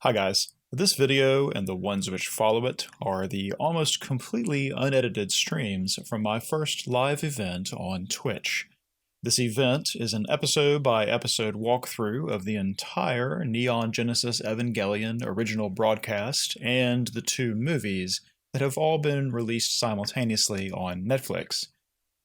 Hi guys. This video and the ones which follow it are the almost completely unedited streams from my first live event on Twitch. This event is an episode-by-episode walkthrough of the entire Neon Genesis Evangelion original broadcast and the two movies that have all been released simultaneously on Netflix.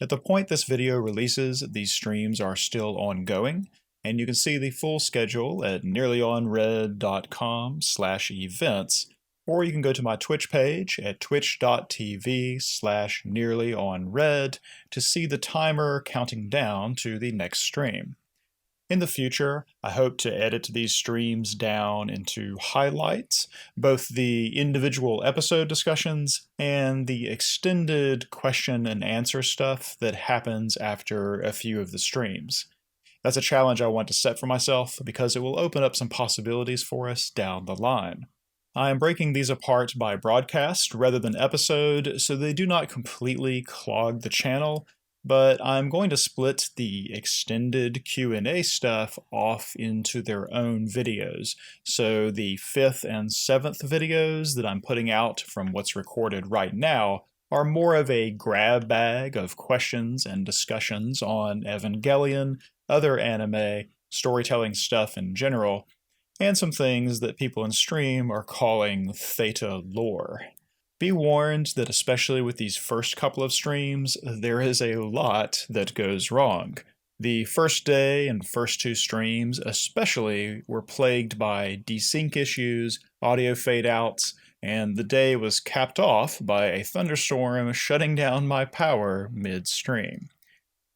At the point this video releases, these streams are still ongoing, and you can see the full schedule at nearlyonred.com/events, or you can go to my Twitch page at twitch.tv/nearlyonred to see the timer counting down to the next stream. In the future, I hope to edit these streams down into highlights, both the individual episode discussions and the extended question and answer stuff that happens after a few of the streams. That's a challenge I want to set for myself because it will open up some possibilities for us down the line. I am breaking these apart by broadcast rather than episode, so they do not completely clog the channel, but I'm going to split the extended Q&A stuff off into their own videos. So the 5th and 7th videos that I'm putting out from what's recorded right now are more of a grab bag of questions and discussions on Evangelion, other anime, storytelling stuff in general, and some things that people in stream are calling Theta lore. Be warned that especially with these first couple of streams, there is a lot that goes wrong. The first day and first two streams especially were plagued by desync issues, audio fade-outs, and the day was capped off by a thunderstorm shutting down my power mid-stream.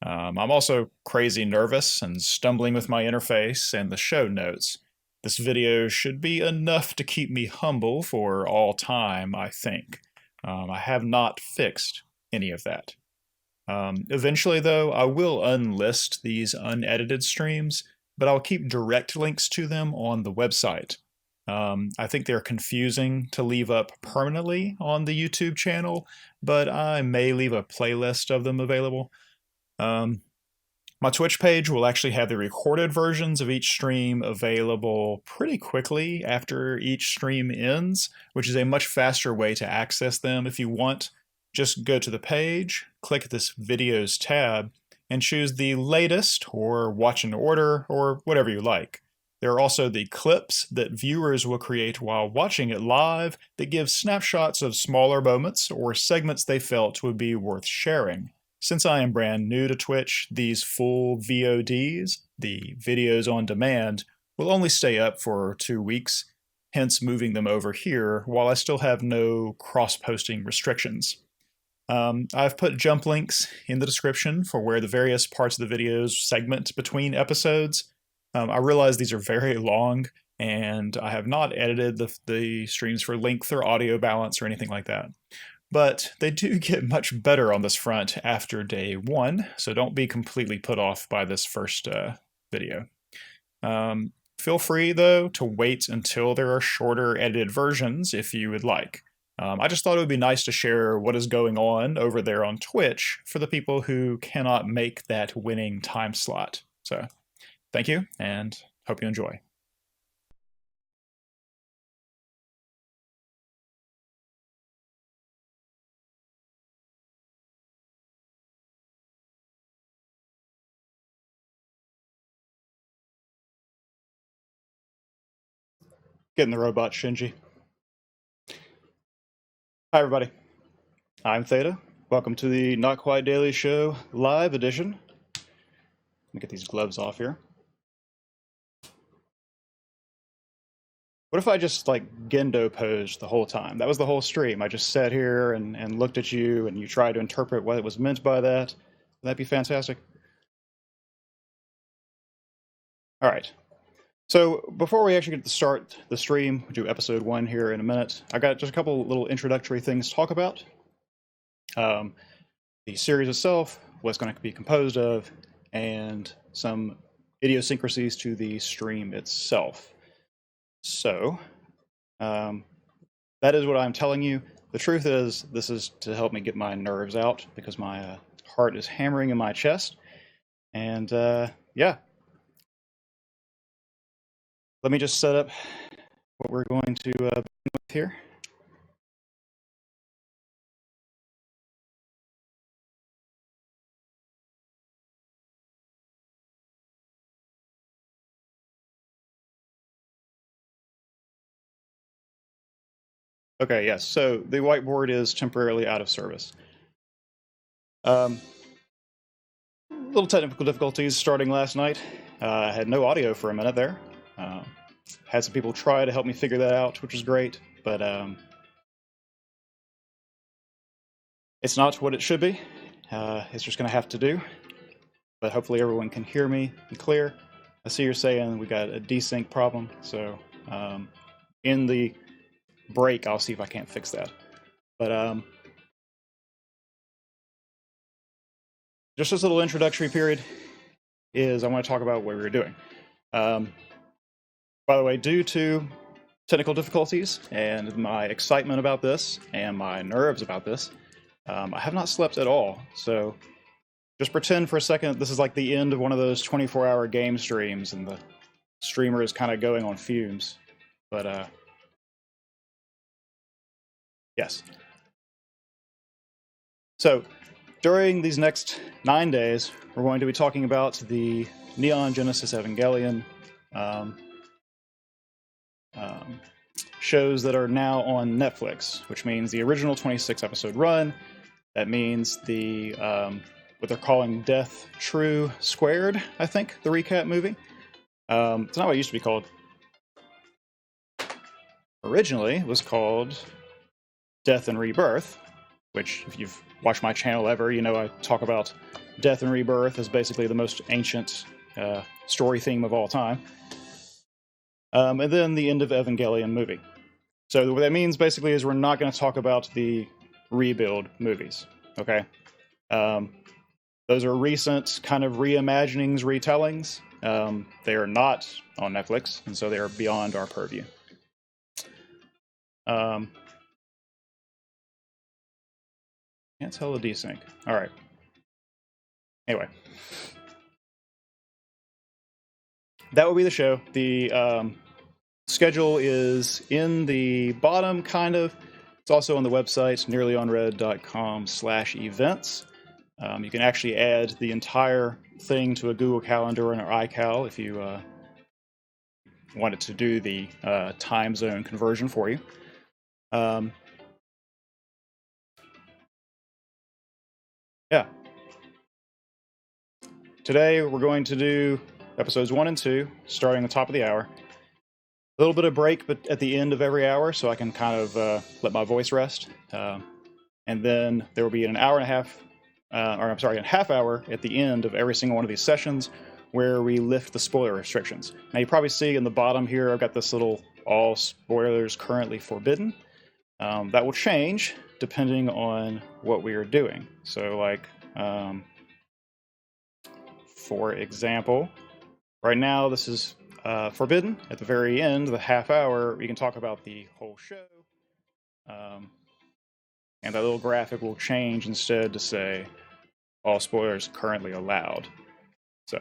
I'm also crazy nervous and stumbling with my interface and the show notes. This video should be enough to keep me humble for all time, I think. I have not fixed any of that. Eventually, though, I will unlist these unedited streams, but I'll keep direct links to them on the website. I think they're confusing to leave up permanently on the YouTube channel, but I may leave a playlist of them available. My Twitch page will actually have the recorded versions of each stream available pretty quickly after each stream ends, which is a much faster way to access them. If you want, just go to the page, click this Videos tab, and choose the latest or watch in order or whatever you like. There are also the clips that viewers will create while watching it live that give snapshots of smaller moments or segments they felt would be worth sharing. Since I am brand new to Twitch, these full VODs, the videos on demand, will only stay up for 2 weeks, hence moving them over here while I still have no cross-posting restrictions. I've put jump links in the description for where the various parts of the videos segment between episodes. I realize these are very long, and I have not edited the streams for length or audio balance or anything like that. But they do get much better on this front after day 1, so don't be completely put off by this first video. Feel free, though, to wait until there are shorter edited versions if you would like. I just thought it would be nice to share what is going on over there on Twitch for the people who cannot make that winning time slot. So, thank you, and hope you enjoy. Getting the robot, Shinji. Hi, everybody. I'm Theta. Welcome to the Not Quite Daily Show live edition. Let me get these gloves off here. What if I just like Gendo posed the whole time? That was the whole stream. I just sat here and looked at you and you tried to interpret what was meant by that. Would that be fantastic? All right. So before we actually get to start the stream, we'll do episode 1 here in a minute. I got just a couple little introductory things to talk about. The series itself, what it's going to be composed of, and some idiosyncrasies to the stream itself. So, that is what I'm telling you. The truth is, this is to help me get my nerves out because my heart is hammering in my chest. And yeah. Let me just set up what we're going to begin with here. Okay, yes, so the whiteboard is temporarily out of service. Little technical difficulties starting last night. I had no audio for a minute there. Had some people try to help me figure that out, which was great, but it's not what it should be. It's just going to have to do, but hopefully everyone can hear me clear. I see you're saying we got a desync problem, so in the break, I'll see if I can't fix that. But just this little introductory period is I want to talk about what we were doing. By the way, due to technical difficulties and my excitement about this and my nerves about this, I have not slept at all. So just pretend for a second this is like the end of one of those 24-hour game streams and the streamer is kind of going on fumes. But yes. So during these next 9 days, we're going to be talking about the Neon Genesis Evangelion shows that are now on Netflix, which means the original 26-episode run. That means the what they're calling Death True Squared, I think, the recap movie. It's not what it used to be called. Originally, it was called Death and Rebirth, which, if you've watched my channel ever, you know I talk about Death and Rebirth as basically the most ancient story theme of all time. And then the End of Evangelion movie. So what that means basically is we're not going to talk about the rebuild movies, okay? Those are recent kind of reimaginings, retellings. They are not on Netflix, and so they are beyond our purview. Can't tell the desync. All right. Anyway. That will be the show. The schedule is in the bottom, kind of. It's also on the website, NearlyOnRed.com/events. You can actually add the entire thing to a Google Calendar or an iCal if you wanted to do the time zone conversion for you. Yeah. Today we're going to do episodes 1 and 2, starting at the top of the hour. A little bit of break, but at the end of every hour, so I can kind of let my voice rest. And then there will be an hour and a half, a half hour at the end of every single one of these sessions where we lift the spoiler restrictions. Now you probably see in the bottom here, I've got this little all spoilers currently forbidden. That will change depending on what we are doing. So like, for example, right now this is forbidden. At the very end, the half hour, we can talk about the whole show. And that little graphic will change instead to say all spoilers currently allowed. So,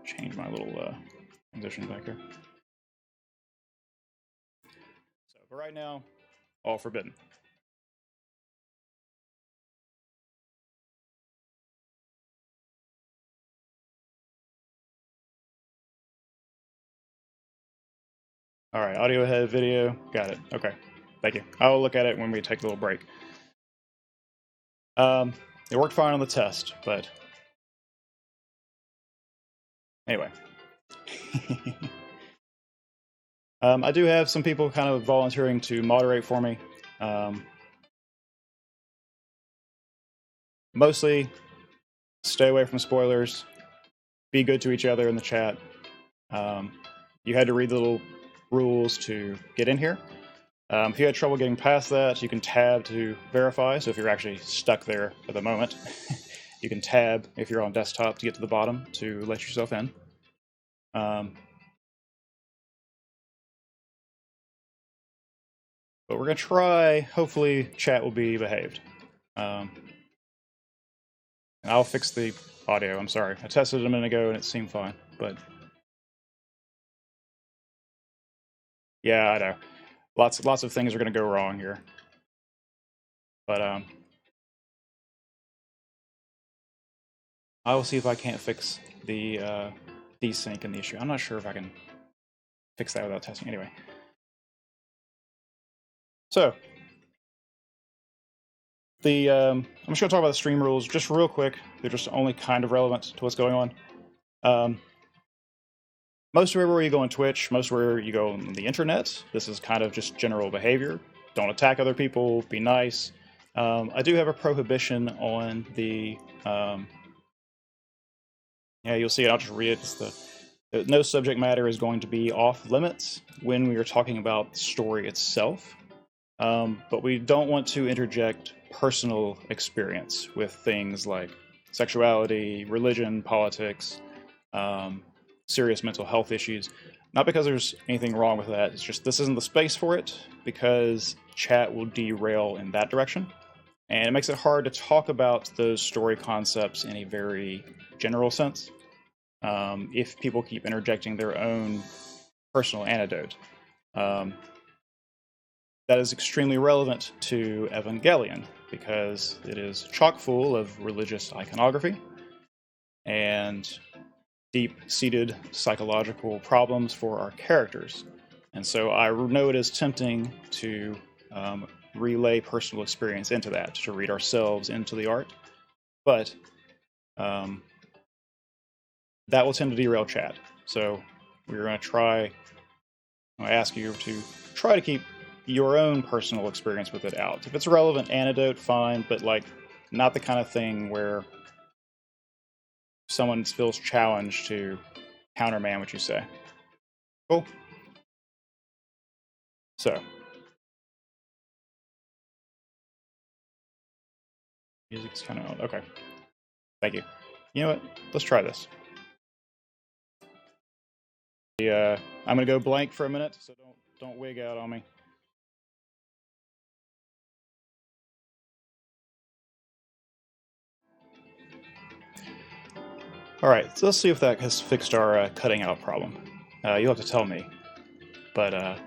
change my little transition back here. So, but right now, all forbidden. All right, audio ahead, video, got it. Okay, thank you. I'll look at it when we take a little break. It worked fine on the test, but anyway. I do have some people kind of volunteering to moderate for me. Mostly, stay away from spoilers. Be good to each other in the chat. You had to read the little rules to get in here. If you had trouble getting past that, you can tab to verify. So if you're actually stuck there at the moment, you can tab if you're on desktop to get to the bottom to let yourself in. But we're going to try, hopefully chat will be behaved. I'll fix the audio, I'm sorry. I tested it a minute ago and it seemed fine, but Yeah, I know. Lots of things are going to go wrong here. But I will see if I can't fix the desync in the issue. I'm not sure if I can fix that without testing. Anyway. So, I'm just going to talk about the stream rules just real quick. They're just only kind of relevant to what's going on. Most everywhere you go on Twitch, most where you go on the internet, this is kind of just general behavior. Don't attack other people, be nice. I do have a prohibition on the... yeah, you'll see it, I'll just read it. It's no subject matter is going to be off limits when we are talking about the story itself. But we don't want to interject personal experience with things like sexuality, religion, politics, serious mental health issues. Not because there's anything wrong with that, it's just this isn't the space for it, because chat will derail in that direction. And it makes it hard to talk about those story concepts in a very general sense if people keep interjecting their own personal anecdote. That is extremely relevant to Evangelion, because it is chock full of religious iconography and deep-seated psychological problems for our characters. And so I know it is tempting to relay personal experience into that, to read ourselves into the art, but that will tend to derail chat. So we're going to try, I ask you to try to keep your own personal experience with it out. If it's a relevant anecdote, fine, but like not the kind of thing where someone feels challenged to countermand what you say. Cool? So. Music's kind of, okay. Thank you. You know what? Let's try this. I'm gonna go blank for a minute, so don't wig out on me. Alright, so let's see if that has fixed our cutting out problem. You'll have to tell me. But,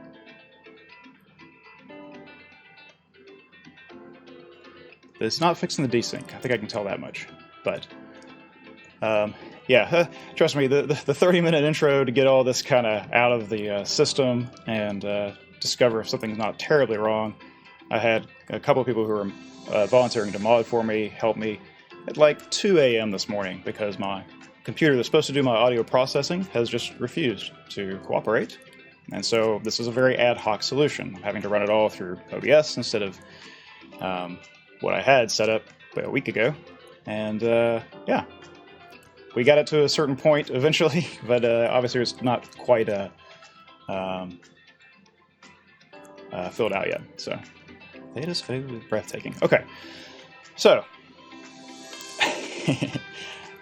it's not fixing the desync. I think I can tell that much. But, yeah, trust me, the 30-minute intro to get all this kind of out of the system and discover if something's not terribly wrong. I had a couple of people who were volunteering to mod for me, help me at like 2 a.m. this morning, because my computer that's supposed to do my audio processing has just refused to cooperate. And so this is a very ad hoc solution. I'm having to run it all through OBS instead of what I had set up a week ago. And yeah, we got it to a certain point eventually, but obviously it's not quite filled out yet. So Theta's food is breathtaking. Okay, so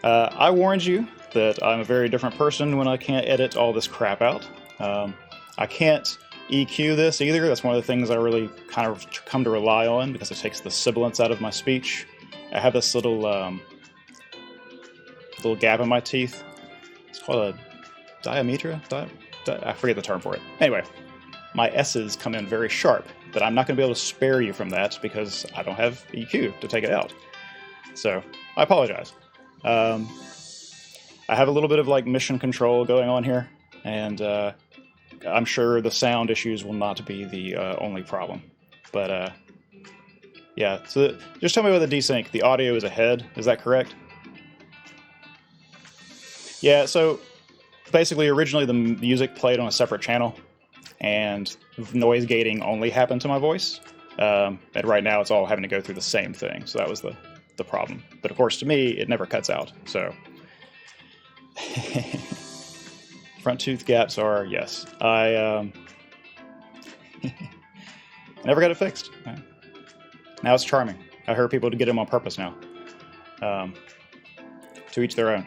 I warned you that I'm a very different person when I can't edit all this crap out. I can't EQ this either. That's one of the things I really kind of come to rely on, because it takes the sibilance out of my speech. I have this little little gap in my teeth. It's called a diametra? I forget the term for it. Anyway, my S's come in very sharp, but I'm not going to be able to spare you from that because I don't have EQ to take it out. So, I apologize. I have a little bit of like mission control going on here, and I'm sure the sound issues will not be the only problem. But yeah, so just tell me about the desync. The audio is ahead, is that correct? Yeah, so basically originally the music played on a separate channel, and noise gating only happened to my voice. And right now it's all having to go through the same thing, so that was the problem. But of course to me, it never cuts out, so... Front tooth gaps are, yes. I never got it fixed. Now it's charming. I heard people to get them on purpose now. To each their own.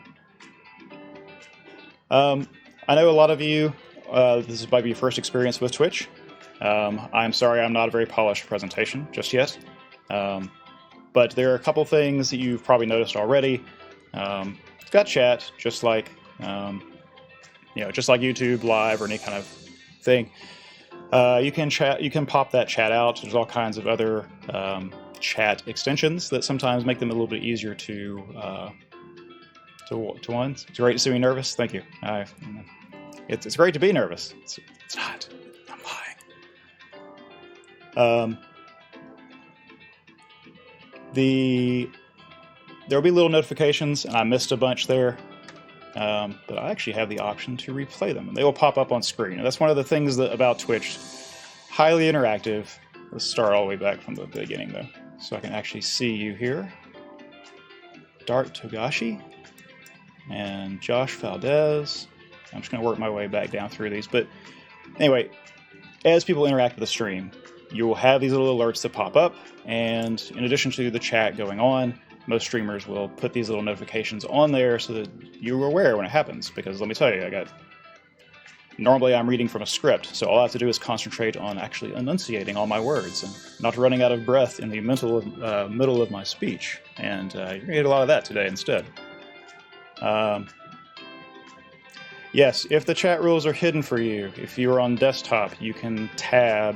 I know a lot of you, this might be your first experience with Twitch. I'm sorry I'm not a very polished presentation just yet. But there are a couple things that you've probably noticed already. It's got chat, just like... just like YouTube Live or any kind of thing. You can chat. You can pop that chat out. There's all kinds of other chat extensions that sometimes make them a little bit easier to ones. It's great to see me nervous. Thank you. It's great to be nervous. It's not. I'm lying. There'll be little notifications, and I missed a bunch there. But I actually have the option to replay them, and they will pop up on screen. And that's one of the things about Twitch. Highly interactive. Let's start all the way back from the beginning, though, so I can actually see you here. Dart Togashi and Josh Valdez. I'm just going to work my way back down through these. But anyway, as people interact with the stream, you will have these little alerts that pop up, and in addition to the chat going on, most streamers will put these little notifications on there so that you're aware when it happens. Because let me tell you, normally I'm reading from a script, so all I have to do is concentrate on actually enunciating all my words and not running out of breath in the middle of my speech. And you're going to get a lot of that today instead. Yes, if the chat rules are hidden for you, if you're on desktop, you can tab,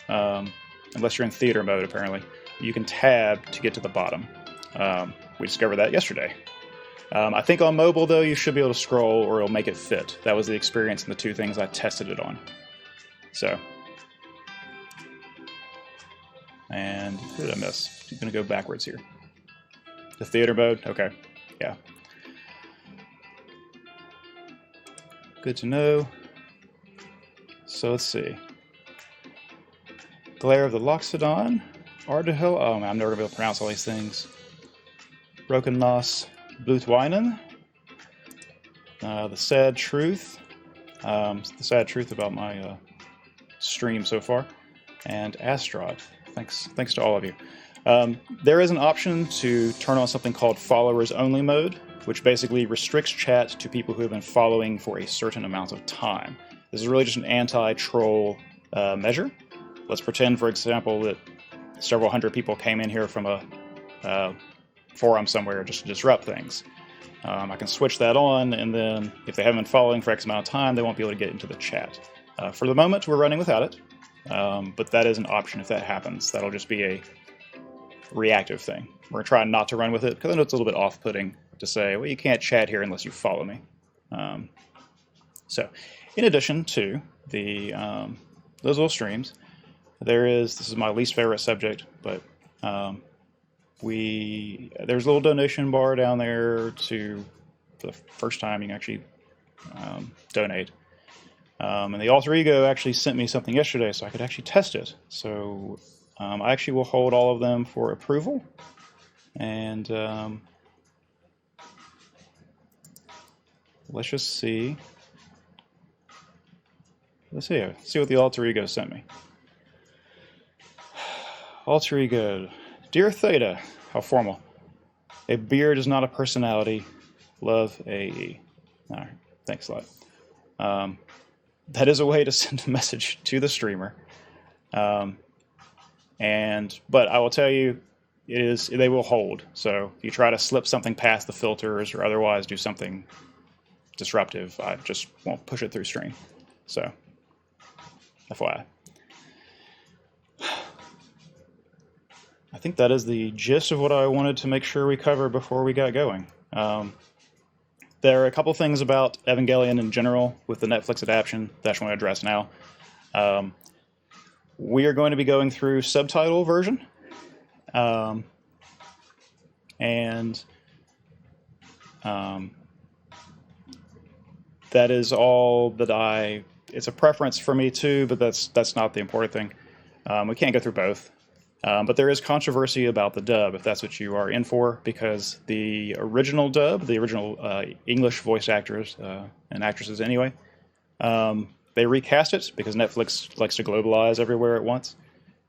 unless you're in theater mode apparently, you can tab to get to the bottom. We discovered that yesterday. I think on mobile, though, you should be able to scroll or it'll make it fit. That was the experience in the two things I tested it on. So. And who did I miss? I'm going to go backwards here. The theater mode? Okay. Yeah. Good to know. So let's see. Glare of the Loxodon. Ardahil. Oh man, I'm never going to be able to pronounce all these things. Broken Nos. Blutweinen, the sad truth, the sad truth about my stream so far, and Astrod. Thanks to all of you. There is an option to turn on something called followers only mode, which basically restricts chat to people who have been following for a certain amount of time. This is really just an anti-troll measure. Let's pretend, for example, that several hundred people came in here from a forum somewhere just to disrupt things. I can switch that on, and then if they haven't been following for X amount of time, they won't be able to get into the chat. For the moment, we're running without it, but that is an option if that happens. That'll just be a reactive thing. We're going to try not to run with it, because I know it's a little bit off-putting to say, well, you can't chat here unless you follow me. So, in addition to those little streams, this is my least favorite subject, but there's a little donation bar down there for the first time you can actually donate. And the Alter Ego actually sent me something yesterday so I could actually test it. So I actually will hold all of them for approval. And let's just see. Let's see what the Alter Ego sent me. Alter Ego. Dear Theta, how formal. A beard is not a personality. Love, AE. All right, thanks a lot. That is a way to send a message to the streamer. But I will tell you, they will hold. So if you try to slip something past the filters or otherwise do something disruptive, I just won't push it through stream. So, FYI. I think that is the gist of what I wanted to make sure we cover before we got going. There are a couple things about Evangelion in general with the Netflix adaptation that I just want to address now. We are going to be going through subtitle version. That is all that it's a preference for me too, but that's not the important thing. We can't go through both. But there is controversy about the dub, if that's what you are in for, because the original dub, the original English voice actors and actresses anyway, they recast it because Netflix likes to globalize everywhere at once,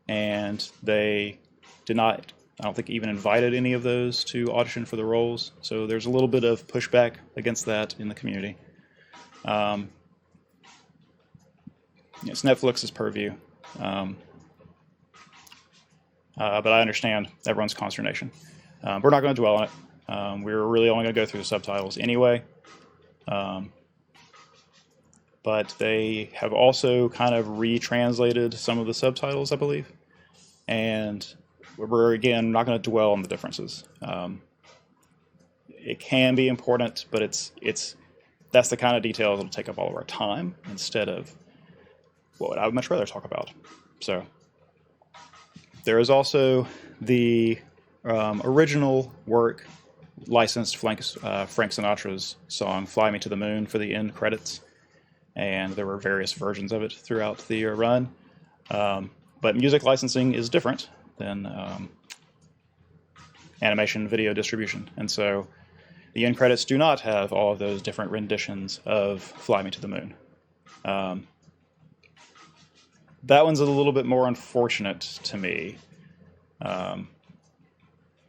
and they did not, I don't think, even invited any of those to audition for the roles, so there's a little bit of pushback against that in the community. It's Netflix's purview. But I understand everyone's consternation. We're not going to dwell on it. We're really only going to go through the subtitles anyway. but they have also kind of retranslated some of the subtitles, I believe. And we're, again, not going to dwell on the differences. It can be important, but that's the kind of details that'll take up all of our time instead of what I would much rather talk about. So there is also the original work, licensed Frank Sinatra's song "Fly Me to the Moon" for the end credits, and there were various versions of it throughout the run. But music licensing is different than animation video distribution, and so the end credits do not have all of those different renditions of "Fly Me to the Moon." That one's a little bit more unfortunate to me.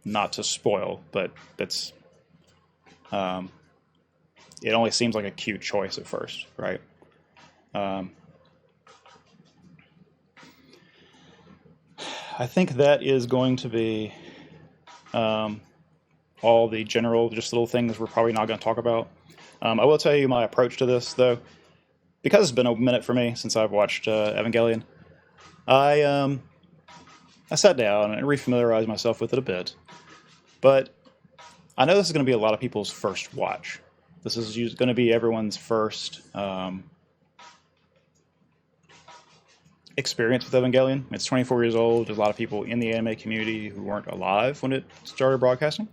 Not to spoil, but that's it only seems like a cute choice at first, right? I think that is going to be all the general, just little things we're probably not going to talk about. I will tell you my approach to this, though, because it's been a minute for me since I've watched Evangelion. I sat down and refamiliarized myself with it a bit, but I know this is going to be a lot of people's first watch. This is going to be everyone's first experience with Evangelion. It's 24 years old. There's a lot of people in the anime community who weren't alive when it started broadcasting,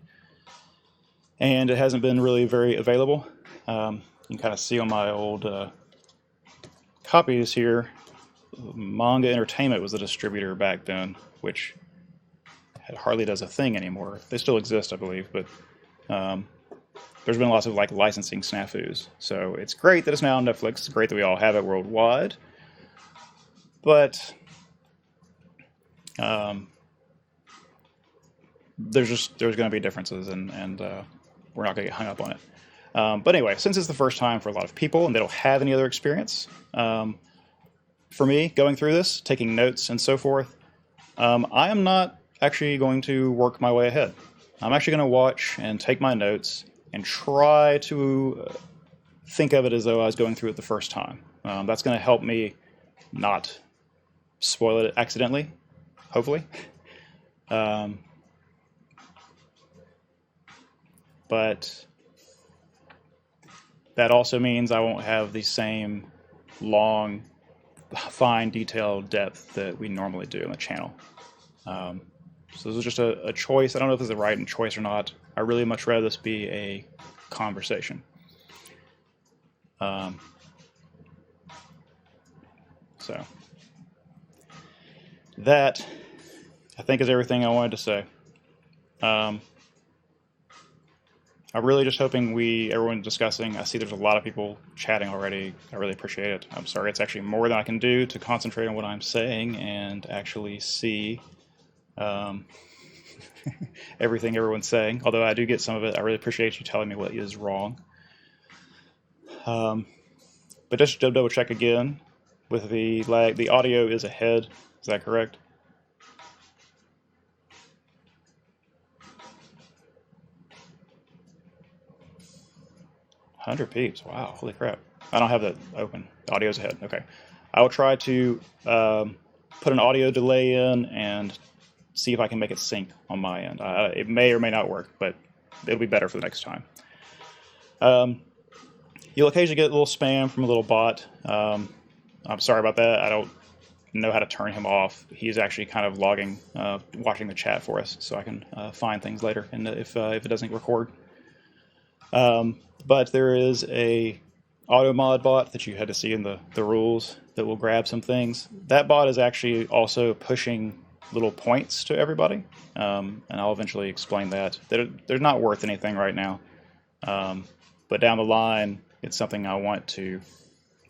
and it hasn't been really very available. You can kind of see on my old copies here, Manga Entertainment was the distributor back then, which hardly does a thing anymore. They still exist, I believe, but there's been lots of like licensing snafus. So it's great that it's now on Netflix. It's great that we all have it worldwide. But there's going to be differences, and we're not going to get hung up on it. But anyway, since it's the first time for a lot of people and they don't have any other experience, for me, going through this, taking notes and so forth, I am not actually going to work my way ahead. I'm actually going to watch and take my notes and try to think of it as though I was going through it the first time. That's going to help me not spoil it accidentally, hopefully. But that also means I won't have the same long, fine, detailed depth that we normally do on the channel. So this is just a choice. I don't know if this is the right choice or not. I really much rather this be a conversation. So that, I think, is everything I wanted to say. I'm really just hoping everyone's discussing. I see there's a lot of people chatting already. I really appreciate it. I'm sorry, it's actually more than I can do to concentrate on what I'm saying and actually see everything everyone's saying. Although I do get some of it, I really appreciate you telling me what is wrong. But just to double check again, with the lag, the audio is ahead. Is that correct? $100 peeps. Wow, holy crap. I don't have that open. The audio's ahead. Okay. I will try to put an audio delay in and see if I can make it sync on my end. It may or may not work, but it'll be better for the next time. You'll occasionally get a little spam from a little bot. I'm sorry about that. I don't know how to turn him off. He's actually kind of logging, watching the chat for us, so I can find things later and if it doesn't record. But there is a auto mod bot that you had to see in the rules that will grab some things. That bot is actually also pushing little points to everybody, and I'll eventually explain that. They're not worth anything right now, but down the line, it's something I want to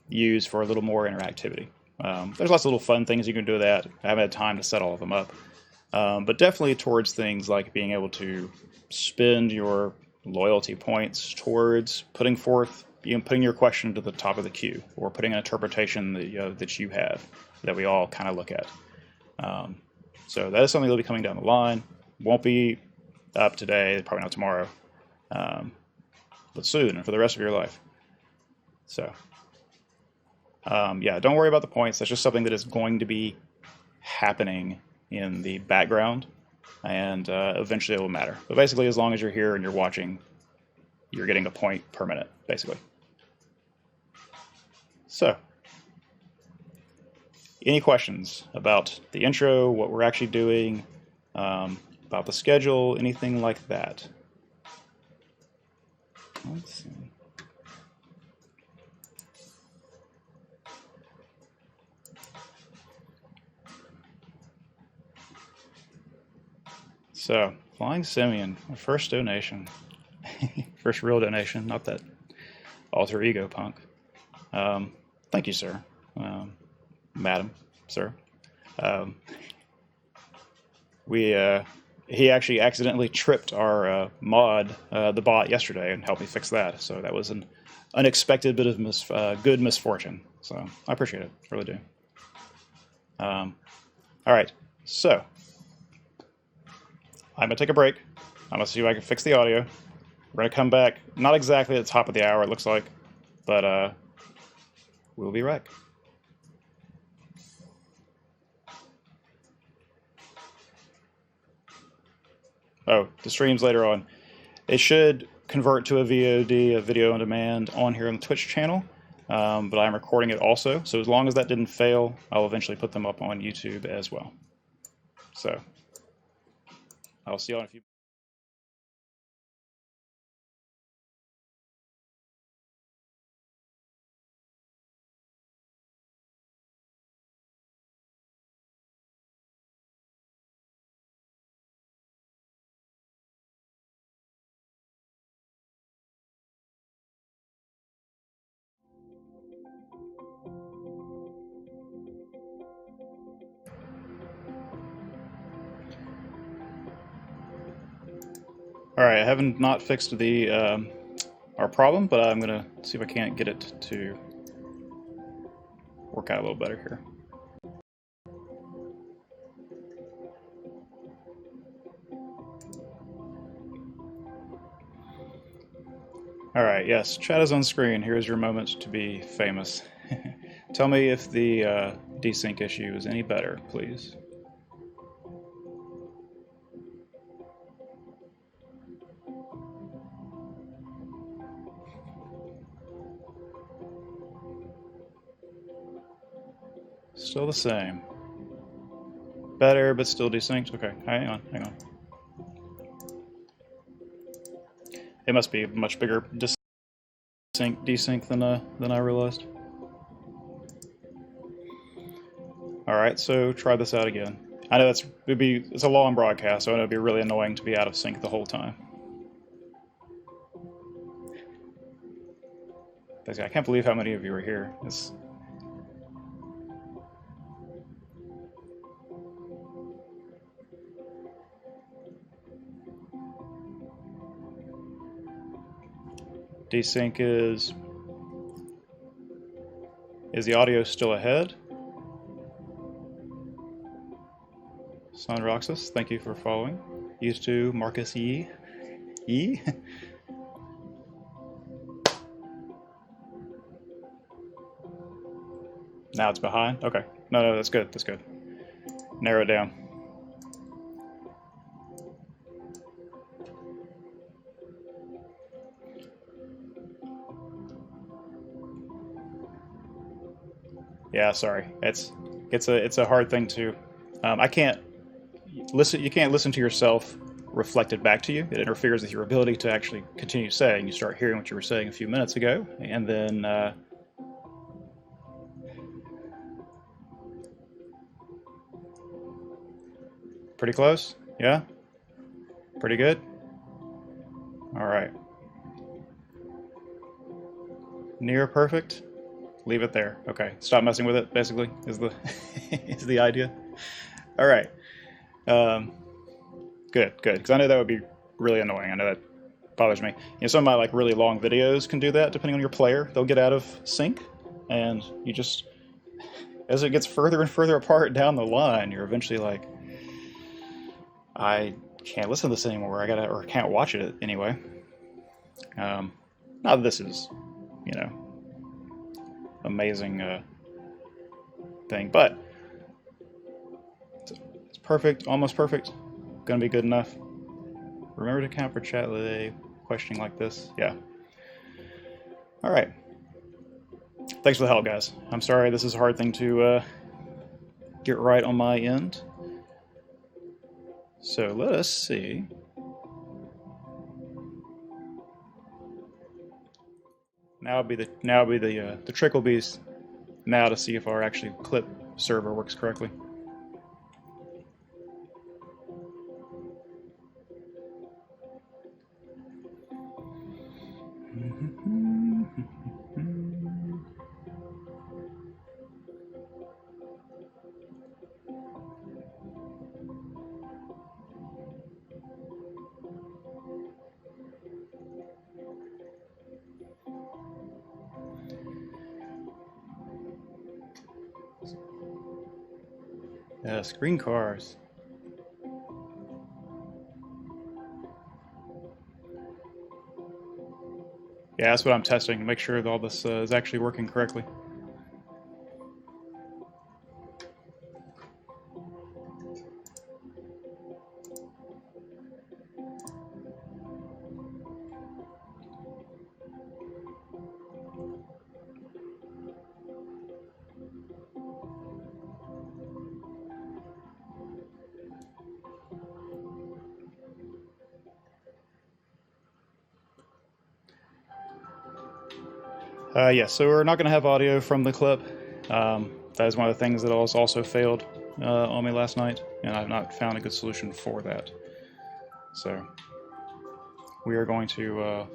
use for a little more interactivity. There's lots of little fun things you can do with that. I haven't had time to set all of them up, but definitely towards things like being able to spend your loyalty points towards putting your question to the top of the queue, or putting an interpretation that you have that we all kind of look at. So that is something that'll be coming down the line. Won't be up today, probably not tomorrow, but soon and for the rest of your life. So Yeah, don't worry about the points. That's just something that is going to be happening in the background, and eventually it will matter. But basically, as long as you're here and you're watching, you're getting a point per minute, basically. So, any questions about the intro, what we're actually doing, about the schedule, anything like that? Let's see. So, Flying Simeon, my first donation. First real donation, not that alter ego punk. Thank you, sir. Madam, sir. He actually accidentally tripped our mod, the bot, yesterday and helped me fix that. So that was an unexpected bit of good misfortune. So I appreciate it, really do. All right, so I'm gonna take a break. I'm gonna see if I can fix the audio. We're gonna come back, not exactly at the top of the hour, it looks like, but we'll be right back. Oh, the stream's later on. It should convert to a VOD, a video on demand, on here on the Twitch channel, but I'm recording it also. So as long as that didn't fail, I'll eventually put them up on YouTube as well. So I'll see you in a few. All right, I haven't not fixed the our problem, but I'm gonna see if I can't get it to work out a little better here. All right, yes, chat is on screen. Here's your moment to be famous. Tell me if the desync issue is any better, please. Still the same. Better, but still desynced? Okay, hang on. It must be a much bigger desync than I realized. All right, so try this out again. I know it's a long broadcast, so it'd be really annoying to be out of sync the whole time. Basically, I can't believe how many of you are here. Desync is the audio still ahead? Son Roxas, thank you for following. Used to Marcus E. Now it's behind? Okay. No, that's good. That's good. Narrow it down. Yeah, sorry. It's a hard thing to. I can't listen. You can't listen to yourself reflected back to you. It interferes with your ability to actually continue saying. You start hearing what you were saying a few minutes ago, and then. Pretty close? Yeah? Pretty good? All right. Near perfect? Leave it there. Okay. Stop messing with it, basically, is the is the idea. All right. Good. Because I know that would be really annoying. I know that bothers me. Some of my really long videos can do that, depending on your player. They'll get out of sync, and you just, as it gets further and further apart down the line, you're eventually like, I can't listen to this anymore. Or can't watch it anyway. Now this is, amazing thing, but it's perfect, almost perfect. Gonna be good enough. Remember to count for chat with a questioning like this. Yeah. All right. Thanks for the help, guys. I'm sorry this is a hard thing to get right on my end. So let us see. Now will be the trick will be now to see if our actually clip server works correctly. Screen cars. Yeah, that's what I'm testing to make sure that all this is actually working correctly. Yeah, so we're not going to have audio from the clip. That is one of the things that also failed on me last night, and I've not found a good solution for that. So we are going to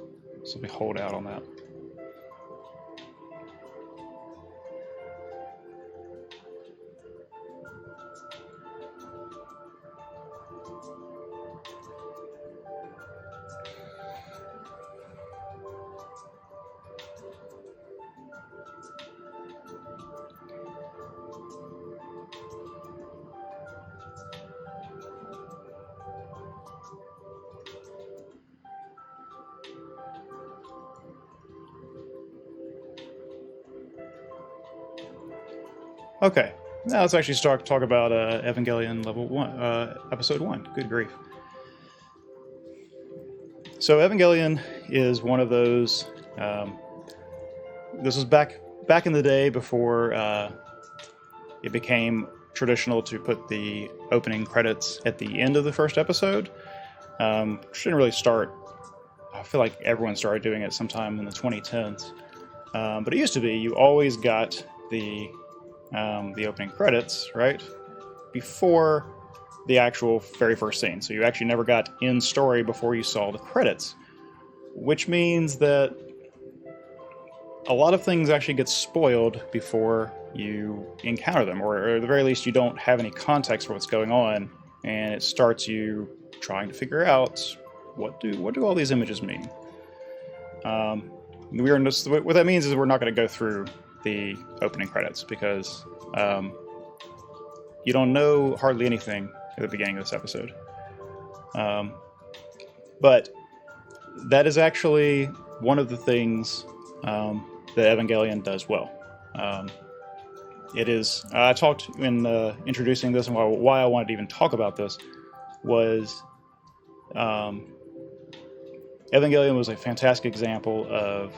simply hold out on that. Okay, now let's actually talk about Evangelion episode 1. Good grief. So Evangelion is one of those. This was back in the day before it became traditional to put the opening credits at the end of the first episode. Which didn't really start. I feel like everyone started doing it sometime in the 2010s. But it used to be you always got the opening credits, right, before the actual very first scene. So you actually never got in story before you saw the credits, which means that a lot of things actually get spoiled before you encounter them, or at the very least you don't have any context for what's going on, and it starts you trying to figure out what do all these images mean. What that means is we're not going to go through the opening credits because you don't know hardly anything at the beginning of this episode. But that is actually one of the things that Evangelion does well. It is. I talked in introducing this, and why I wanted to even talk about this was Evangelion was a fantastic example of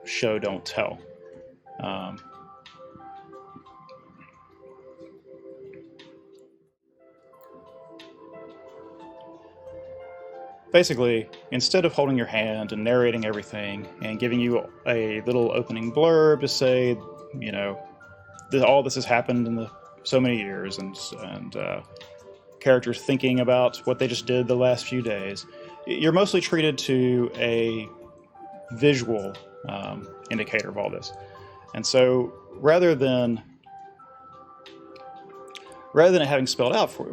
show don't tell. Basically, instead of holding your hand and narrating everything and giving you a little opening blurb to say, you know, all this has happened in so many years, and characters thinking about what they just did the last few days, you're mostly treated to a visual indicator of all this. And so rather than having it spelled out for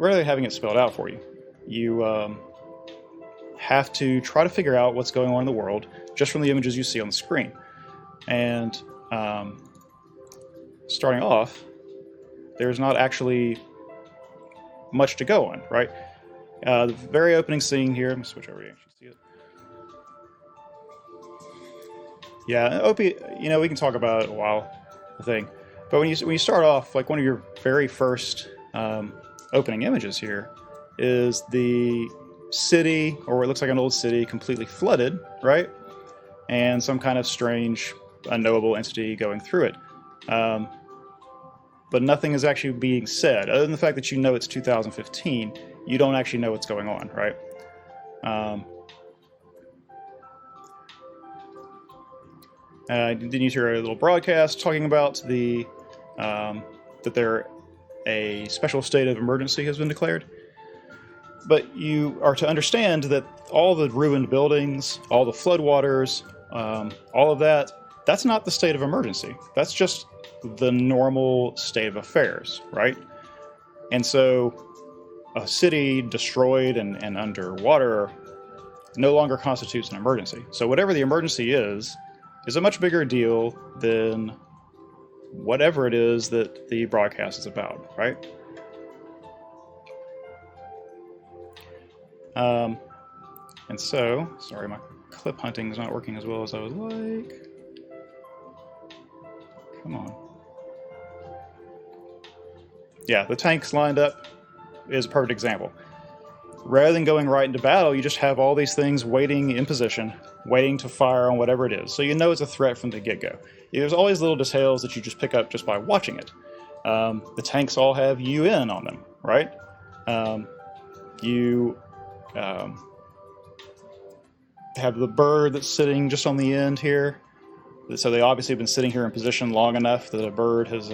you, you have to try to figure out what's going on in the world just from the images you see on the screen. And starting off, there's not actually much to go on, right? The very opening scene here, let me switch over here so you see it. Yeah, OP, we can talk about it a while, I think. But when you start off, like one of your very first opening images here is the city, or what looks like an old city, completely flooded, right? And some kind of strange, unknowable entity going through it. But nothing is actually being said. Other than the fact that you know it's 2015, you don't actually know what's going on, right? Then you hear a little broadcast talking about that a special state of emergency has been declared. But you are to understand that all the ruined buildings, all the floodwaters, all of that, that's not the state of emergency. That's just the normal state of affairs, right? And so a city destroyed and underwater no longer constitutes an emergency. So whatever the emergency is a much bigger deal than whatever it is that the broadcast is about, right? And so, sorry, my clip hunting is not working as well as I would like. Come on. Yeah, the tanks lined up is a perfect example. Rather than going right into battle, you just have all these things waiting in position, waiting to fire on whatever it is. So you know it's a threat from the get-go. There's always little details that you just pick up just by watching it. The tanks all have UN on them, right? You have the bird that's sitting just on the end here. So they obviously have been sitting here in position long enough that a bird has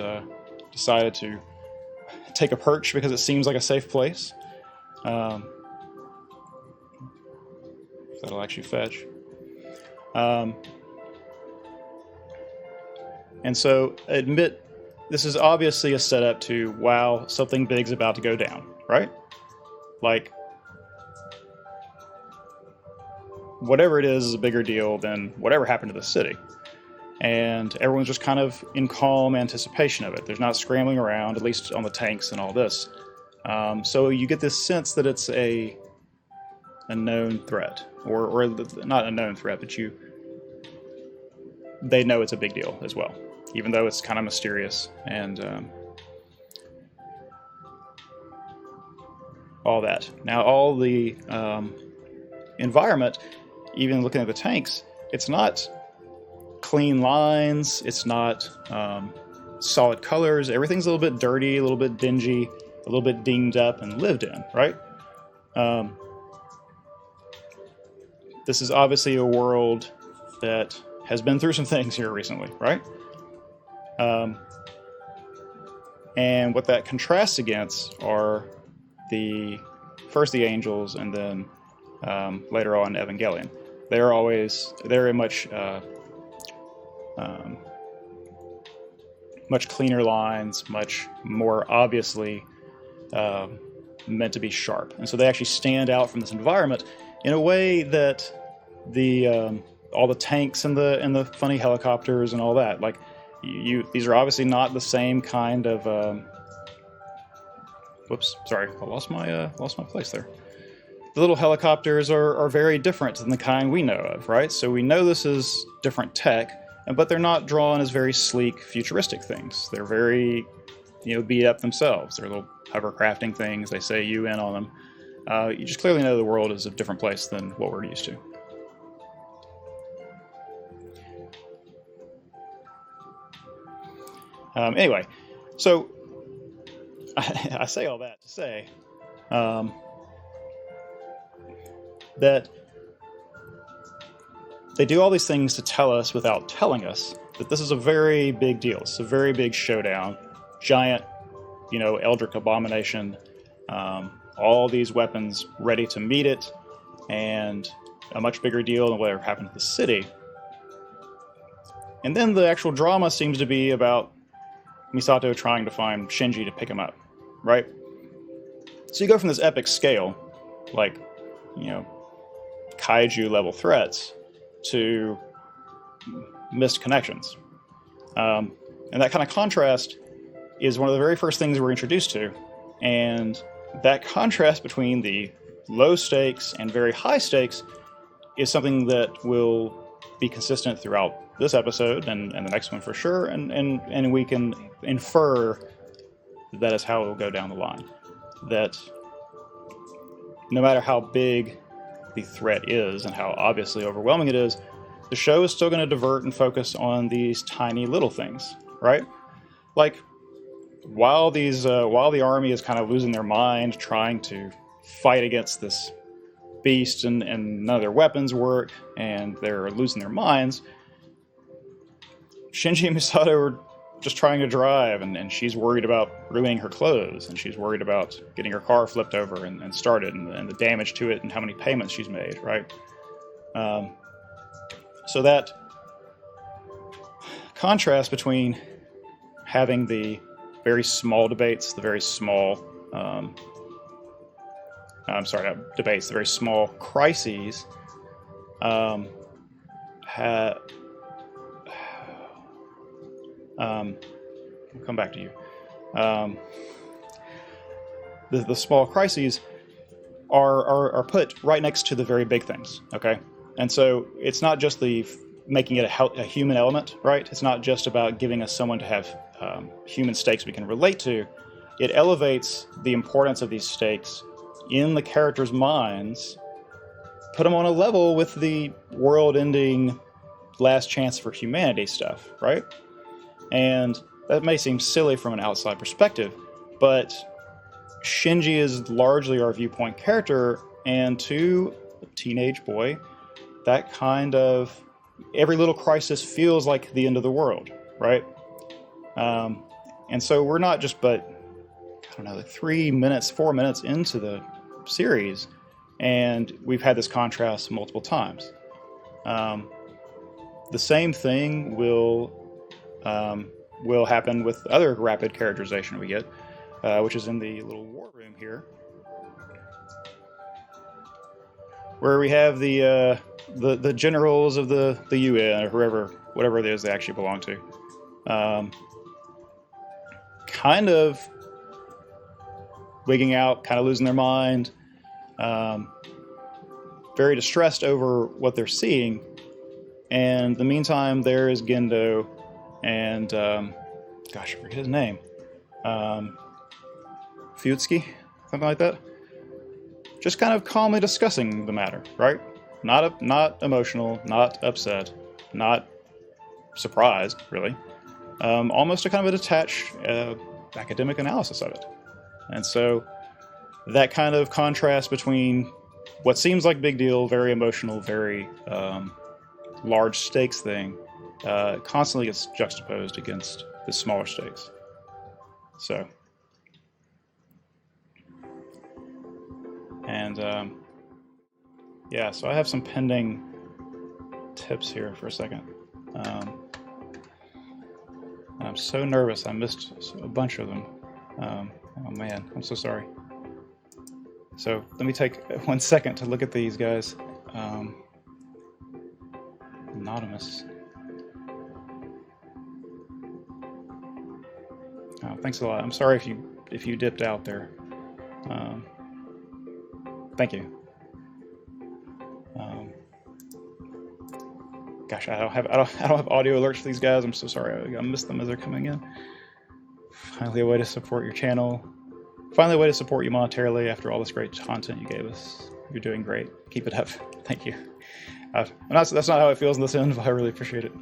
decided to take a perch because it seems like a safe place. That'll actually fetch. And so admit this is obviously a setup to, wow, something big's about to go down, right? Like, whatever it is a bigger deal than whatever happened to the city. And everyone's just kind of in calm anticipation of it. There's not scrambling around, at least on the tanks and all this. So you get this sense that it's a known threat, or not a known threat, but they know it's a big deal as well, even though it's kind of mysterious and all that. Now, all the environment, even looking at the tanks, it's not clean lines, it's not solid colors. Everything's a little bit dirty, a little bit dingy, a little bit dinged up and lived in, right? This is obviously a world that has been through some things here recently, right? And what that contrasts against are first the angels and then later on Evangelion. They're in much cleaner lines, much more obviously meant to be sharp. And so they actually stand out from this environment in a way that all the tanks and the funny helicopters and all that, like these are obviously not the same kind of whoops, sorry, I lost my place there. The little helicopters are very different than the kind we know of, right? So we know this is different tech, but they're not drawn as very sleek, futuristic things. They're very, beat up themselves. They're little hovercrafting things. They say UN on them. You just clearly know the world is a different place than what we're used to. Anyway, so I say all that to say that they do all these things to tell us without telling us that this is a very big deal. It's a very big showdown. Giant, eldritch abomination. All these weapons ready to meet it, and a much bigger deal than whatever happened to the city. And then the actual drama seems to be about Misato trying to find Shinji to pick him up, right? So you go from this epic scale, like, kaiju level threats, to missed connections. And that kind of contrast is one of the very first things we're introduced to. And that contrast between the low stakes and very high stakes is something that will be consistent throughout this episode and the next one for sure, and we can infer that is how it will go down the line. That no matter how big the threat is and how obviously overwhelming it is, the show is still going to divert and focus on these tiny little things, right? Like, while the army is kind of losing their mind trying to fight against this beast, and none of their weapons work, and they're losing their minds, Shinji and Misato are just trying to drive, and she's worried about ruining her clothes, and she's worried about getting her car flipped over and started, and the damage to it, and how many payments she's made, right? So that contrast between having the very small debates, the very small, the very small crises, I'll come back to you. The small crises are put right next to the very big things, okay? And so it's not just making it a human element, right? It's not just about giving us someone to have human stakes we can relate to. It elevates the importance of these stakes in the characters' minds, put them on a level with the world-ending last chance for humanity stuff, right? And that may seem silly from an outside perspective, but Shinji is largely our viewpoint character, and to a teenage boy, that kind of every little crisis feels like the end of the world, right? And so we're not just like 4 minutes into the series, and we've had this contrast multiple times. The same thing will happen with other rapid characterization we get, which is in the little war room here, where we have the generals of the UN, or whatever it is they actually belong to, kind of wigging out, kind of losing their mind, very distressed over what they're seeing. And in the meantime, there is Gendo and, I forget his name, Futsuki, something like that. Just kind of calmly discussing the matter, right? Not emotional, not upset, not surprised, really. Almost a kind of a detached academic analysis of it. And so that kind of contrast between what seems like big deal, very emotional, very large stakes thing, constantly gets juxtaposed against the smaller stakes. So, and so I have some pending tips here for a second. I'm so nervous. I missed a bunch of them. Oh man, I'm so sorry. So let me take 1 second to look at these guys. Anonymous. Oh, thanks a lot. I'm sorry if you dipped out there. Thank you. Gosh, I don't have audio alerts for these guys. I'm so sorry. I missed them as they're coming in. Finally, a way to support your channel. Finally, a way to support you monetarily after all this great content you gave us. You're doing great. Keep it up. Thank you. That's not how it feels in this end, but I really appreciate it.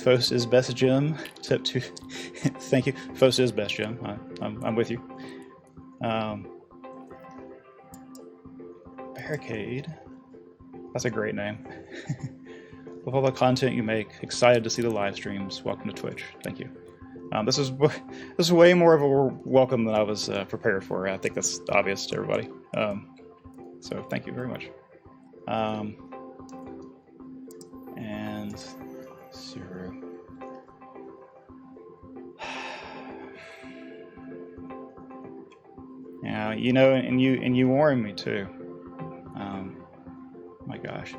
Fos is best gym. Tip 2. Thank you. Fos is best gym. I'm with you. Barricade. That's a great name. With all the content you make, excited to see the live streams. Welcome to Twitch. Thank you. This is way more of a welcome than I was prepared for. I think that's obvious to everybody. So thank you very much. And Suru. Yeah, and you warned me too. My gosh.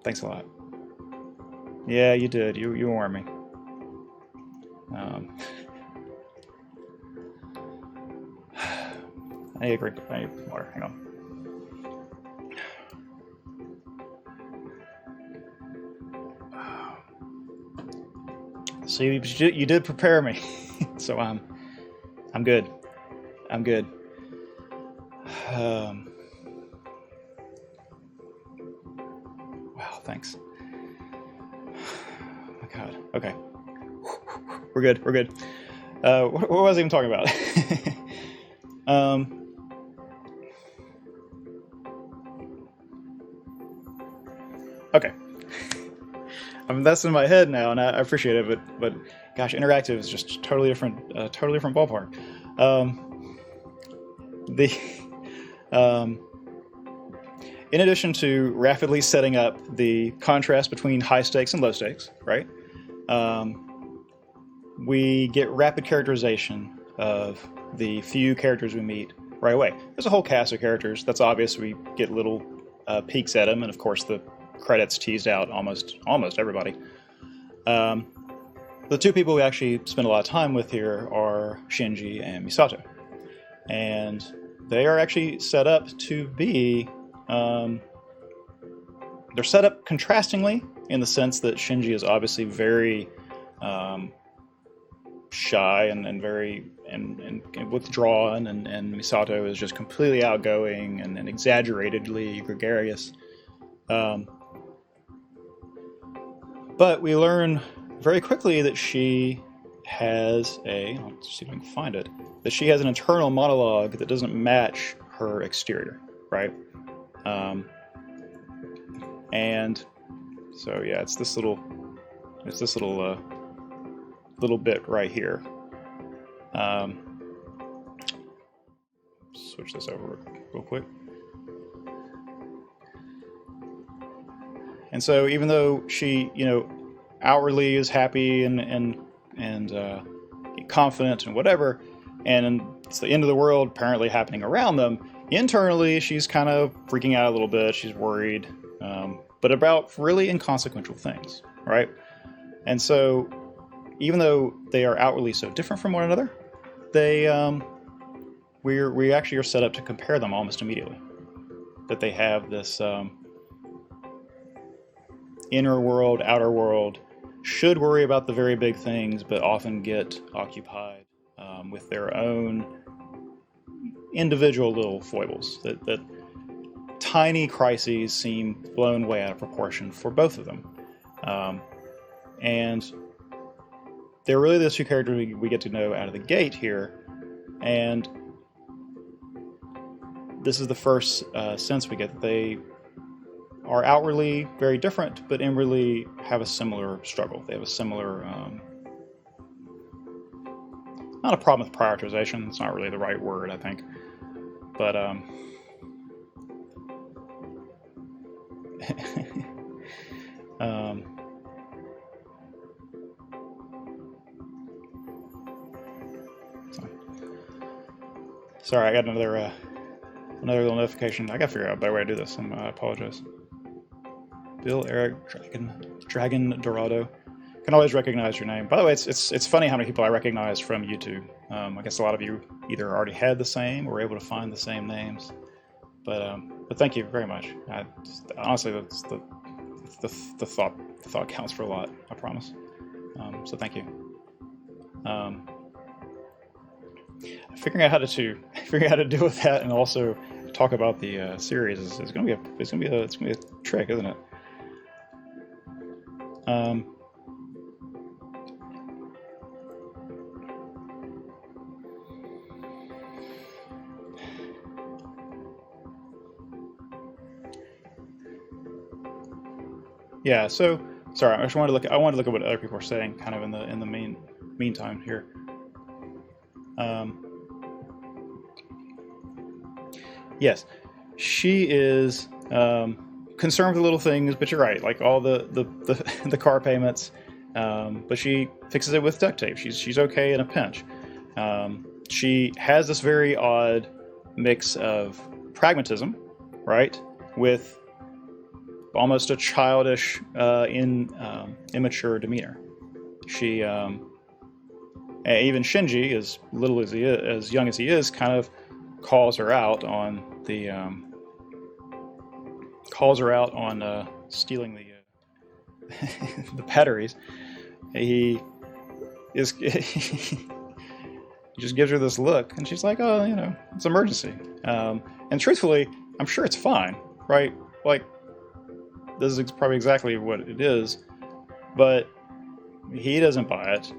Thanks a lot. Yeah, you did. You warned me. I agree. I need water. Hang on. See, you did prepare me, so I'm good. I'm good. Wow, thanks. Oh my God. Okay. We're good. We're good. What was I even talking about? Okay. That's in my head now, and I appreciate it, but gosh, interactive is just totally different ballpark. In addition to rapidly setting up the contrast between high stakes and low stakes, right? We get rapid characterization of the few characters we meet right away. There's a whole cast of characters. That's obvious. We get little peeks at them, and of course the credits teased out almost everybody. The two people we actually spend a lot of time with here are Shinji and Misato, and they are actually set up to be they're set up contrastingly in the sense that Shinji is obviously very shy and very and withdrawn, and Misato is just completely outgoing and exaggeratedly gregarious. But we learn very quickly that she has let's see if I can find it, that she has an internal monologue that doesn't match her exterior, right? And so yeah, it's this little bit right here. Switch this over real quick. And so even though she, outwardly is happy and confident and whatever, and it's the end of the world apparently happening around them, internally she's kind of freaking out a little bit. She's worried, but about really inconsequential things, right? And so even though they are outwardly so different from one another, we actually are set up to compare them almost immediately. That they have this inner world, outer world, should worry about the very big things, but often get occupied with their own individual little foibles. That tiny crises seem blown way out of proportion for both of them. And they're really the two characters we get to know out of the gate here. And this is the first sense we get that they are outwardly very different, but inwardly have a similar struggle. They have a similar, not a problem with prioritization. It's not really the right word, I think. But, sorry, I got another little notification. I gotta figure out a better way to do this. I apologize. Bill, Eric, Dragon Dorado. Can always recognize your name. By the way, it's funny how many people I recognize from YouTube. I guess a lot of you either already had the same or were able to find the same names. But thank you very much. Honestly, that's the thought counts for a lot. I promise. So thank you. Figuring out how to deal with that and also talk about the series is going to be a trick, isn't it? Yeah. So sorry, I wanted to look at what other people are saying, kind of in the meantime here. Yes, she is concerned with little things, but you're right, like all the car payments. But she fixes it with duct tape. She's okay in a pinch. She has this very odd mix of pragmatism, right, with almost a childish, immature demeanor. She, even Shinji, as little as he is, as young as he is, kind of calls her out on stealing the the batteries. He just gives her this look, and she's like, "Oh, it's an emergency." And truthfully, I'm sure it's fine, right? Like, this is probably exactly what it is, but he doesn't buy it.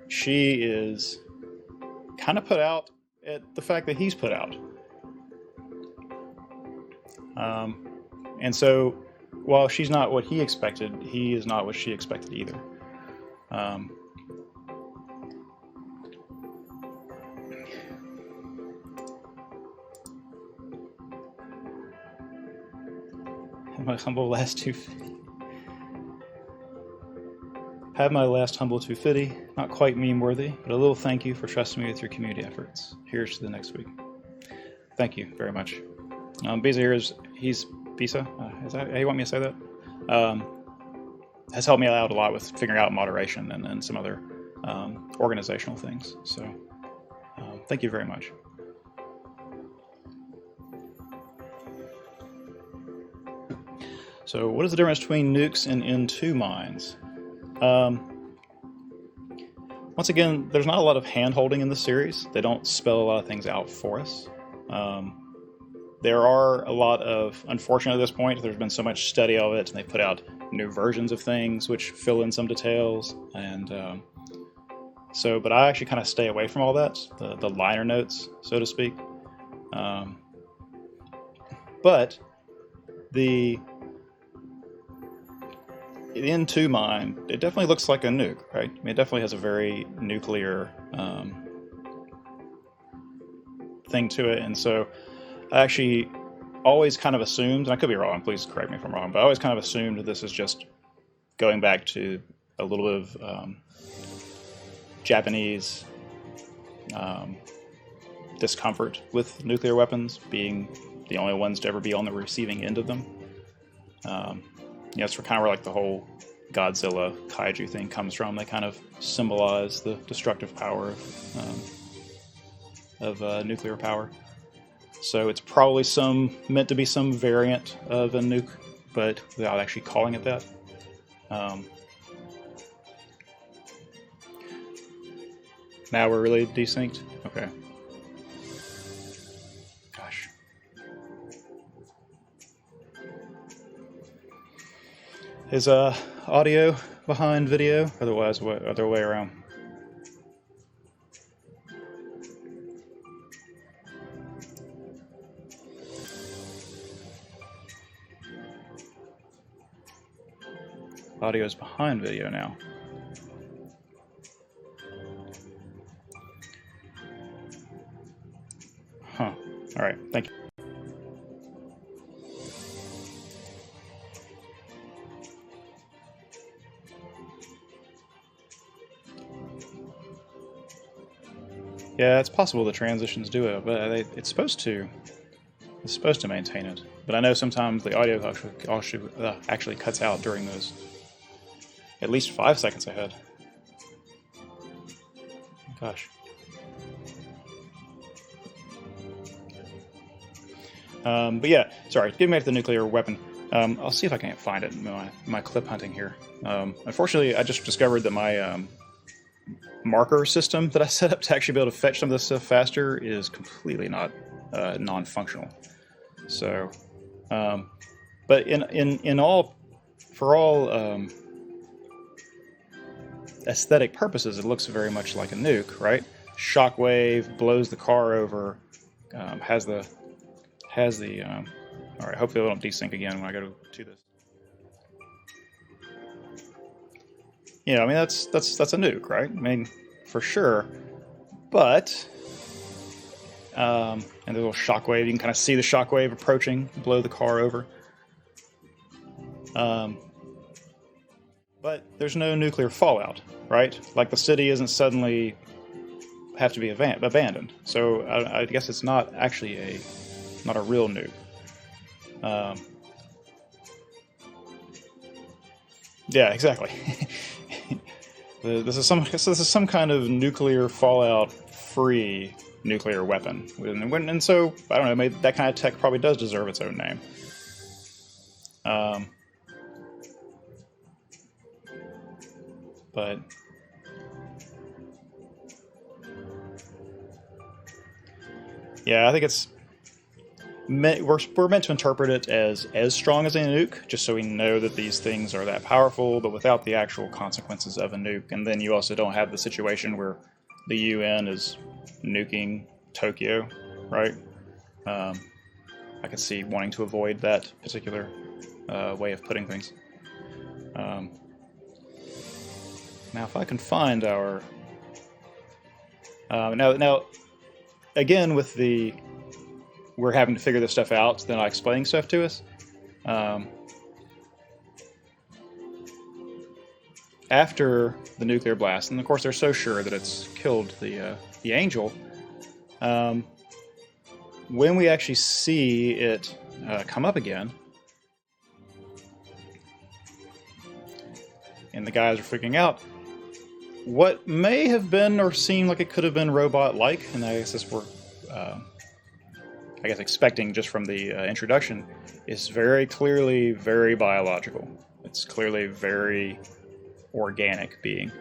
She is kind of put out at the fact that he's put out. And so, while she's not what he expected, he is not what she expected either. My humble last 250. Have my last humble 250. Not quite meme worthy, but a little thank you for trusting me with your community efforts. Here's to the next week. Thank you very much. Bisa here he's Bisa. Is that how you want me to say that? Has helped me out a lot with figuring out moderation and some other organizational things. So thank you very much. So what is the difference between nukes and N2 mines? Once again, there's not a lot of hand-holding in the series. They don't spell a lot of things out for us. There are a lot of, unfortunately at this point, there's been so much study of it, and they put out new versions of things which fill in some details. And but I actually kind of stay away from all that, the liner notes, so to speak. But the N2 mine, it definitely looks like a nuke, right? I mean, it definitely has a very nuclear thing to it, and so I actually always kind of assumed, and I could be wrong, please correct me if I'm wrong, but I always kind of assumed that this is just going back to a little bit of Japanese discomfort with nuclear weapons, being the only ones to ever be on the receiving end of them. It's kind of where like the whole Godzilla kaiju thing comes from. They kind of symbolize the destructive power of nuclear power. So it's probably meant to be some variant of a nuke, but without actually calling it that. Now we're really desynced? Okay. Gosh. Is audio behind video? Otherwise, what other way around? Audio is behind video now. Huh. All right. Thank you. Yeah, it's possible the transitions do it, but it's supposed to maintain it. But I know sometimes the audio actually cuts out during those at least 5 seconds ahead. Gosh. But yeah, sorry, getting back to the nuclear weapon. I'll see if I can't find it in my clip hunting here. Unfortunately, I just discovered that my marker system that I set up to actually be able to fetch some of this stuff faster is completely not non-functional. So, but for all aesthetic purposes, it looks very much like a nuke, right? Shockwave, blows the car over, has the all right, hopefully I don't desync again when I go to this. I mean, that's a nuke, right? I mean, for sure. But and the little shockwave, you can kind of see the shockwave approaching, blow the car over. But there's no nuclear fallout, right? Like the city isn't suddenly have to be abandoned. So I guess it's not actually not a real nuke. Yeah, exactly. This is some kind of nuclear fallout free nuclear weapon, and so I don't know. Maybe that kind of tech probably does deserve its own name. But yeah, I think we're meant to interpret it as strong as a nuke, just so we know that these things are that powerful, but without the actual consequences of a nuke. And then you also don't have the situation where the UN is nuking Tokyo, right? I could see wanting to avoid that particular way of putting things. Now, if I can find our now again with the we're having to figure this stuff out, they're not explaining stuff to us. After the nuclear blast, and of course they're so sure that it's killed the angel. When we actually see it come up again, and the guys are freaking out, what may have been or seemed like it could have been robot-like, and I guess this we're expecting just from the introduction, is very clearly very biological. It's clearly very organic being.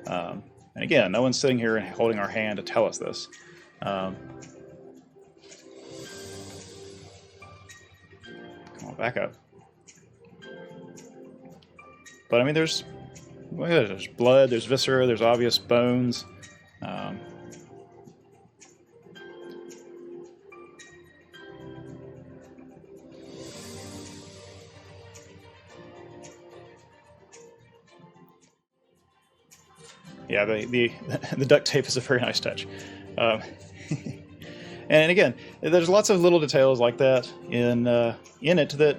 And again, no one's sitting here and holding our hand to tell us this. Come on, back up. But I mean, there's blood, there's viscera, there's obvious bones. Yeah, the duct tape is a very nice touch. And again, there's lots of little details like that in it that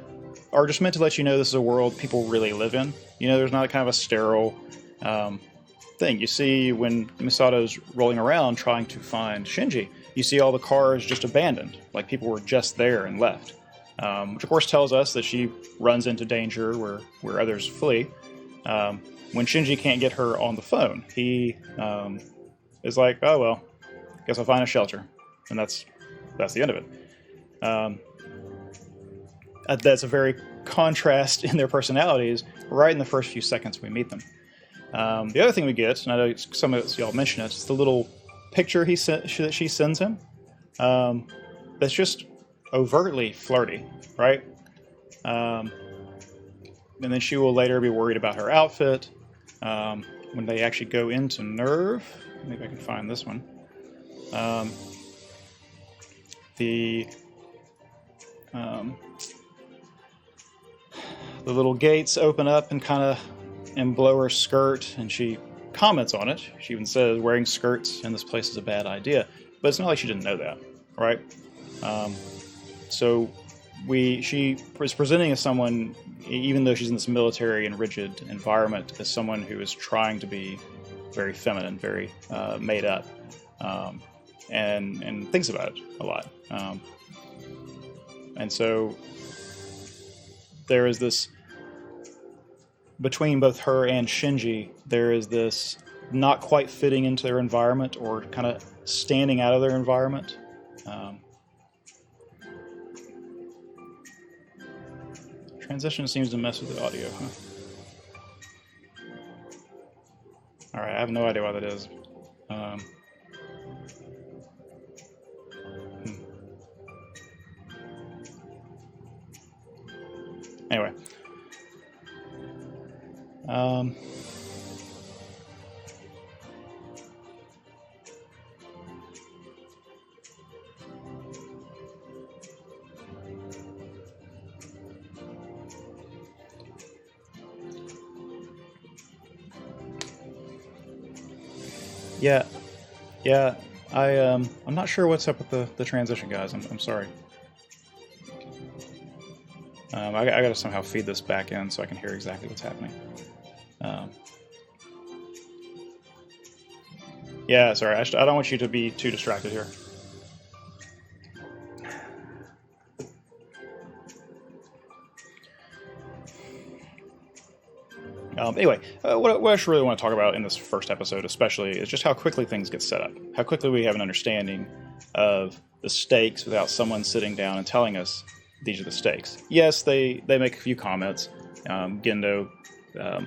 are just meant to let you know this is a world people really live in. You know, there's not kind of a sterile thing. You see when Misato's rolling around trying to find Shinji, you see all the cars just abandoned, like people were just there and left. Which of course tells us that she runs into danger where others flee. When Shinji can't get her on the phone, he is like, oh well, guess I'll find a shelter. And that's the end of it. That's a very contrast in their personalities right in the first few seconds we meet them. The other thing we get, and I know some of y'all mentioned it, it's the little picture that she sends him. That's just overtly flirty, right? And then she will later be worried about her outfit. When they actually go into Nerve, maybe I can find this one. The little gates open up and blow her skirt, and she comments on it. She even says wearing skirts in this place is a bad idea, but it's not like she didn't know that, right? So she is presenting as someone, even though she's in this military and rigid environment, as someone who is trying to be very feminine, very made up, and thinks about it a lot. And so there is this, between both her and Shinji, there is this not quite fitting into their environment or kind of standing out of their environment. Transition seems to mess with the audio, huh? Alright, I have no idea why that is. Anyway. Yeah. I'm not sure what's up with the transition, guys. I'm sorry. I gotta somehow feed this back in so I can hear exactly what's happening. Yeah, sorry. I don't want you to be too distracted here. Anyway, what I really want to talk about in this first episode especially is just how quickly things get set up. How quickly we have an understanding of the stakes without someone sitting down and telling us these are the stakes. Yes, they make a few comments. Gendo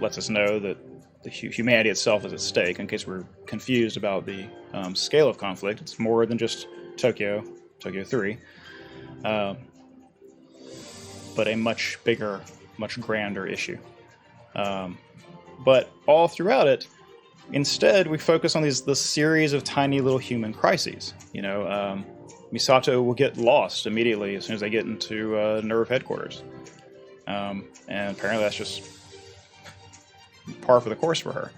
lets us know that the humanity itself is at stake. In case we're confused about the scale of conflict, it's more than just Tokyo 3, but a much bigger, much grander issue. But all throughout it, instead, we focus on this series of tiny little human crises. Misato will get lost immediately as soon as they get into NERV headquarters. And apparently that's just par for the course for her.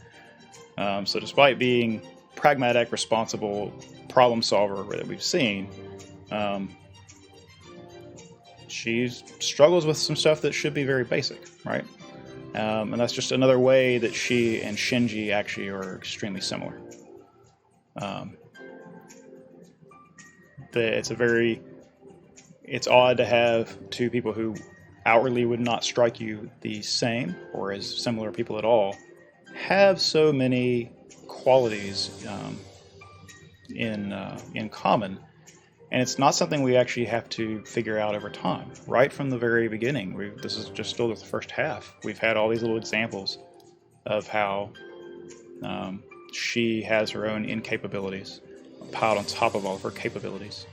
So despite being pragmatic, responsible problem solver that we've seen, she struggles with some stuff that should be very basic, right? And that's just another way that she and Shinji actually are extremely similar. It's odd to have two people who outwardly would not strike you the same or as similar people at all have so many qualities in common. And it's not something we actually have to figure out over time. Right from the very beginning, this is just still the first half. We've had all these little examples of how she has her own incapabilities piled on top of all of her capabilities.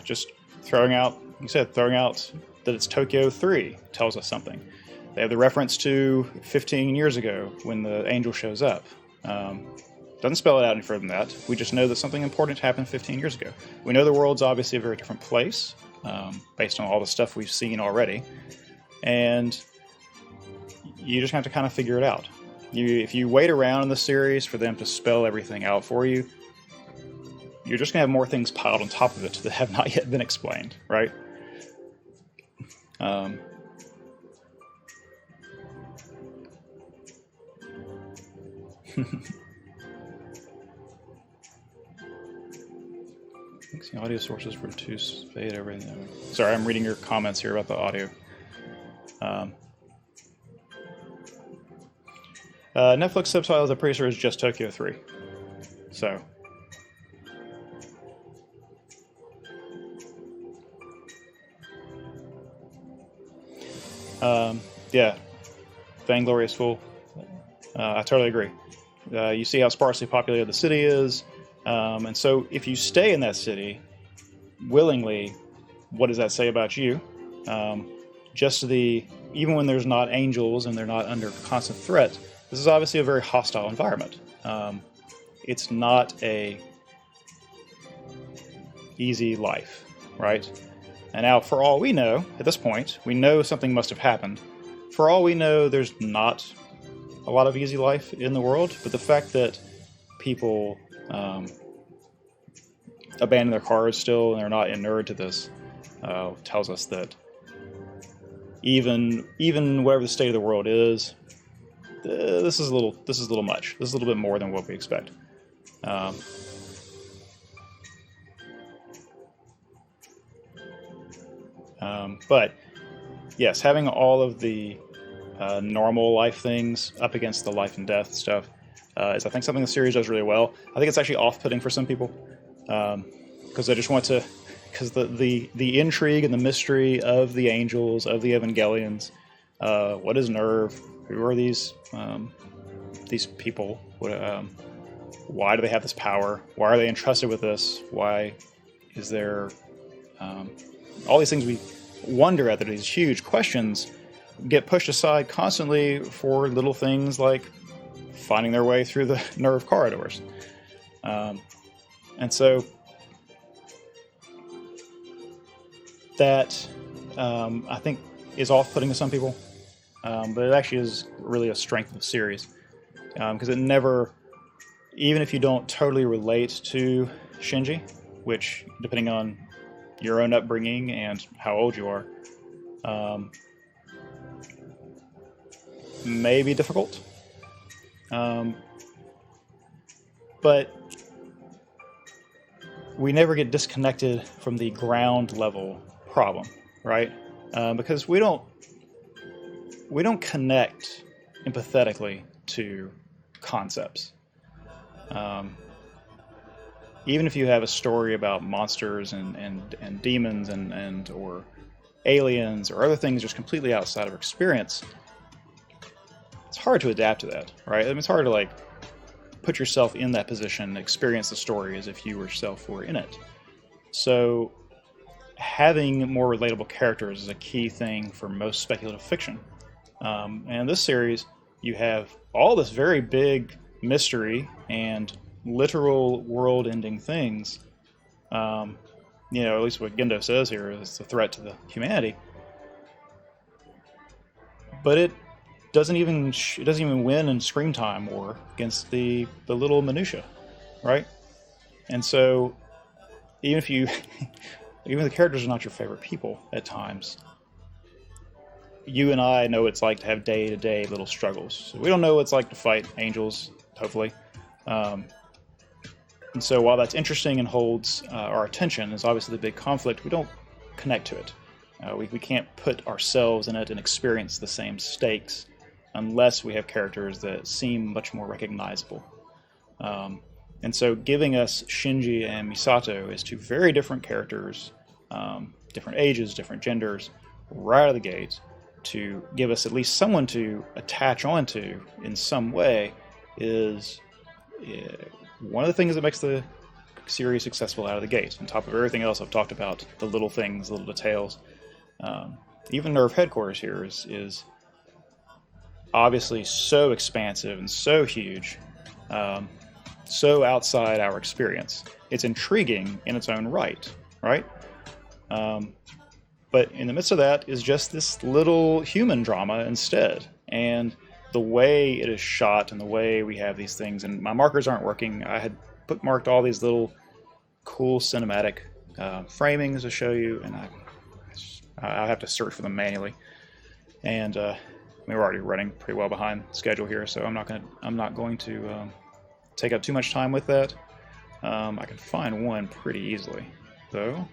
Just throwing out that it's Tokyo 3 tells us something. They have the reference to 15 years ago when the angel shows up. Doesn't spell it out any further than that. We just know that something important happened 15 years ago. We know the world's obviously a very different place, based on all the stuff we've seen already. And you just have to kind of figure it out. If you wait around in the series for them to spell everything out for you, you're just going to have more things piled on top of it that have not yet been explained, right? The audio sources were too fade everything. Sorry, I'm reading your comments here about the audio. Netflix subtitles, I'm pretty sure, is just Tokyo 3. So. Vainglory is full. I totally agree. You see how sparsely populated the city is. And so if you stay in that city willingly, what does that say about you? Even when there's not angels and they're not under constant threat, this is obviously a very hostile environment. It's not a easy life, right? And now, for all we know, at this point, we know something must have happened. For all we know, there's not a lot of easy life in the world, but the fact that people abandon their cars still and they're not inured to this tells us that even whatever the state of the world is, this is a little much. This is a little bit more than what we expect. But yes, having all of the normal life things up against the life and death stuff is, I think, something the series does really well. I think it's actually off-putting for some people because they just want to, because the intrigue and the mystery of the angels, of the Evangelions, what is NERV? Who are these people? Why do they have this power? Why are they entrusted with this? Why is there all these things we wonder at, that these huge questions get pushed aside constantly for little things like finding their way through the NERV corridors. And so that, I think, is off-putting to some people, but it actually is really a strength of the series, because it never, even if you don't totally relate to Shinji, which, depending on your own upbringing and how old you are, may be difficult. But we never get disconnected from the ground level problem, right? because we don't connect empathetically to concepts. Even if you have a story about monsters and demons and or aliens or other things just completely outside of our experience, it's hard to adapt to that, right? I mean, it's hard to like put yourself in that position, experience the story as if you yourself were in it. So having more relatable characters is a key thing for most speculative fiction. And this series, you have all this very big mystery and literal world-ending things. At least what Gendo says here is a threat to the humanity. But it doesn't even win in screen time war against the little minutia, right? And so even if the characters are not your favorite people at times, you and I know what it's like to have day-to-day little struggles. So we don't know what it's like to fight angels, hopefully. And so while that's interesting and holds our attention, is obviously the big conflict, we don't connect to it. We can't put ourselves in it and experience the same stakes unless we have characters that seem much more recognizable. And so giving us Shinji and Misato as two very different characters, different ages, different genders, right out of the gate, to give us at least someone to attach onto in some way is one of the things that makes the series successful out of the gate. On top of everything else I've talked about, the little things, little details. Even Nerve headquarters here is obviously so expansive and so huge, so outside our experience. It's intriguing in its own right? But in the midst of that is just this little human drama instead. And the way it is shot and the way we have these things, and my markers aren't working. I had bookmarked all these little cool cinematic framings to show you, and I have to search for them manually. And we're already running pretty well behind schedule here, so I'm not going to take up too much time with that. I can find one pretty easily, though.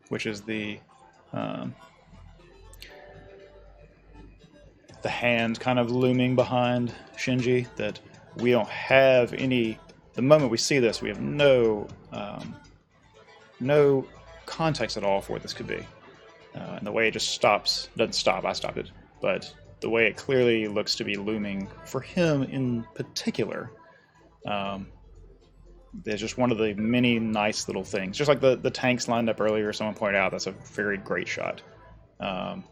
Which is the hand kind of looming behind Shinji, that we don't have any. The moment we see this, we have no context at all for what this could be, and the way it just doesn't stop. I stopped it, but the way it clearly looks to be looming for him in particular. There's just one of the many nice little things. Just like the tanks lined up earlier, someone pointed out, that's a very great shot. Right,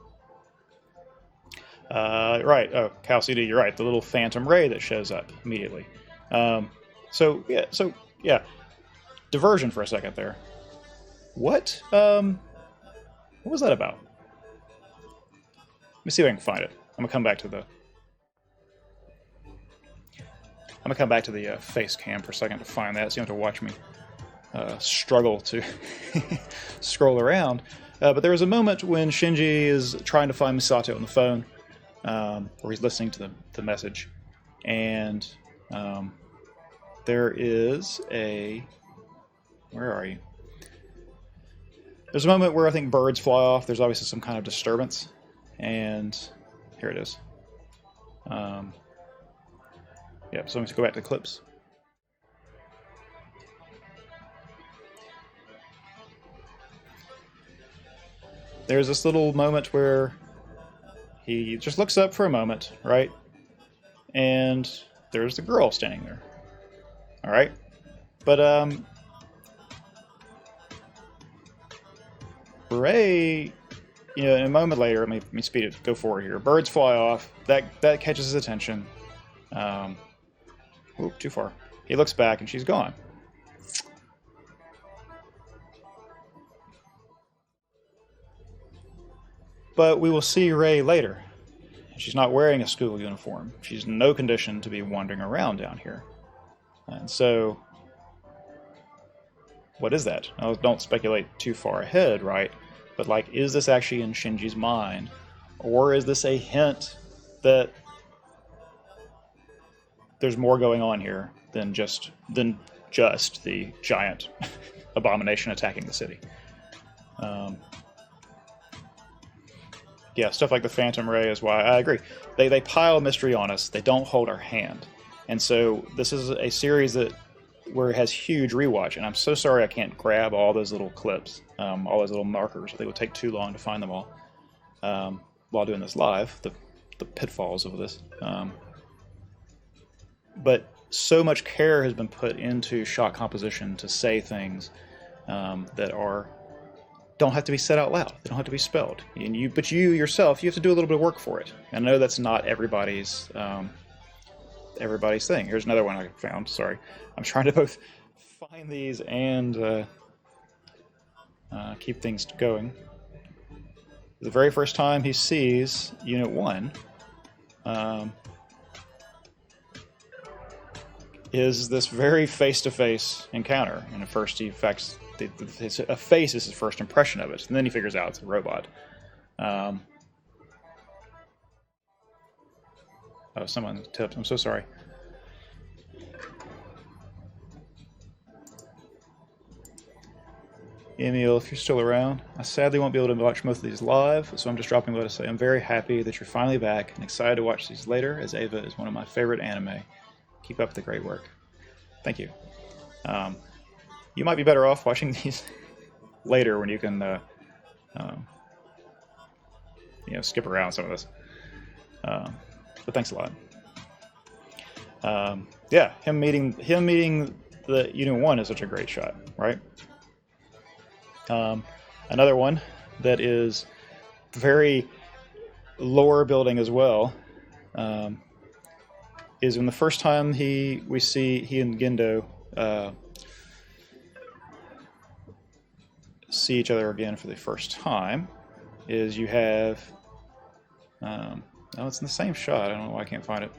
oh, Cal CD, you're right, the little phantom ray that shows up immediately. So yeah, diversion for a second there. What was that about? Let me see if I can find it. I'm gonna come back to the face cam for a second to find that, so you don't have to watch me struggle to scroll around. But there was a moment when Shinji is trying to find Misato on the phone, or he's listening to the message, and there is a... Where are you? There's a moment where I think birds fly off. There's obviously some kind of disturbance, and here it is. Yeah, so let's go back to the clips. There's this little moment where he just looks up for a moment, right? And there's the girl standing there. All right? But Ray, in a moment later, let me speed it, go forward here. Birds fly off. That catches his attention. Oop, too far. He looks back and she's gone. But we will see Ray later. She's not wearing a school uniform. She's in no condition to be wandering around down here. And so, what is that? Now, don't speculate too far ahead, right? But is this actually in Shinji's mind? Or is this a hint that there's more going on here than just the giant abomination attacking the city. Yeah, stuff like the Phantom Ray is why I agree. They pile mystery on us. They don't hold our hand. And so this is a series where it has huge rewatch, and I'm so sorry I can't grab all those little clips, all those little markers. They would take too long to find them all while doing this live, the pitfalls of this. But so much care has been put into shot composition to say things that don't have to be said out loud. They don't have to be spelled. But you yourself, you have to do a little bit of work for it. And I know that's not everybody's thing. Here's another one I found. Sorry, I'm trying to both find these and keep things going. The very first time he sees Unit 1 is this very face-to-face encounter. And at first, a face is his first impression of it, and then he figures out it's a robot. Oh, someone tipped. I'm so sorry. Emil, if you're still around, I sadly won't be able to watch most of these live, so I'm just dropping by to say I'm very happy that you're finally back and excited to watch these later, as Ava is one of my favorite anime. Keep up the great work. Thank you. You might be better off watching these later when you can, skip around some of this. But thanks a lot. Yeah, him meeting the Unit 1 is such a great shot, right? Another one that is very lore building as well is when the first time we see he and Gendo see each other again for the first time is you have it's in the same shot. I don't know why I can't find it.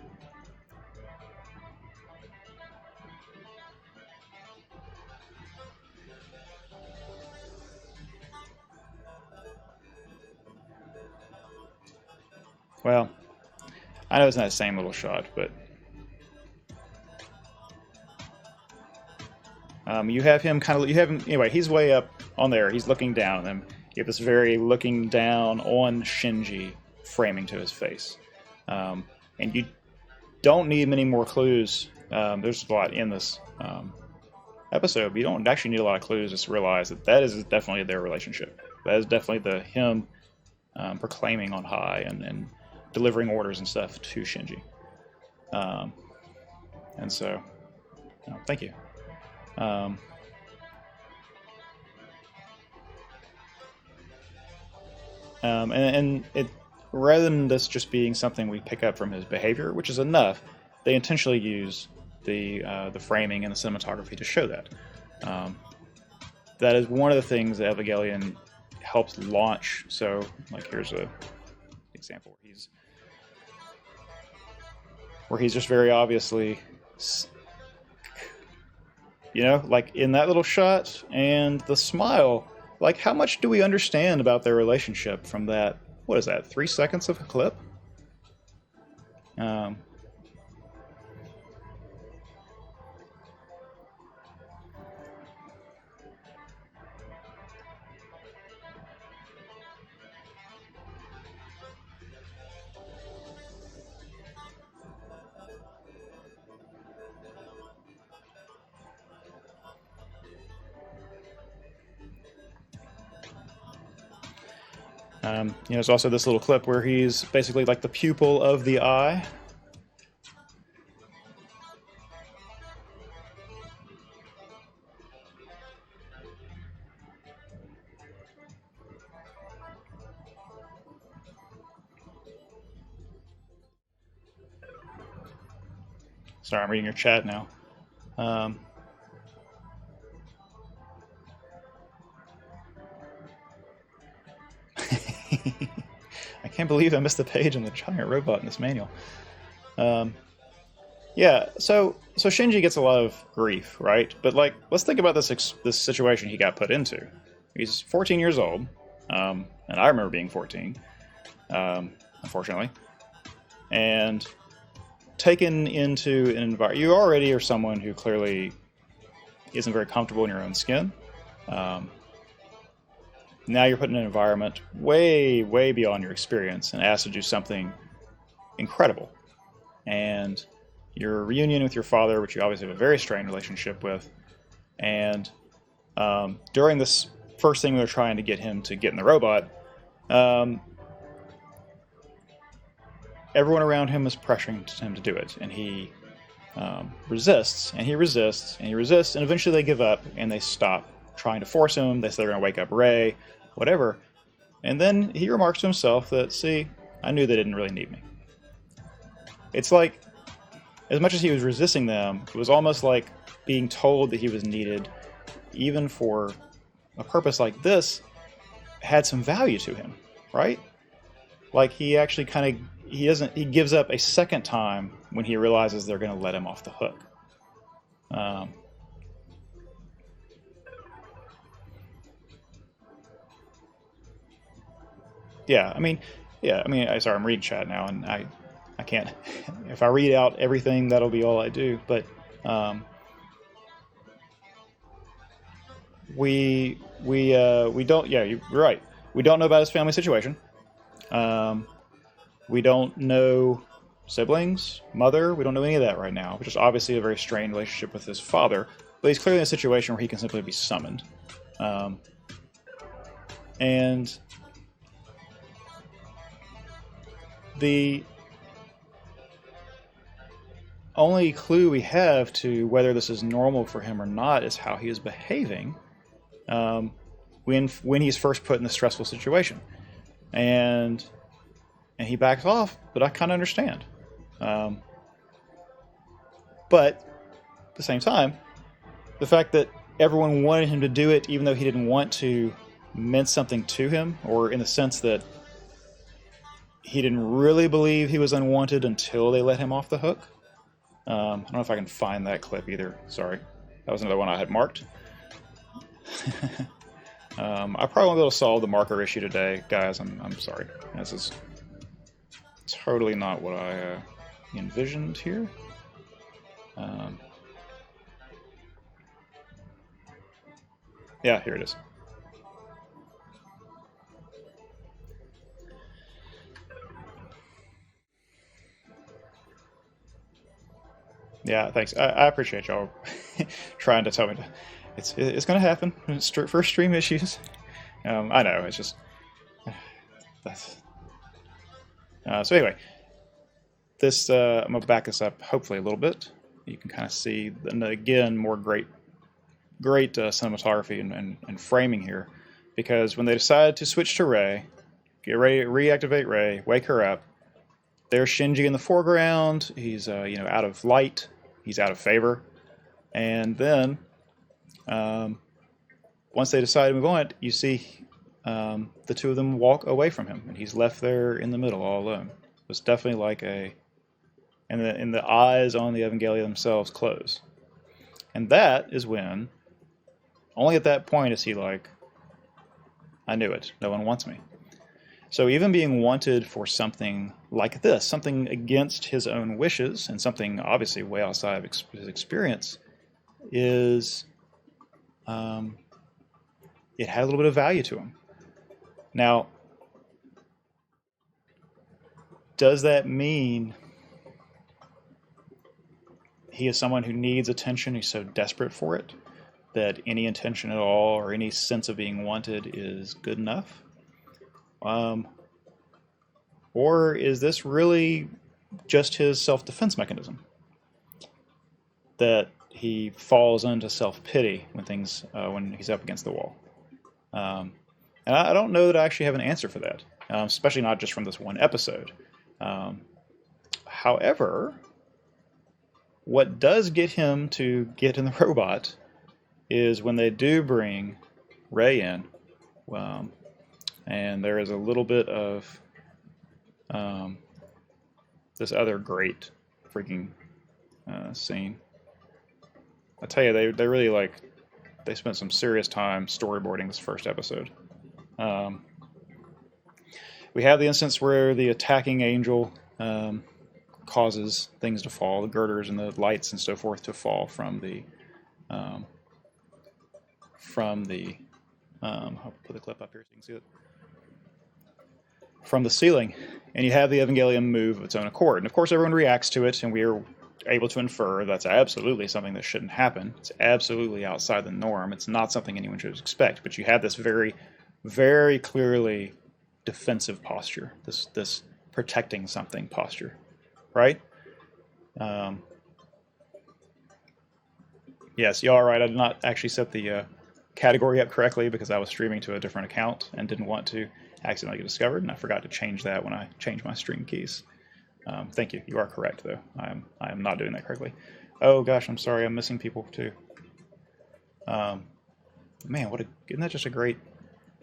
Well, I know it's not the same little shot, but you have him anyway, he's way up on there, he's looking down at them. You have this very looking down on Shinji framing to his face. And you don't need many more clues. There's a lot in this episode, but you don't actually need a lot of clues just to realize that is definitely their relationship. That is definitely him proclaiming on high and delivering orders and stuff to Shinji. And so, thank you. And it, rather than this just being something we pick up from his behavior, which is enough, they intentionally use the framing and the cinematography to show that. That is one of the things that Evangelion helps launch. So, like, here's an example where he's just very obviously, like in that little shot and the smile, like how much do we understand about their relationship from that, what is that, 3 seconds of a clip? There's also this little clip where he's basically like the pupil of the eye. Sorry, I'm reading your chat now. I can't believe I missed the page on the giant robot in this manual. Yeah, so Shinji gets a lot of grief, right? But like, let's think about this situation he got put into. He's 14 years old, and I remember being 14, unfortunately, and taken into an environment. You already are someone who clearly isn't very comfortable in your own skin. Now you're put in an environment way, way beyond your experience and asked to do something incredible. And your reunion with your father, which you obviously have a very strained relationship with, and during this first thing they're trying to get him to get in the robot, everyone around him is pressuring him to do it, and he resists, and he resists, and he resists, and eventually they give up, and they stop trying to force him. They say they're going to wake up Ray, whatever. And then he remarks to himself that, see, I knew they didn't really need me. It's like, as much as he was resisting them, it was almost like being told that he was needed, even for a purpose like this, had some value to him, right? Like he actually he gives up a second time when he realizes they're going to let him off the hook. Sorry, I'm reading chat now, and I can't. If I read out everything, that'll be all I do. But we don't. Yeah, you're right. We don't know about his family situation. We don't know siblings, mother. We don't know any of that right now, which is obviously a very strained relationship with his father. But he's clearly in a situation where he can simply be summoned. And the only clue we have to whether this is normal for him or not is how he is behaving when he's first put in the stressful situation. And he backs off, but I kind of understand. But at the same time, the fact that everyone wanted him to do it even though he didn't want to meant something to him, or in the sense that he didn't really believe he was unwanted until they let him off the hook. I don't know if I can find that clip either. Sorry. That was another one I had marked. I probably won't be able to solve the marker issue today, guys. I'm sorry. This is totally not what I envisioned here. Yeah, here it is. Yeah, thanks. I appreciate y'all trying to tell me it's going to happen. It's first stream issues. I know, it's just that's. So anyway, this I'm gonna back this up hopefully a little bit. You can kind of see, and again, more great cinematography and framing here, because when they decide to switch to Rey, reactivate Rey, wake her up. There's Shinji in the foreground. He's out of light. He's out of favor. And then once they decide to move on, you see the two of them walk away from him, and he's left there in the middle all alone. It's definitely like and the eyes on the Evangelion themselves close. And that is when, only at that point is he like, I knew it. No one wants me. So even being wanted for something like this, something against his own wishes, and something obviously way outside of his experience, it had a little bit of value to him. Now, does that mean he is someone who needs attention, he's so desperate for it, that any intention at all or any sense of being wanted is good enough? Or is this really just his self-defense mechanism? That he falls into self-pity when he's up against the wall. And I don't know that I actually have an answer for that, especially not just from this one episode. However, what does get him to get in the robot is when they do bring Rey in, and there is a little bit of this other great freaking scene. I tell you, they really they spent some serious time storyboarding this first episode. We have the instance where the attacking angel causes things to fall, the girders and the lights and so forth to fall from the from the, I'll put the clip up here so you can see it, from the ceiling, and you have the Evangelion move of its own accord. And of course everyone reacts to it, and we are able to infer that's absolutely something that shouldn't happen. It's absolutely outside the norm. It's not something anyone should expect. But you have this very, very clearly defensive posture, this protecting something posture, right? Yes, you are right. I did not actually set the category up correctly because I was streaming to a different account and didn't want to accidentally get discovered, and I forgot to change that when I changed my stream keys. Thank you. You are correct, though. I am not doing that correctly. Oh gosh, I'm sorry. I'm missing people too. Man, isn't that just a great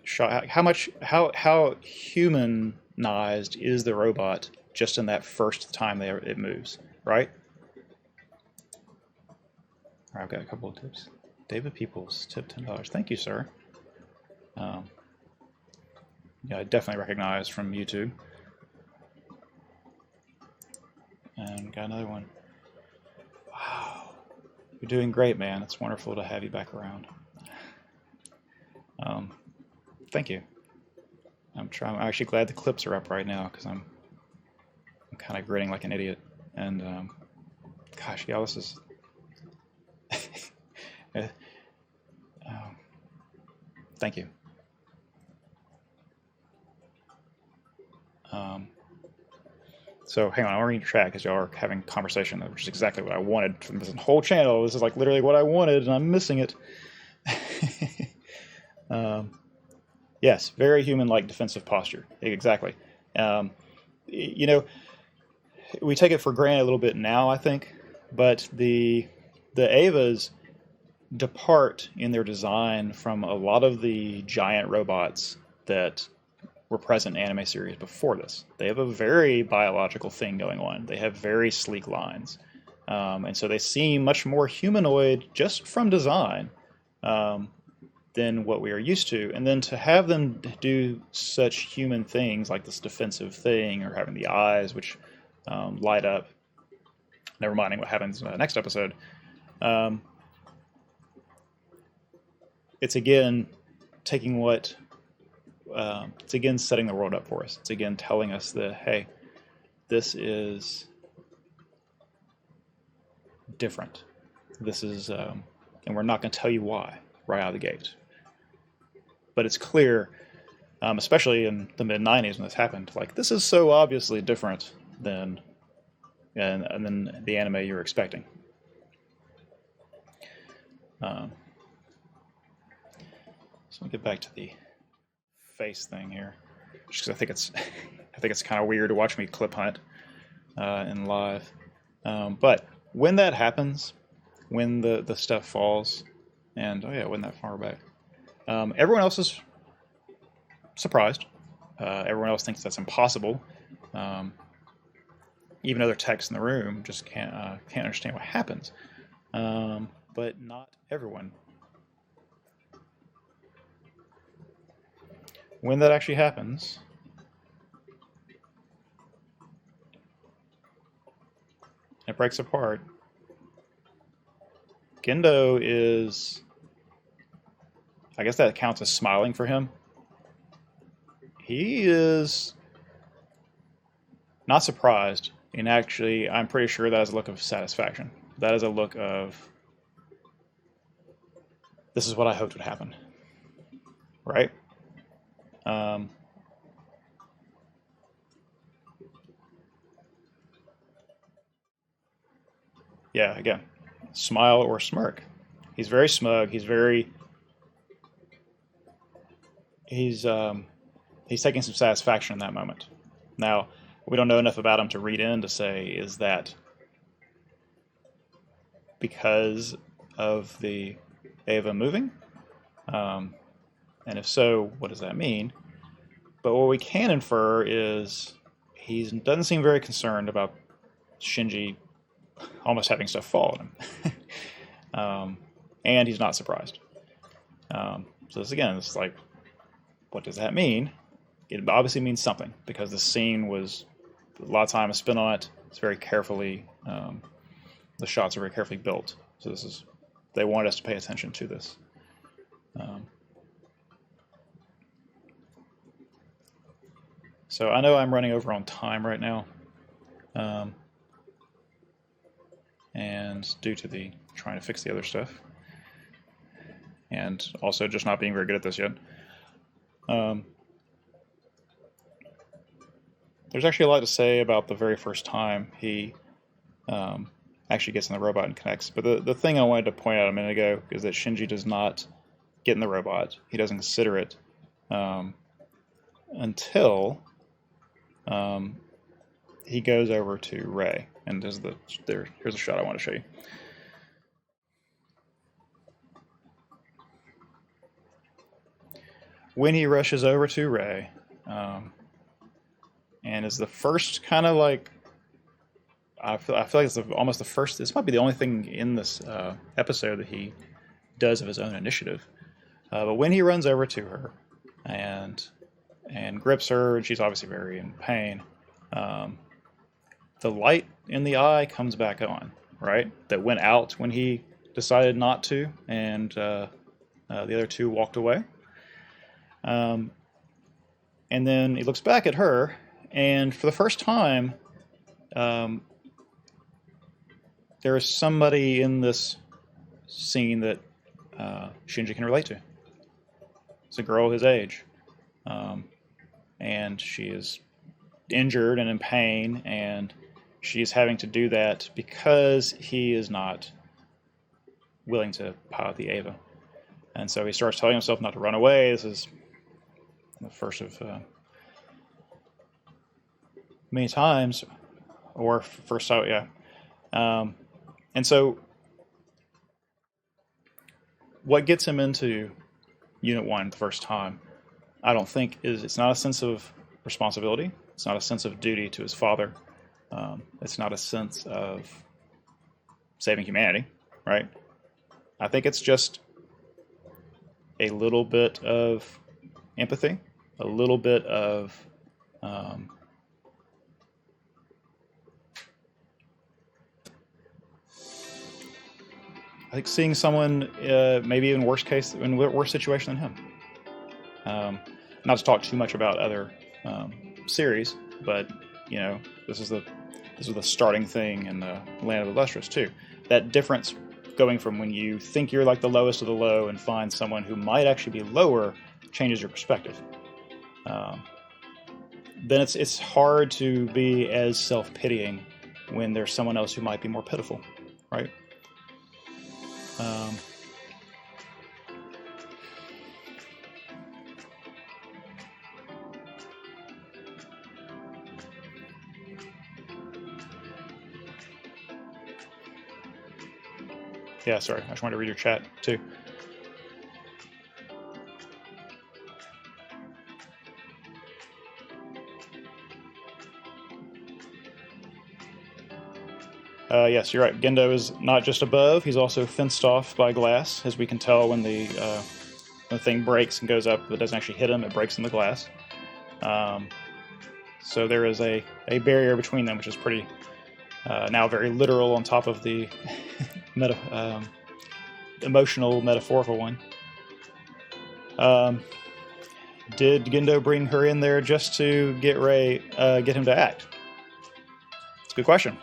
shot? How humanized is the robot just in that first time it moves, right? All right, I've got a couple of tips. David Peoples tipped $10. Thank you, sir. Yeah, I definitely recognize from YouTube. And got another one. Wow. You're doing great, man. It's wonderful to have you back around. Thank you. I'm actually glad the clips are up right now because I'm kind of grinning like an idiot. And gosh, yeah, this is thank you. So hang on, I'm reading your chat because y'all are having conversation, which is exactly what I wanted from this whole channel. This is like literally what I wanted, and I'm missing it. Yes, very human-like defensive posture. Exactly. You know, we take it for granted a little bit now, I think, but the Evas depart in their design from a lot of the giant robots that were present in anime series before this. They have a very biological thing going on. They have very sleek lines. And so they seem much more humanoid just from design than what we are used to. And then to have them do such human things like this defensive thing or having the eyes which light up, never minding what happens in the next episode, it's again taking what it's again setting the world up for us. It's again telling us that, hey, this is different. This is, and we're not going to tell you why right out of the gate. But it's clear, especially in the mid-90s when this happened, like this is so obviously different than the anime you're expecting. So let me get back to the face thing here, just because I think it's kind of weird to watch me clip hunt in live. But when that happens, when the stuff falls, and oh yeah, it wasn't that far back. Everyone else is surprised. Everyone else thinks that's impossible. Even other techs in the room just can't understand what happens. But not everyone. When that actually happens, it breaks apart. Gendo is, I guess that counts as smiling for him. He is not surprised, and actually, I'm pretty sure that is a look of satisfaction. That is a look of, this is what I hoped would happen, right? Yeah, again, smile or smirk. He's very smug. He's taking some satisfaction in that moment. Now, we don't know enough about him to read in to say, is that because of the Eva moving? And if so, what does that mean? But what we can infer is he doesn't seem very concerned about Shinji almost having stuff fall on him. And he's not surprised. So this again, it's like, what does that mean? It obviously means something, because the scene was, a lot of time is spent on it. It's very carefully, the shots are very carefully built. So they wanted us to pay attention to this. So I know I'm running over on time right now, and due to the trying to fix the other stuff, and also just not being very good at this yet. There's actually a lot to say about the very first time he actually gets in the robot and connects. But the thing I wanted to point out a minute ago is that Shinji does not get in the robot. He doesn't consider it until he goes over to Rei. And here's a shot I want to show you. When he rushes over to Rei, and is the first kind of like, I feel like it's almost the first. This might be the only thing in this episode that he does of his own initiative. But when he runs over to her and grips her, and she's obviously very in pain, the light in the eye comes back on, right? That went out when he decided not to, and the other two walked away. And then he looks back at her, and for the first time, there is somebody in this scene that Shinji can relate to. It's a girl his age, and she is injured and in pain, and she's having to do that because he is not willing to pilot the Eva. And so he starts telling himself not to run away. This is the first of many times, or first out, yeah. And so what gets him into Unit 1 the first time, I don't think, it's not a sense of responsibility. It's not a sense of duty to his father. It's not a sense of saving humanity, right? I think it's just a little bit of empathy, a little bit of I think seeing someone maybe in worse situation than him. Not to talk too much about other series, but you know, this is the starting thing in the Land of the Lustrous too. That difference going from when you think you're like the lowest of the low and find someone who might actually be lower changes your perspective. Then it's hard to be as self-pitying when there's someone else who might be more pitiful, right? Yeah, sorry. I just wanted to read your chat, too. Yes, you're right. Gendo is not just above. He's also fenced off by glass, as we can tell when the thing breaks and goes up, but doesn't actually hit him. It breaks in the glass. So there is a barrier between them, which is pretty now very literal on top of the emotional, metaphorical one. Did Gendo bring her in there just to get him to act? It's a good question.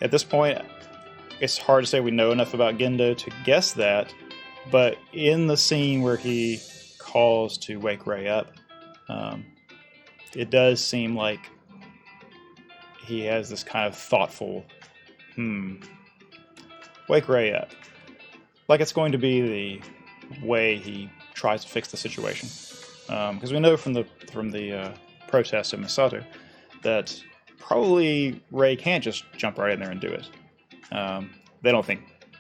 At this point, it's hard to say we know enough about Gendo to guess that, but in the scene where he calls to wake Rei up, it does seem like he has this kind of thoughtful, wake Rei up. Like it's going to be the way he tries to fix the situation. Because we know from the protest of Misato that probably Rei can't just jump right in there and do it.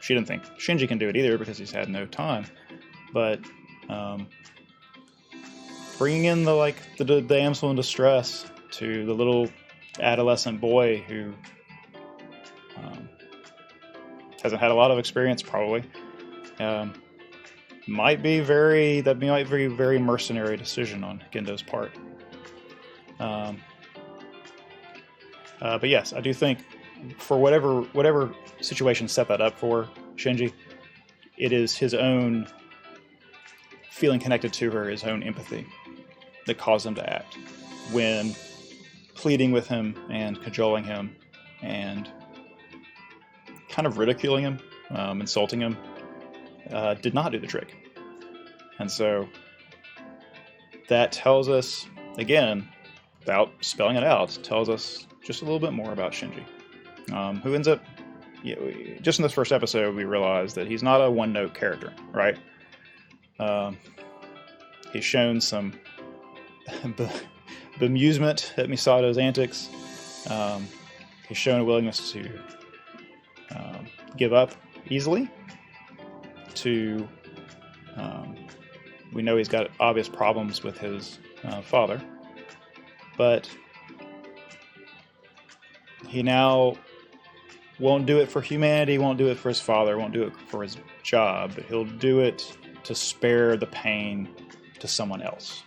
She didn't think Shinji can do it either because he's had no time. But bringing in the damsel in distress to the little adolescent boy who hasn't had a lot of experience probably, might be very mercenary decision on Gendo's part. But yes, I do think for whatever situation set that up for Shinji, it is his own feeling connected to her, his own empathy, that caused him to act. When pleading with him and cajoling him and kind of ridiculing him, insulting him, did not do the trick. And so that tells us, again, without spelling it out, tells us just a little bit more about Shinji, who ends up, just in this first episode, we realize that he's not a one-note character, right? He's shown some bemusement at Misato's antics. He's shown a willingness to give up easily. We know he's got obvious problems with his father, but he now won't do it for humanity, won't do it for his father, won't do it for his job, but he'll do it to spare the pain to someone else.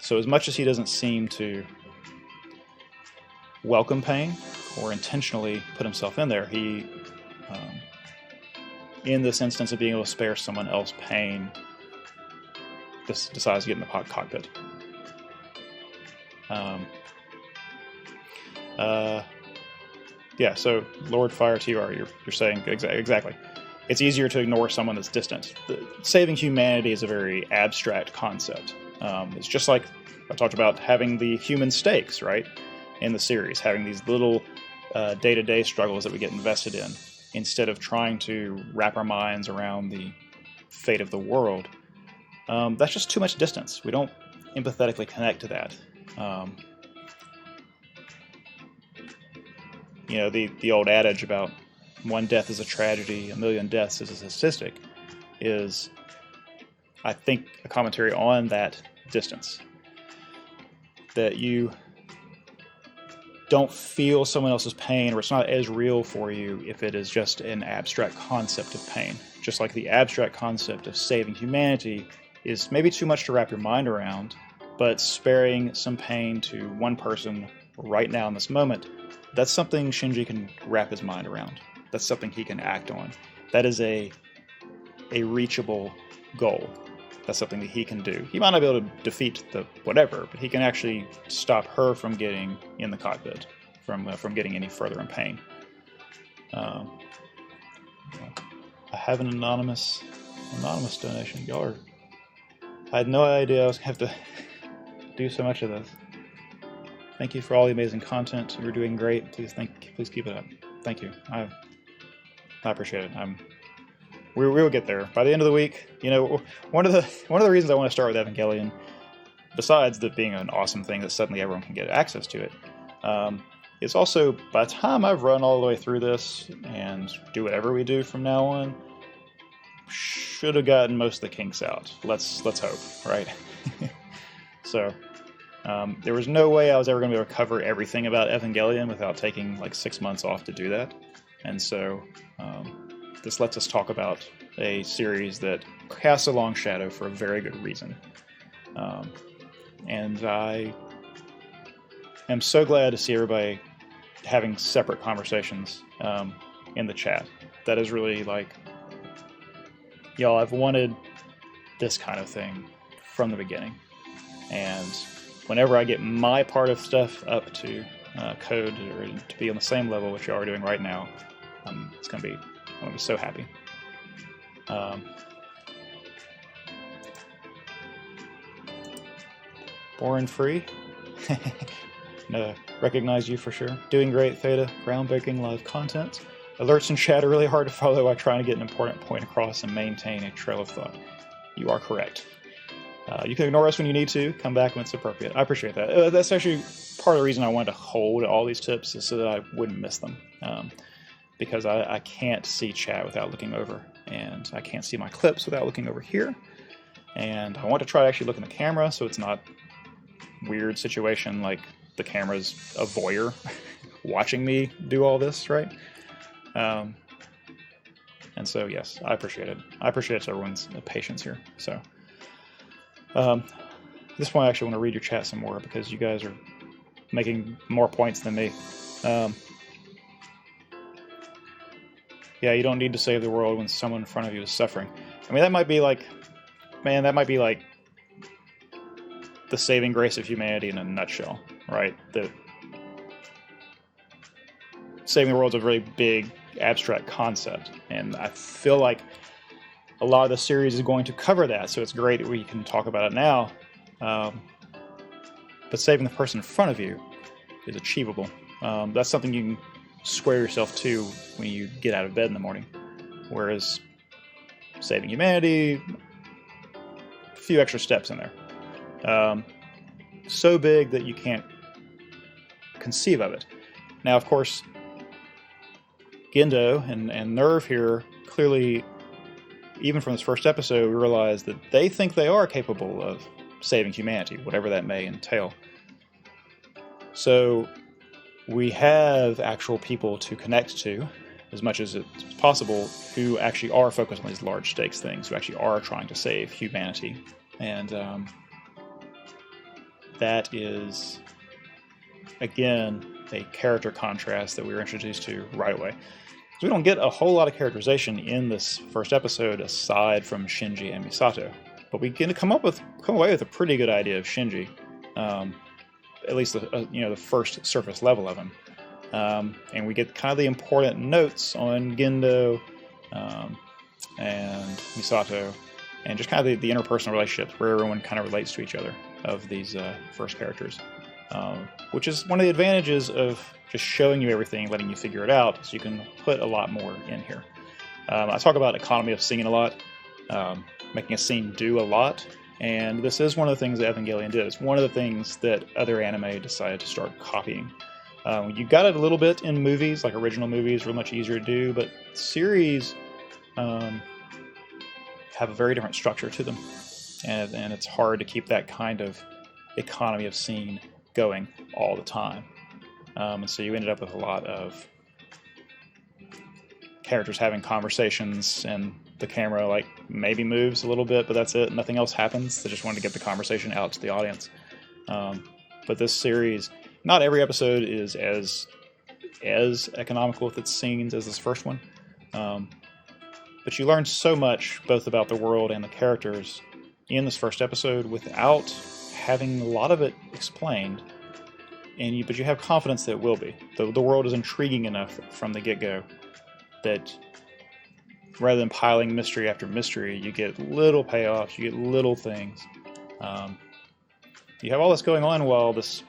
So as much as he doesn't seem to welcome pain or intentionally put himself in there, he, in this instance of being able to spare someone else pain, decides to get in the cockpit. Yeah, so Lord Fire TR, you're saying exactly. It's easier to ignore someone that's distant. Saving humanity is a very abstract concept. It's just like I talked about having the human stakes, right, in the series, having these little day-to-day struggles that we get invested in, instead of trying to wrap our minds around the fate of the world. That's just too much distance. We don't empathetically connect to that. The old adage about one death is a tragedy, a million deaths is a statistic, is, I think, a commentary on that distance. That you don't feel someone else's pain, or it's not as real for you if it is just an abstract concept of pain. Just like the abstract concept of saving humanity is maybe too much to wrap your mind around, but sparing some pain to one person right now in this moment, that's something Shinji can wrap his mind around. That's something he can act on. That is a reachable goal. That's something that he can do. He might not be able to defeat the whatever, but he can actually stop her from getting in the cockpit, from getting any further in pain. I have an anonymous donation. I had no idea I was going to have to do so much of this. Thank you for all the amazing content. You're doing great. Please keep it up. Thank you. I appreciate it. We will get there by the end of the week. One of the reasons I want to start with Evangelion, besides that being an awesome thing that suddenly everyone can get access to it, is also by the time I've run all the way through this and do whatever we do from now on, should have gotten most of the kinks out. Let's hope, right? So. There was no way I was ever going to be able to cover everything about Evangelion without taking like 6 months off to do that. And so this lets us talk about a series that casts a long shadow for a very good reason. And I am so glad to see everybody having separate conversations in the chat. That is really like, y'all, I've wanted this kind of thing from the beginning. And whenever I get my part of stuff up to code or to be on the same level which you are doing right now, I'm going to be so happy. Born free. No, recognize you for sure. Doing great, Theta. Groundbreaking live content. Alerts and chat are really hard to follow while trying to get an important point across and maintain a trail of thought. You are correct. You can ignore us when you need to, come back when it's appropriate. I appreciate that. That's actually part of the reason I wanted to hold all these tips, is so that I wouldn't miss them. Because I can't see chat without looking over, and I can't see my clips without looking over here. And I want to try to actually look in the camera so it's not a weird situation like the camera's a voyeur watching me do all this, right? And so, yes, I appreciate it. I appreciate everyone's patience here. So. At this point, I actually want to read your chat some more because you guys are making more points than me. Yeah, you don't need to save the world when someone in front of you is suffering. I mean, that might be like man, that might be like the saving grace of humanity in a nutshell, right? That saving the world is a really big, abstract concept, and I feel like a lot of the series is going to cover that, so it's great that we can talk about it now. But saving the person in front of you is achievable. That's something you can square yourself to when you get out of bed in the morning. Whereas saving humanity, a few extra steps in there. So big that you can't conceive of it. Now, of course, Gendo and Nerve here clearly, even from this first episode, we realize that they think they are capable of saving humanity, whatever that may entail. So we have actual people to connect to, as much as it's possible, who actually are focused on these large stakes things, who actually are trying to save humanity. And that is, again, a character contrast that we were introduced to right away. So we don't get a whole lot of characterization in this first episode aside from Shinji and Misato, but we get to come away with a pretty good idea of Shinji, at least the first surface level of him, and we get kind of the important notes on Gendo and Misato, and just kind of the interpersonal relationships where everyone kind of relates to each other of these first characters, which is one of the advantages of just showing you everything, letting you figure it out, so you can put a lot more in here. I talk about economy of scene a lot, making a scene do a lot, and this is one of the things that Evangelion did. It's one of the things that other anime decided to start copying. You got it a little bit in movies, like original movies were much easier to do, but series have a very different structure to them, and it's hard to keep that kind of economy of scene going all the time. And so you ended up with a lot of characters having conversations, and the camera like maybe moves a little bit, but that's it. Nothing else happens. They just wanted to get the conversation out to the audience. But this series, not every episode is as economical with its scenes as this first one. But you learn so much both about the world and the characters in this first episode without having a lot of it explained. But you have confidence that it will be. The world is intriguing enough from the get-go that rather than piling mystery after mystery, you get little payoffs, you get little things. You have all this going on while this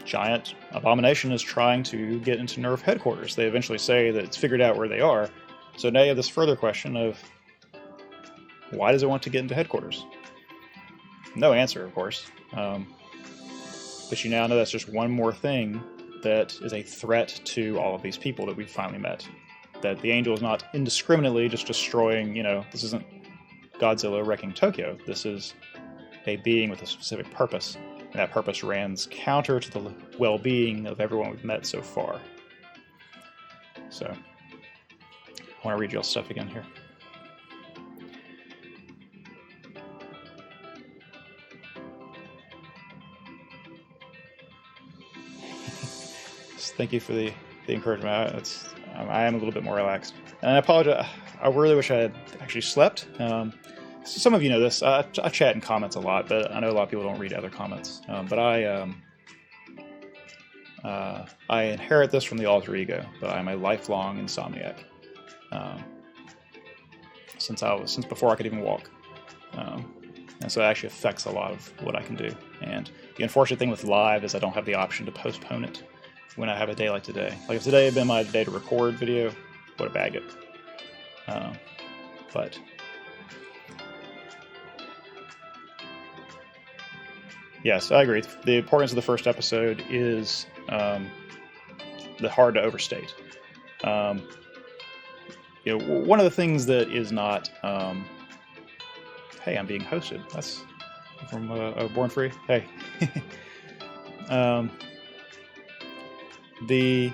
giant abomination is trying to get into Nerve headquarters. They eventually say that it's figured out where they are. So now you have this further question of, why does it want to get into headquarters? No answer, of course. But you now know that's just one more thing that is a threat to all of these people that we've finally met. That the angel is not indiscriminately just destroying, this isn't Godzilla wrecking Tokyo. This is a being with a specific purpose. And that purpose runs counter to the well-being of everyone we've met so far. So, I want to read y'all stuff again here. Thank you for the encouragement. I am a little bit more relaxed. And I apologize. I really wish I had actually slept. Some of you know this. I chat in comments a lot, but I know a lot of people don't read other comments. But I inherit this from the alter ego, but I'm a lifelong insomniac. Since before I could even walk. And so it actually affects a lot of what I can do. And the unfortunate thing with live is I don't have the option to postpone it when I have a day like today. Like if today had been my day to record video, would have bagged it. But yes, I agree. The importance of the first episode is hard to overstate. One of the things that is not. Hey, I'm being hosted. That's from Born Free. Hey. The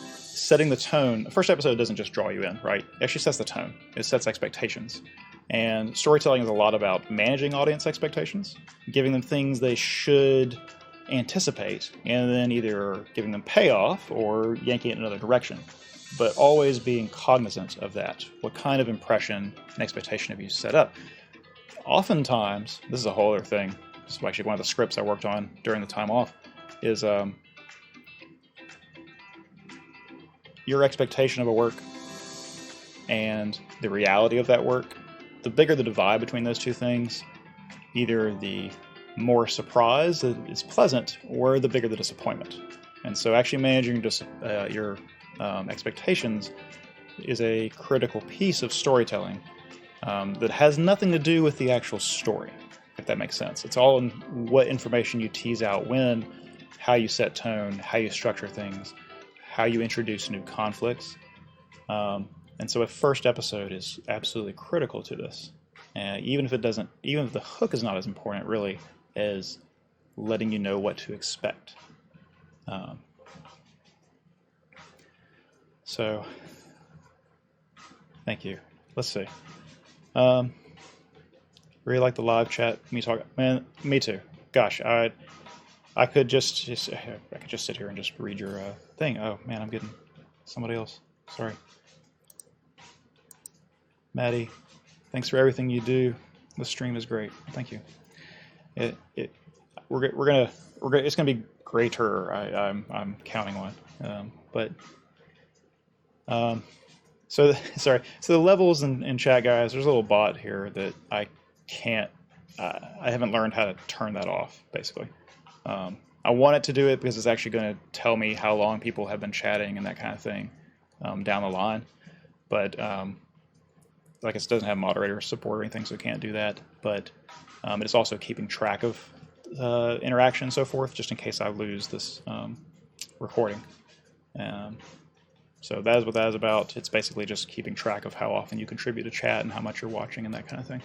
setting the tone. The first episode doesn't just draw you in, right? It actually sets the tone. It sets expectations. And storytelling is a lot about managing audience expectations, giving them things they should anticipate, and then either giving them payoff or yanking it in another direction. but always being cognizant of that. What kind of impression and expectation have you set up? Oftentimes, this is a whole other thing. This is actually one of the scripts I worked on during the time off, is your expectation of a work and the reality of that work. The bigger the divide between those two things, either the more surprise that is pleasant, or the bigger the disappointment. And so actually managing your expectations is a critical piece of storytelling that has nothing to do with the actual story, if that makes sense. It's all in what information you tease out when, how you set tone, how you structure things, how you introduce new conflicts. And so a first episode is absolutely critical to this. Even if the hook is not as important really as letting you know what to expect. So, thank you. Let's see. Really like the live chat. Man, me too. Gosh, I could just sit here and just read your thing. Oh man, I'm getting somebody else. Sorry, Maddie. Thanks for everything you do. The stream is great. Thank you. We're gonna it's gonna be greater. I'm counting on. So sorry. So the levels in chat, guys. There's a little bot here that I can't. I haven't learned how to turn that off. Basically, I want it to do it because it's actually going to tell me how long people have been chatting and that kind of thing down the line. But like it doesn't have moderator support or anything, so it can't do that. But it's also keeping track of interaction and so forth, just in case I lose this recording. So that is what that is about. It's basically just keeping track of how often you contribute to chat and how much you're watching and that kind of thing.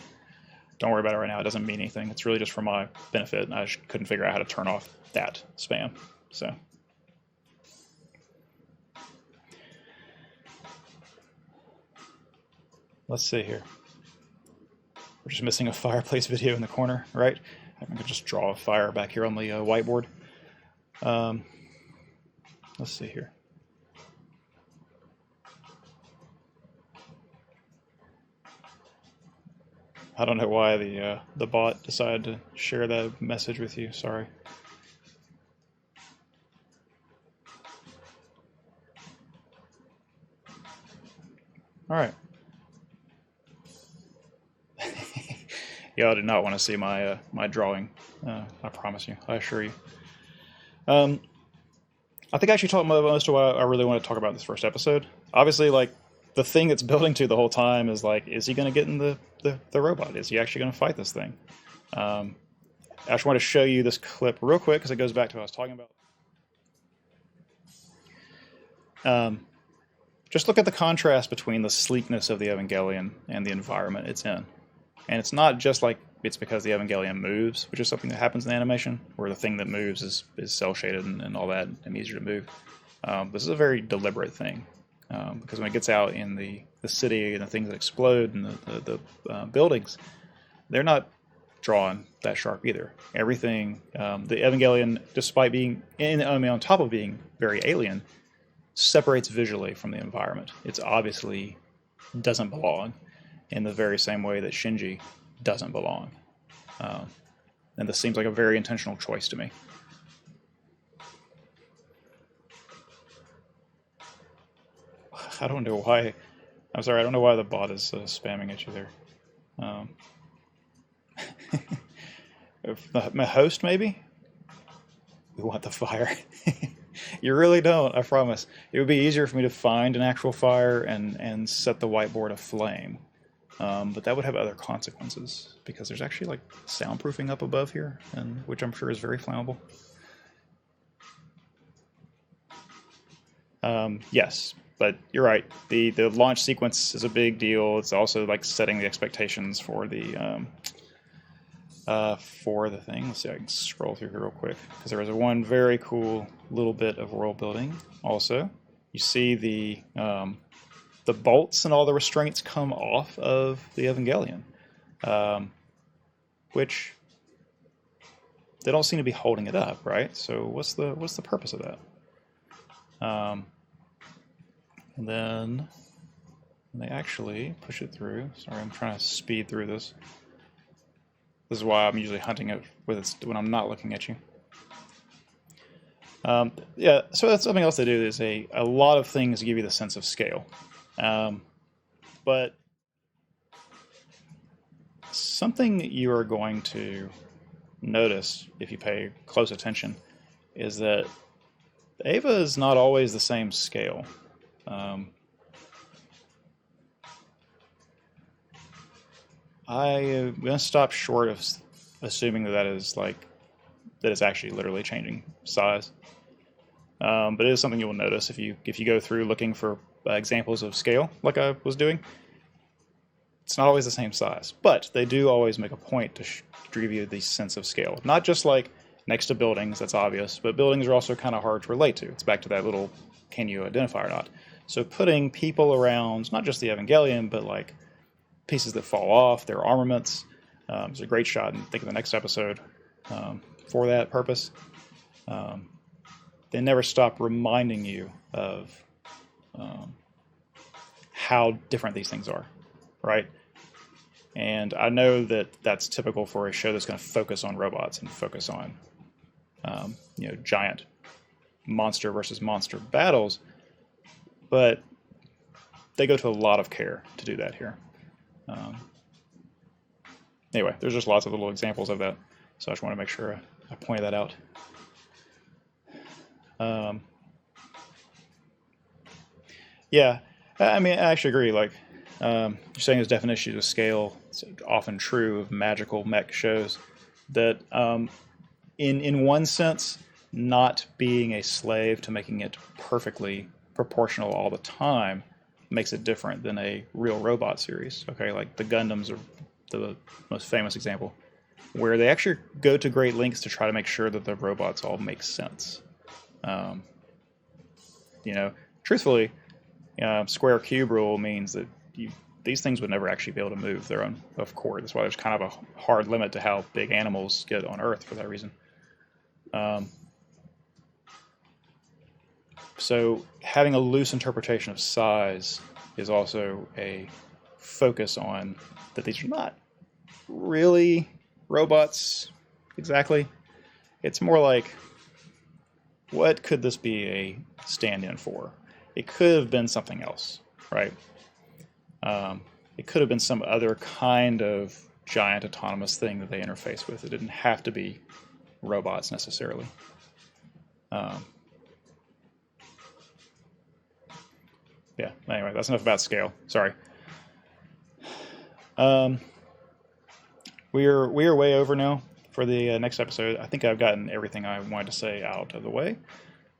Don't worry about it right now. It doesn't mean anything. It's really just for my benefit, and I just couldn't figure out how to turn off that spam. So. Let's see here. We're just missing a fireplace video in the corner, right? I'm going to just draw a fire back here on the whiteboard. Let's see here. I don't know why the bot decided to share that message with you. Sorry. All right. Y'all did not want to see my my drawing. I promise you. I assure you. I think I actually talked about most of what I really want to talk about in this first episode. Obviously, like the thing that's building to the whole time is like, is he going to get in the robot? Is he actually going to fight this thing? I just want to show you this clip real quick because it goes back to what I was talking about. Just look at the contrast between the sleekness of the Evangelion and the environment it's in. And it's not just like it's because the Evangelion moves, which is something that happens in animation, where the thing that moves is cel-shaded and all that and easier to move. This is a very deliberate thing. Because when it gets out in the city and the things that explode and the buildings, they're not drawn that sharp either. Everything, the Evangelion, despite being, on top of being very alien, separates visually from the environment. It's obviously doesn't belong in the very same way that Shinji doesn't belong. And this seems like a very intentional choice to me. I don't know why. I'm sorry, I don't know why the bot is spamming at you there. My host, maybe? We want the fire. You really don't, I promise. It would be easier for me to find an actual fire and set the whiteboard aflame. But that would have other consequences, because there's actually like soundproofing up above here, and which I'm sure is very flammable. Yes. But you're right. The launch sequence is a big deal. It's also like setting the expectations for the thing. Let's see. I can scroll through here real quick because there is one very cool little bit of world building. Also, you see the bolts and all the restraints come off of the Evangelion, which they don't seem to be holding it up, right? So what's the purpose of that? And then when they actually push it through, sorry, I'm trying to speed through this. This is why I'm usually hunting it when I'm not looking at you. Yeah, so that's something else they do. Is a lot of things give you the sense of scale, but something you are going to notice if you pay close attention is that Ava is not always the same scale. I'm going to stop short of assuming that it's actually literally changing size. But it is something you will notice if you go through looking for examples of scale, like I was doing. It's not always the same size, but they do always make a point to give you the sense of scale. Not just like next to buildings, that's obvious, but buildings are also kind of hard to relate to. It's back to that little, can you identify or not? So putting people around, not just the Evangelion, but like pieces that fall off, their armaments. There's a great shot, and I think in the next episode for that purpose. They never stop reminding you of how different these things are, right? And I know that that's typical for a show that's going to focus on robots and focus on, giant monster versus monster battles, but they go to a lot of care to do that here. Anyway, there's just lots of little examples of that, so I just want to make sure I pointed that out. Yeah, I mean, I actually agree. Like, you're saying his definition of scale is often true of magical mech shows. That, in one sense, not being a slave to making it perfectly proportional all the time makes it different than a real robot series. Okay, like the Gundams are the most famous example, where they actually go to great lengths to try to make sure that the robots all make sense. Truthfully, square cube rule means that these things would never actually be able to move their own accord. That's why there's kind of a hard limit to how big animals get on Earth for that reason. So having a loose interpretation of size is also a focus on that these are not really robots exactly. It's more like, what could this be a stand-in for? It could have been something else, right? It could have been some other kind of giant autonomous thing that they interface with. It didn't have to be robots necessarily. Yeah, anyway, that's enough about scale. Sorry. We are way over now for the next episode. I think I've gotten everything I wanted to say out of the way.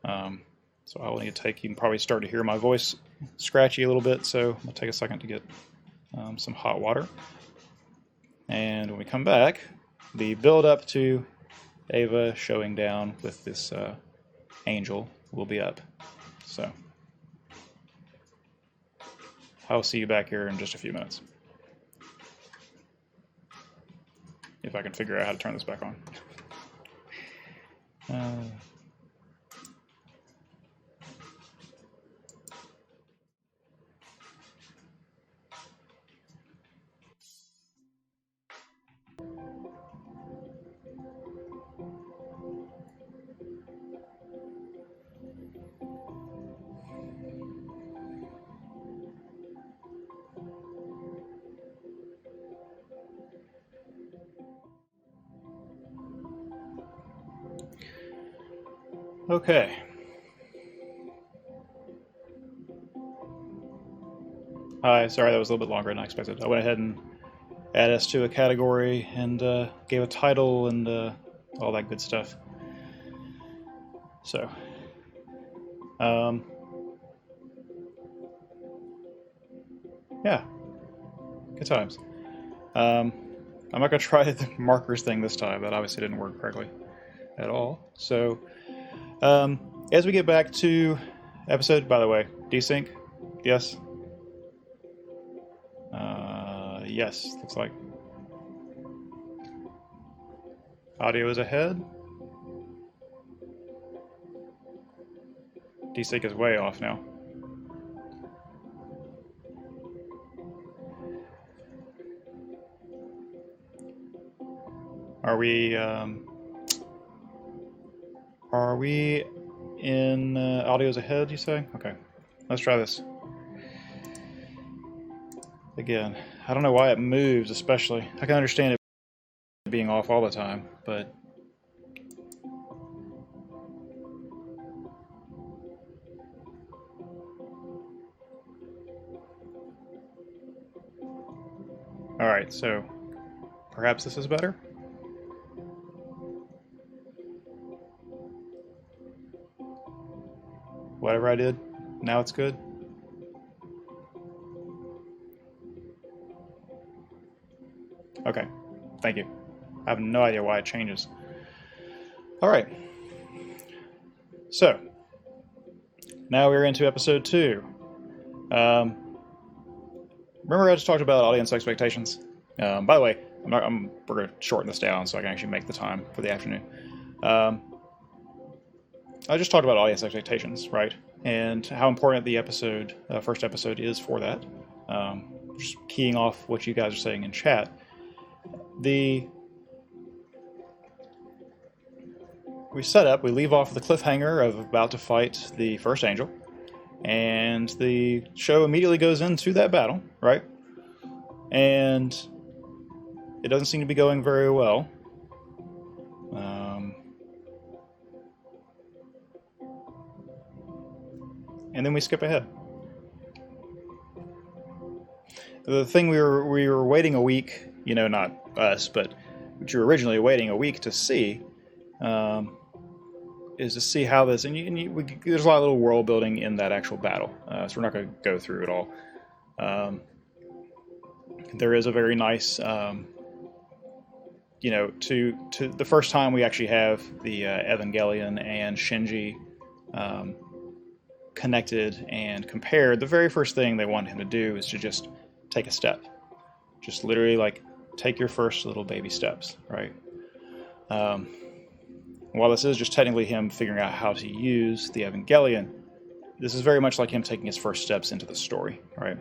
So I will need to you can probably start to hear my voice scratchy a little bit, so I'll take a second to get some hot water. And when we come back, the build up to Ava showing down with this angel will be up. So I'll see you back here in just a few minutes. If I can figure out how to turn this back on. Okay. Hi, sorry that was a little bit longer than I expected. I went ahead and added us to a category and gave a title and all that good stuff. So, yeah, good times. I'm not going to try the markers thing this time. That obviously didn't work correctly at all. So, as we get back to episode, by the way, desync, yes? Yes, looks like. Audio is ahead. Desync is way off now. Are we in audio's ahead, you say? Okay, let's try this. Again, I don't know why it moves, especially. I can understand it being off all the time, but... Alright, so perhaps this is better? Whatever I did, now it's good? Okay, thank you. I have no idea why it changes. Alright, so now we're into episode 2. Remember I just talked about audience expectations? By the way, we're going to shorten this down so I can actually make the time for the afternoon. I just talked about audience expectations, right? And how important the first episode is for that. Just keying off what you guys are saying in chat. We leave off the cliffhanger of about to fight the first angel. And the show immediately goes into that battle, right? And it doesn't seem to be going very well. And then we skip ahead. The thing we were waiting a week, not us, but what you were originally waiting a week to see, is to see how this, and there's a lot of little world building in that actual battle, so we're not going to go through it all. There is a very nice, to the first time we actually have the Evangelion and Shinji connected and compared. The very first thing they wanted him to do is to just take a step, just literally take your first little baby steps, right? While this is just technically him figuring out how to use the Evangelion, this is very much like him taking his first steps into the story, right?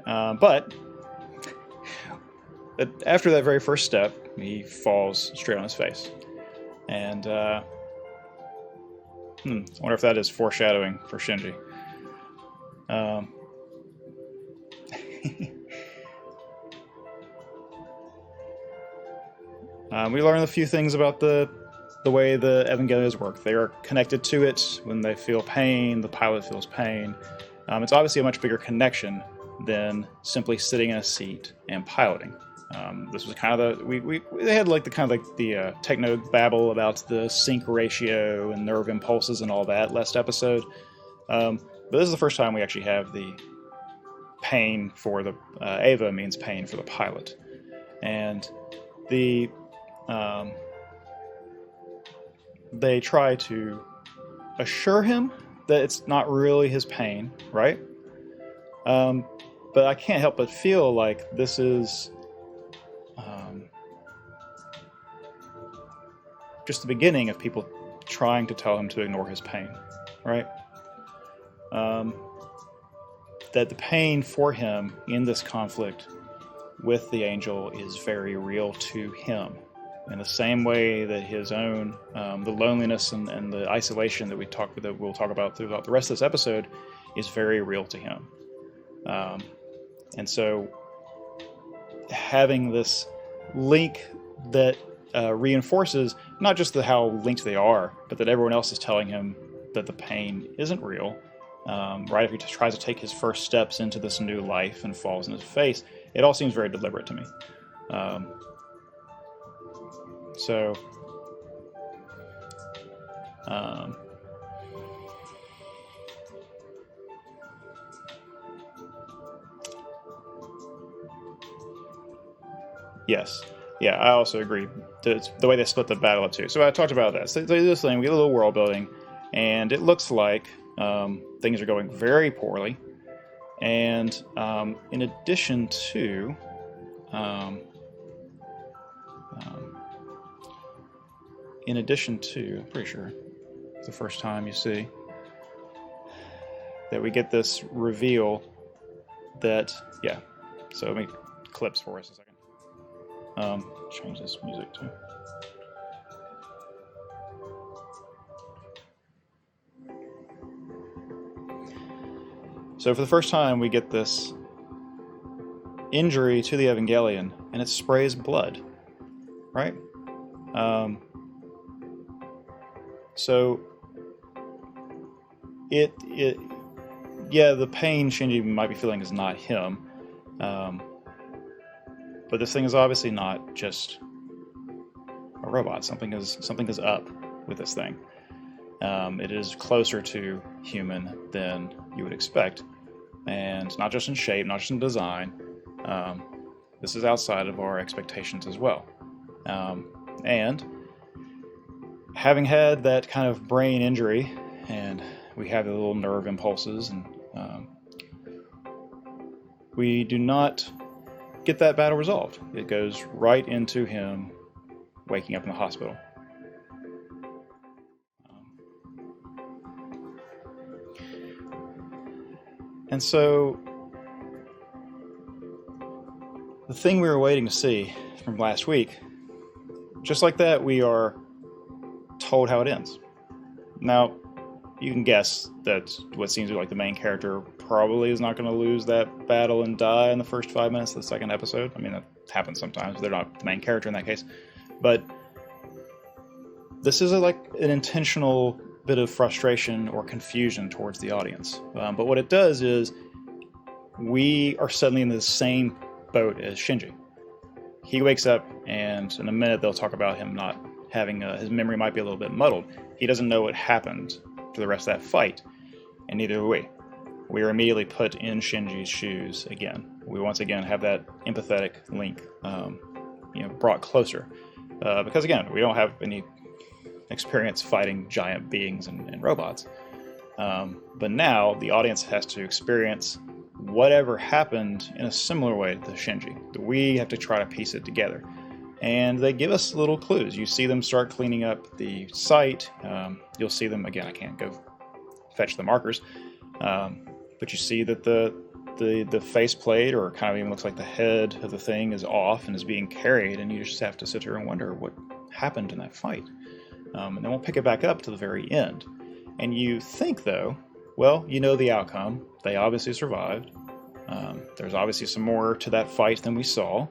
But after that very first step, he falls straight on his face. And I wonder if that is foreshadowing for Shinji. We learn a few things about the way the Evangelions work. They are connected to it when they feel pain. The pilot feels pain. It's obviously a much bigger connection than simply sitting in a seat and piloting. This was kind of they had the techno babble about the sync ratio and nerve impulses and all that last episode. But this is the first time we actually have the pain for the Ava means pain for the pilot, and they try to assure him that it's not really his pain, right? But I can't help but feel like this is just the beginning of people trying to tell him to ignore his pain, right? That the pain for him in this conflict with the angel is very real to him, in the same way that his own the loneliness and the isolation that we'll talk about throughout the rest of this episode is very real to him. And so having this link that reinforces not just how linked they are, but that everyone else is telling him that the pain isn't real, right? If he just tries to take his first steps into this new life and falls in his face, it all seems very deliberate to me. Yes. Yeah, I also agree. It's the way they split the battle up too. So I talked about that. So they do this thing, we get a little world building, and it looks like things are going very poorly. And in addition to I'm pretty sure it's the first time you see that we get this reveal that, yeah. So let me clips for us a second. Change this music too. So for the first time, we get this injury to the Evangelion, and it sprays blood, right? So yeah, the pain Shinji might be feeling is not him, but this thing is obviously not just a robot. Something is up with this thing. It is closer to human than you would expect, and not just in shape, not just in design. This is outside of our expectations as well. And having had that kind of brain injury, and we have the little nerve impulses, and we do not get that battle resolved. It goes right into him waking up in the hospital. And so the thing we were waiting to see from last week, just like that, we are told how it ends. Now, you can guess that what seems to be like the main character probably is not going to lose that battle and die in the first 5 minutes of the second episode. I mean, that happens sometimes. They're not the main character in that case. But this is like an intentional bit of frustration or confusion towards the audience. But what it does is we are suddenly in the same boat as Shinji. He wakes up, and in a minute they'll talk about him not having his memory might be a little bit muddled. He doesn't know what happened for the rest of that fight, and neither do we. We are immediately put in Shinji's shoes again. We once again have that empathetic link, brought closer, because again, we don't have any experience fighting giant beings and robots. But now the audience has to experience whatever happened in a similar way to Shinji. We have to try to piece it together. And they give us little clues. You see them start cleaning up the site. You'll see them, again, I can't go fetch the markers. But you see that the faceplate, or kind of even looks like the head of the thing, is off and is being carried. And you just have to sit here and wonder what happened in that fight. And then we'll pick it back up to the very end. And you think, though, well, you know the outcome. They obviously survived. There's obviously some more to that fight than we saw.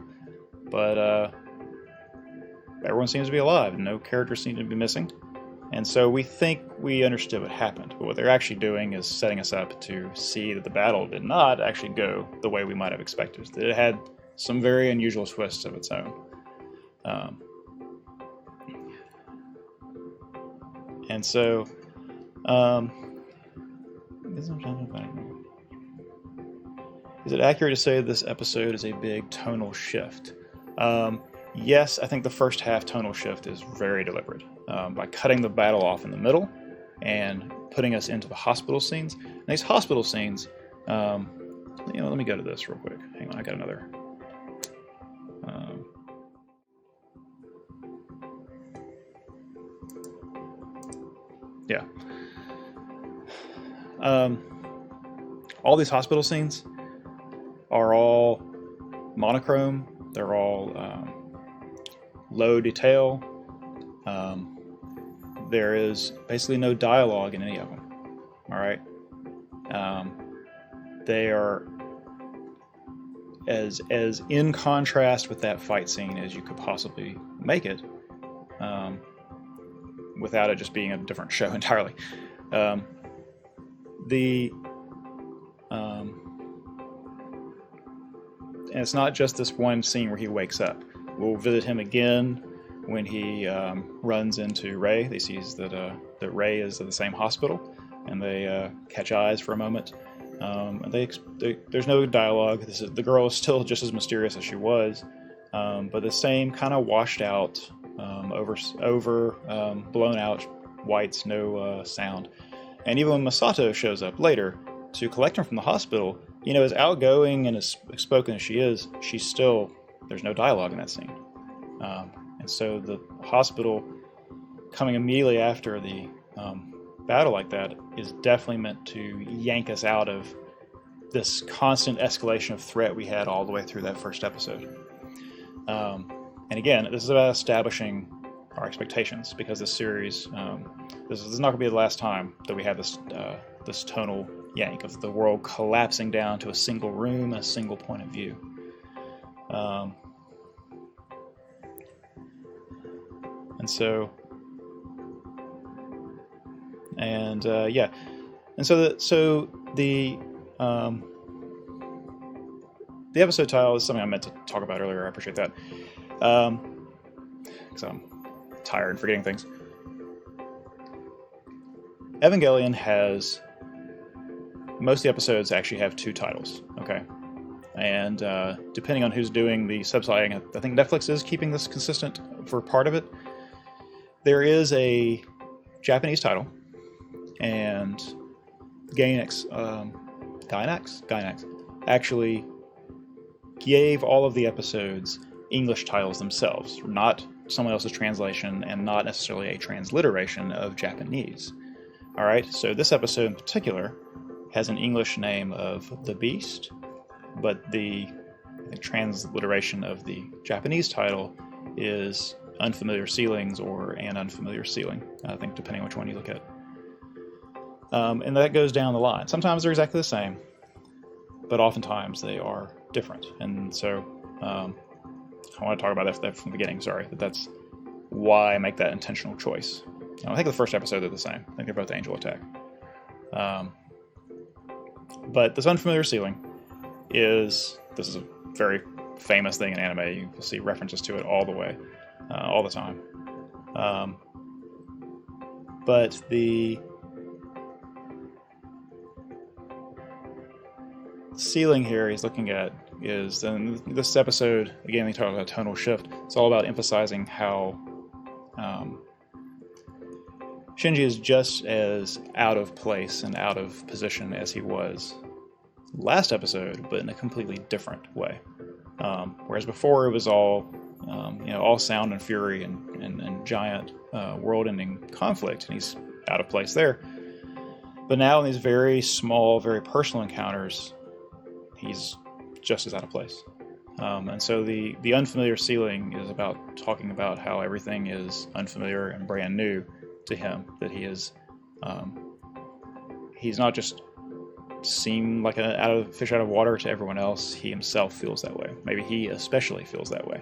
But everyone seems to be alive, and no characters seem to be missing. And so we think we understood what happened. But what they're actually doing is setting us up to see that the battle did not actually go the way we might have expected. That it had some very unusual twists of its own. And so, is it accurate to say this episode is a big tonal shift? Yes, I think the first half tonal shift is very deliberate. By cutting the battle off in the middle and putting us into the hospital scenes. And these hospital scenes, let me go to this real quick. Hang on, I got another. All these hospital scenes are all monochrome. They're all low detail. There is basically no dialogue in any of them. All right. They are as in contrast with that fight scene as you could possibly make it, without it just being a different show entirely. And it's not just this one scene where he wakes up. We'll visit him again when he runs into Ray. He sees that Ray is at the same hospital, and they catch eyes for a moment. And there's no dialogue. The girl is still just as mysterious as she was, but the same kind of washed out, blown out whites, no sound. And even when Masato shows up later to collect him from the hospital, as outgoing and as spoken as she is, there's no dialogue in that scene. And so the hospital coming immediately after the battle like that is definitely meant to yank us out of this constant escalation of threat we had all the way through that first episode. And again, this is about establishing our expectations, because this series, this is not going to be the last time that we have this tonal yank of the world collapsing down to a single room, a single point of view. The episode title is something I meant to talk about earlier. I appreciate that, because I'm tired and forgetting things. Evangelion has, most of the episodes actually have 2 titles, okay? And depending on who's doing the subtitling, I think Netflix is keeping this consistent for part of it. There is a Japanese title, and Gainax actually gave all of the episodes English titles themselves, not someone else's translation and not necessarily a transliteration of Japanese. All right, so this episode in particular has an English name of The Beast, but the transliteration of the Japanese title is Unfamiliar Ceilings or An Unfamiliar Ceiling, I think, depending on which one you look at. And that goes down the line. Sometimes they're exactly the same, but oftentimes they are different. And so I want to talk about that from the beginning, sorry, but that's why I make that intentional choice. I think the first episode they're the same. I think they're both Angel Attack. But this Unfamiliar Ceiling this is a very famous thing in anime. You'll see references to it all the time. But the ceiling here he's looking at is, and this episode, again, we talk about tonal shift. It's all about emphasizing how Shinji is just as out of place and out of position as he was last episode, but in a completely different way. Whereas before it was all sound and fury and giant world-ending conflict, and he's out of place there. But now in these very small, very personal encounters, he's just as out of place. And so the Unfamiliar Ceiling is about talking about how everything is unfamiliar and brand new to him, that he is he's not just seem like a fish out of water to everyone else. He himself feels that way. Maybe he especially feels that way.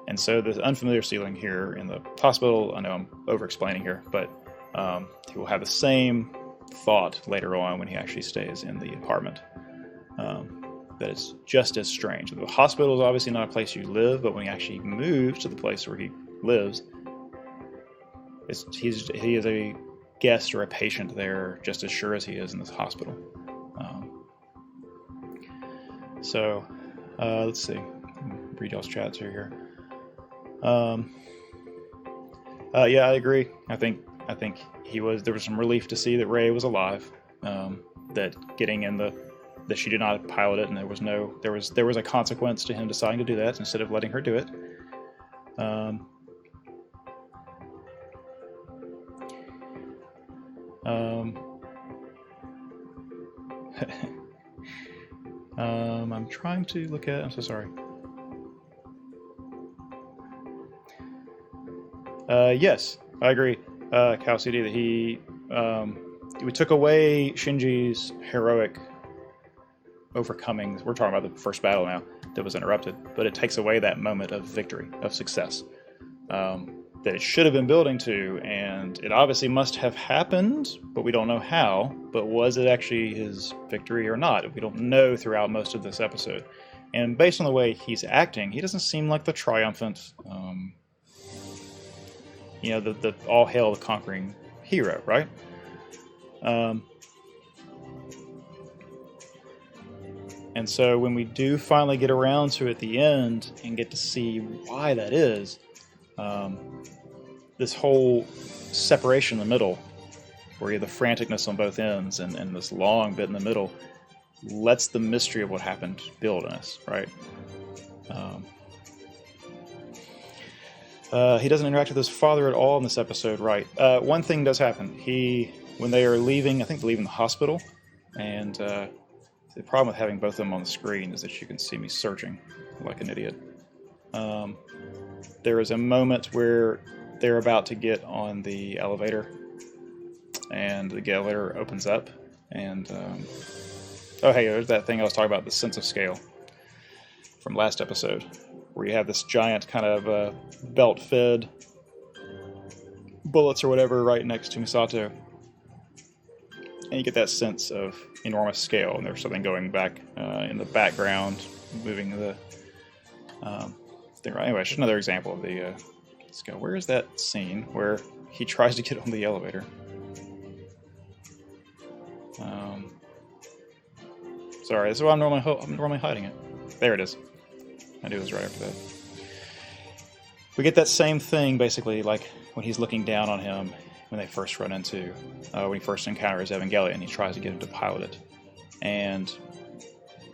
And so the Unfamiliar Ceiling here in the hospital, I know I'm over-explaining here, but he will have the same thought later on when he actually stays in the apartment. That it's just as strange. The hospital is obviously not a place you live, but when he actually moves to the place where he lives, he is a guest or a patient there just as sure as he is in this hospital. Let's see. Read y'all's chats here. Yeah, I agree. I think there was some relief to see that Rey was alive. That getting in that she did not pilot it, and there was a consequence to him deciding to do that instead of letting her do it. I'm trying to look at. I'm so sorry. Yes, I agree, Cal CD, that we took away Shinji's heroic overcoming. We're talking about the first battle now that was interrupted, but it takes away that moment of victory, of success, that it should have been building to, and it obviously must have happened, but we don't know how. But was it actually his victory or not? We don't know throughout most of this episode. And based on the way he's acting, he doesn't seem like the triumphant, the all hail the conquering hero, right? And so when we do finally get around to it at the end and get to see why that is, this whole separation in the middle, where you have the franticness on both ends and this long bit in the middle, lets the mystery of what happened build in us, right? He doesn't interact with his father at all in this episode, right? One thing does happen. When they are leaving, I think they're leaving the hospital, and the problem with having both of them on the screen is that you can see me searching like an idiot. there is a moment where they're about to get on the elevator, and the elevator opens up, and oh hey, there's that thing I was talking about, the sense of scale from last episode, where you have this giant kind of belt-fed bullets or whatever right next to Misato, and you get that sense of enormous scale, and there's something going back in the background, moving the thing. Anyway, it's just another example of the scale. Where is that scene where he tries to get on the elevator? Sorry, this is why I'm normally hiding it. There it is. I knew it was right after that. We get that same thing, basically, like when he's looking down on him when they first run into, when he first encounters Evangelion. He tries to get him to pilot it. And,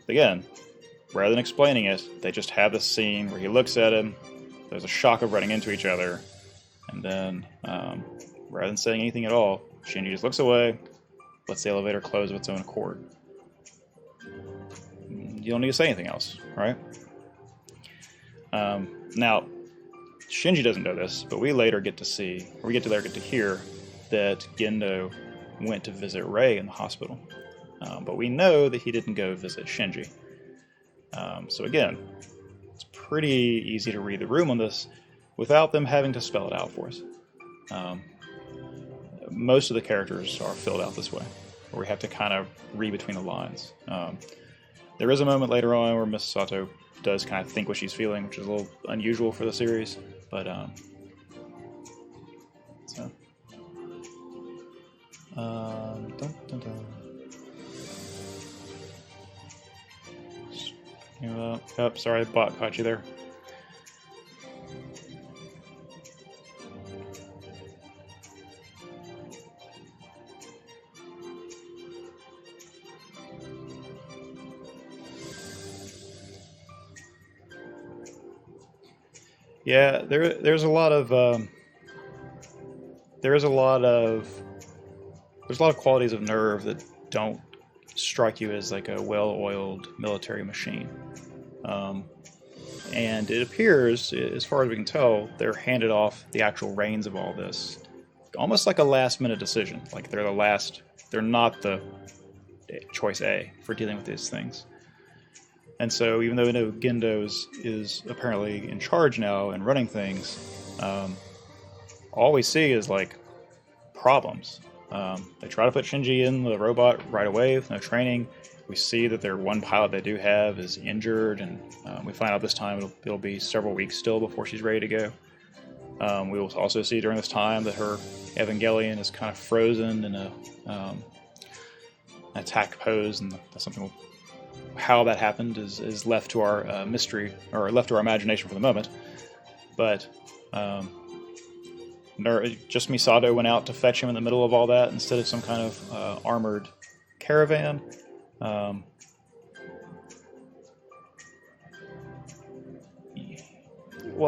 again, rather than explaining it, they just have this scene where he looks at him, there's a shock of running into each other, and then, rather than saying anything at all, Shinji just looks away, lets the elevator close of its own accord. You don't need to say anything else, right? Now, Shinji doesn't know this, but we later get to hear that Gendo went to visit Rei in the hospital. But we know that he didn't go visit Shinji. So again, it's pretty easy to read the room on this without them having to spell it out for us. Most of the characters are filled out this way, where we have to kind of read between the lines. There is a moment later on where Misato does kind of think what she's feeling, which is a little unusual for the series, but so dun, dun, dun. Oh, sorry, the bot caught you there. Yeah, there's a lot of qualities of Nerve that don't strike you as like a well-oiled military machine. And it appears, as far as we can tell, they're handed off the actual reins of all this, almost like a last-minute decision. Like they're not the choice A for dealing with these things. And so, even though Gendo is apparently in charge now and running things, all we see is like problems. They try to put Shinji in the robot right away with no training. We see that their one pilot they do have is injured, and we find out this time it'll be several weeks still before she's ready to go. We will also see during this time that her Evangelion is kind of frozen in an attack pose, and that's something how that happened is left to our mystery, or left to our imagination for the moment. But just Misato went out to fetch him in the middle of all that instead of some kind of armored caravan. Well,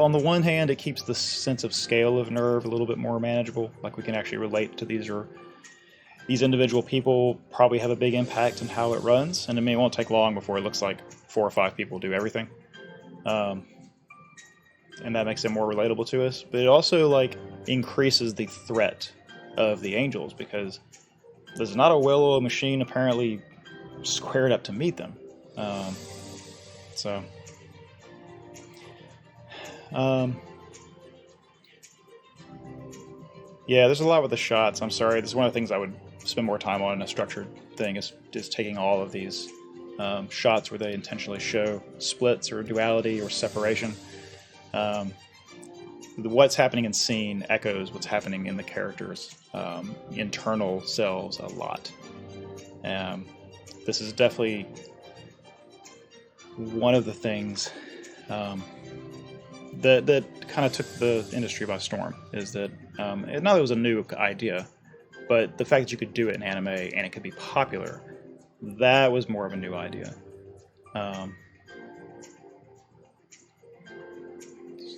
on the one hand, it keeps the sense of scale of Nerve a little bit more manageable. Like we can actually relate to these individual people probably have a big impact on how it runs, and it won't take long before it looks like 4 or 5 people do everything. And that makes it more relatable to us. But it also like increases the threat of the angels, because there's not a well-oiled machine apparently squared up to meet them. Yeah, there's a lot with the shots. I'm sorry. This is one of the things I would spend more time on in a structured thing, is taking all of these shots where they intentionally show splits or duality or separation. What's happening in scene echoes what's happening in the characters' internal selves a lot. This is definitely one of the things that kind of took the industry by storm, is that not that it was a new idea, but the fact that you could do it in anime and it could be popular, that was more of a new idea. So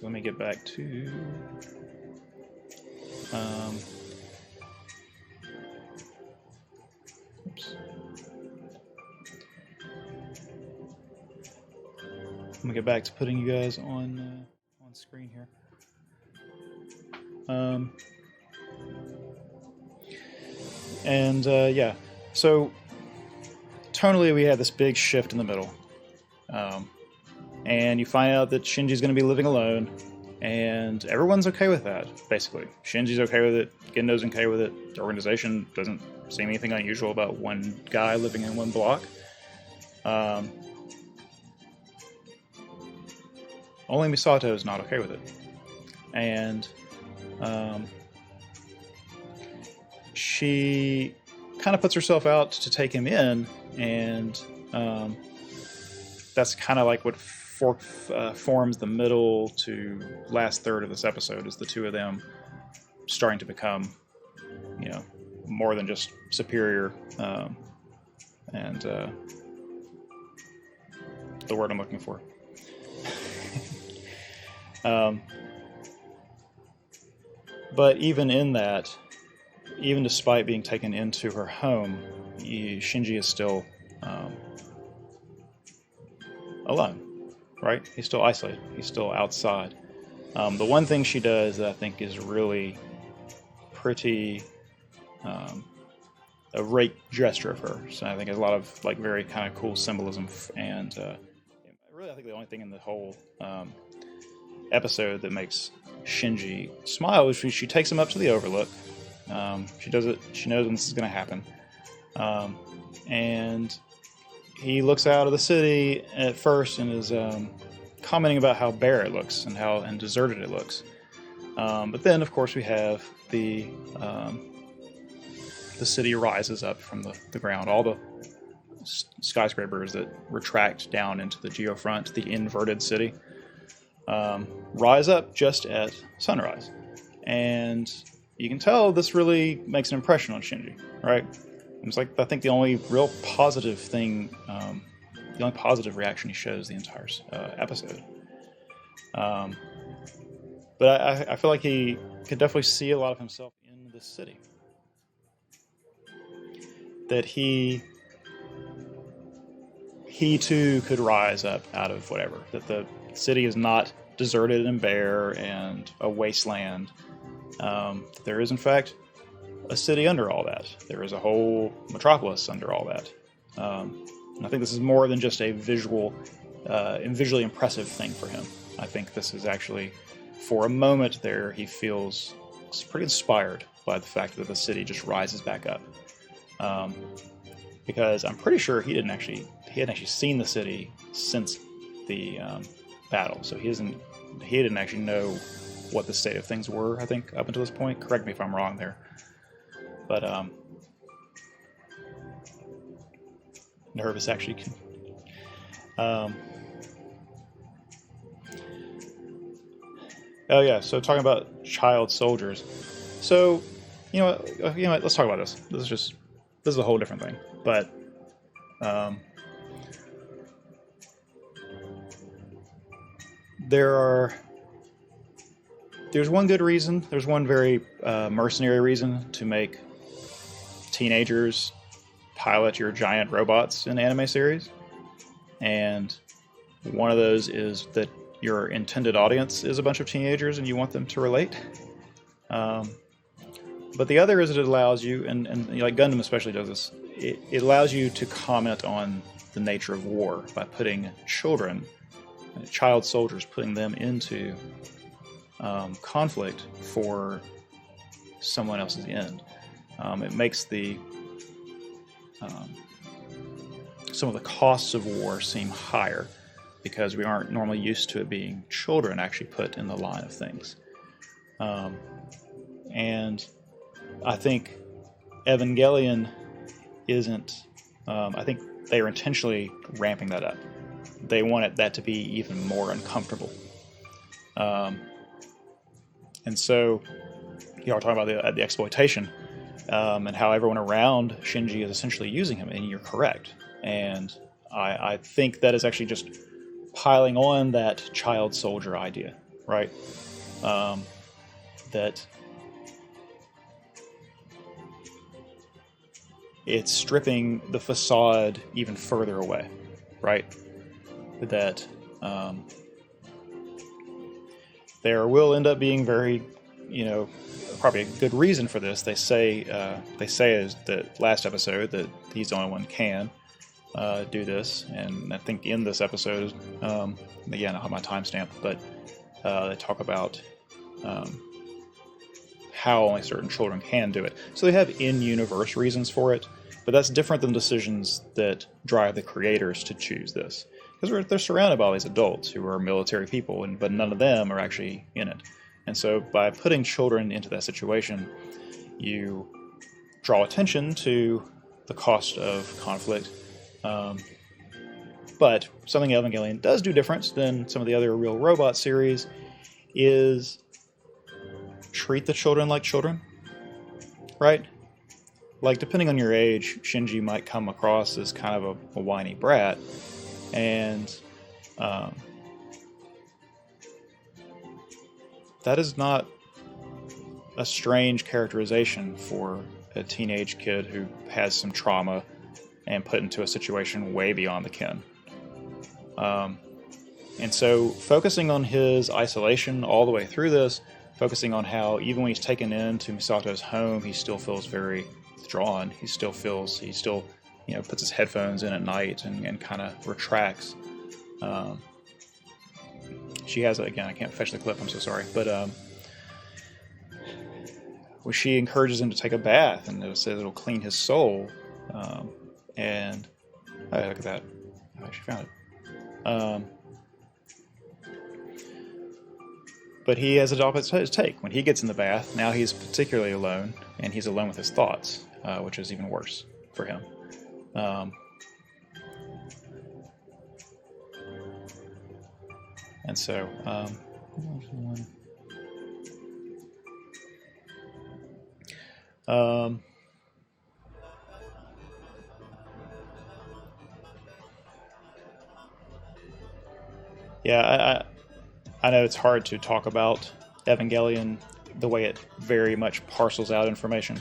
let me get back to... oops. Let me get back to putting you guys on on screen here. Yeah, so tonally we had this big shift in the middle. And you find out that Shinji's going to be living alone, and everyone's okay with that, basically. Shinji's okay with it, Gendo's okay with it, the organization doesn't seem anything unusual about one guy living in one block. Only Misato is not okay with it. And she kind of puts herself out to take him in, and that's kind of like what forms the middle to last third of this episode, is the two of them starting to become, more than just superior, and the word I'm looking for. But even in that, even despite being taken into her home, Shinji is still alone, right? He's still isolated. He's still outside. The one thing she does that I think is really pretty a great gesture of hers. So I think there's a lot of very kind of cool symbolism, and really I think the only thing in the whole episode that makes Shinji smile is she takes him up to the Overlook. She does it. She knows when this is going to happen, and he looks out of the city at first and is commenting about how bare it looks and deserted it looks. But then, of course, we have the city rises up from the ground. All the skyscrapers that retract down into the geofront, the inverted city, rise up just at sunrise. And you can tell this really makes an impression on Shinji, right? It's like, I think the only real positive thing, the only positive reaction he shows the entire episode. But I feel like he could definitely see a lot of himself in this city. That he too could rise up out of whatever. That the city is not deserted and bare and a wasteland. There is, in fact, a city under all that. There is a whole metropolis under all that. And I think this is more than just a visually impressive thing for him. I think this is actually, for a moment there, he feels pretty inspired by the fact that the city just rises back up. Because I'm pretty sure he hadn't actually seen the city since the battle, so he didn't actually know what the state of things were, I think, up until this point. Correct me if I'm wrong there. But nervous actually. Oh yeah, so talking about child soldiers. So, you know what, let's talk about this. This is a whole different thing. But there's one good reason. There's one very mercenary reason to make teenagers pilot your giant robots in anime series. And one of those is that your intended audience is a bunch of teenagers and you want them to relate. But the other is that it allows you, and like Gundam especially does this, it allows you to comment on the nature of war by putting child soldiers, putting them into conflict for someone else's end. It makes some of the costs of war seem higher because we aren't normally used to it being children actually put in the line of things. And I think Evangelion isn't... I think they are intentionally ramping that up. They want that to be even more uncomfortable. And so, we're talking about the exploitation and how everyone around Shinji is essentially using him, and you're correct. And I think that is actually just piling on that child soldier idea, right? That it's stripping the facade even further away, right? That there will end up being very, probably a good reason for this. They say as the last episode that he's the only one can do this, and I think in this episode, again, I don't have my timestamp, but they talk about how only certain children can do it. So they have in-universe reasons for it, but that's different than decisions that drive the creators to choose this. Because they're surrounded by all these adults who are military people, but none of them are actually in it. And so by putting children into that situation, you draw attention to the cost of conflict. But something Evangelion does do different than some of the other Real Robot series is treat the children like children, right? Like, depending on your age, Shinji might come across as kind of a whiny brat, and that is not a strange characterization for a teenage kid who has some trauma and put into a situation way beyond the ken. And so focusing on his isolation all the way through this, focusing on how even when he's taken into Misato's home, he still feels very withdrawn. He still puts his headphones in at night and kind of retracts. She has, again, I can't fetch the clip, I'm so sorry, but where she encourages him to take a bath, and it says it'll clean his soul. And oh, look at that, she found it. But he has adopted his take. When he gets in the bath, now he's particularly alone, and he's alone with his thoughts, which is even worse for him. And so, yeah, I know it's hard to talk about Evangelion the way it very much parcels out information.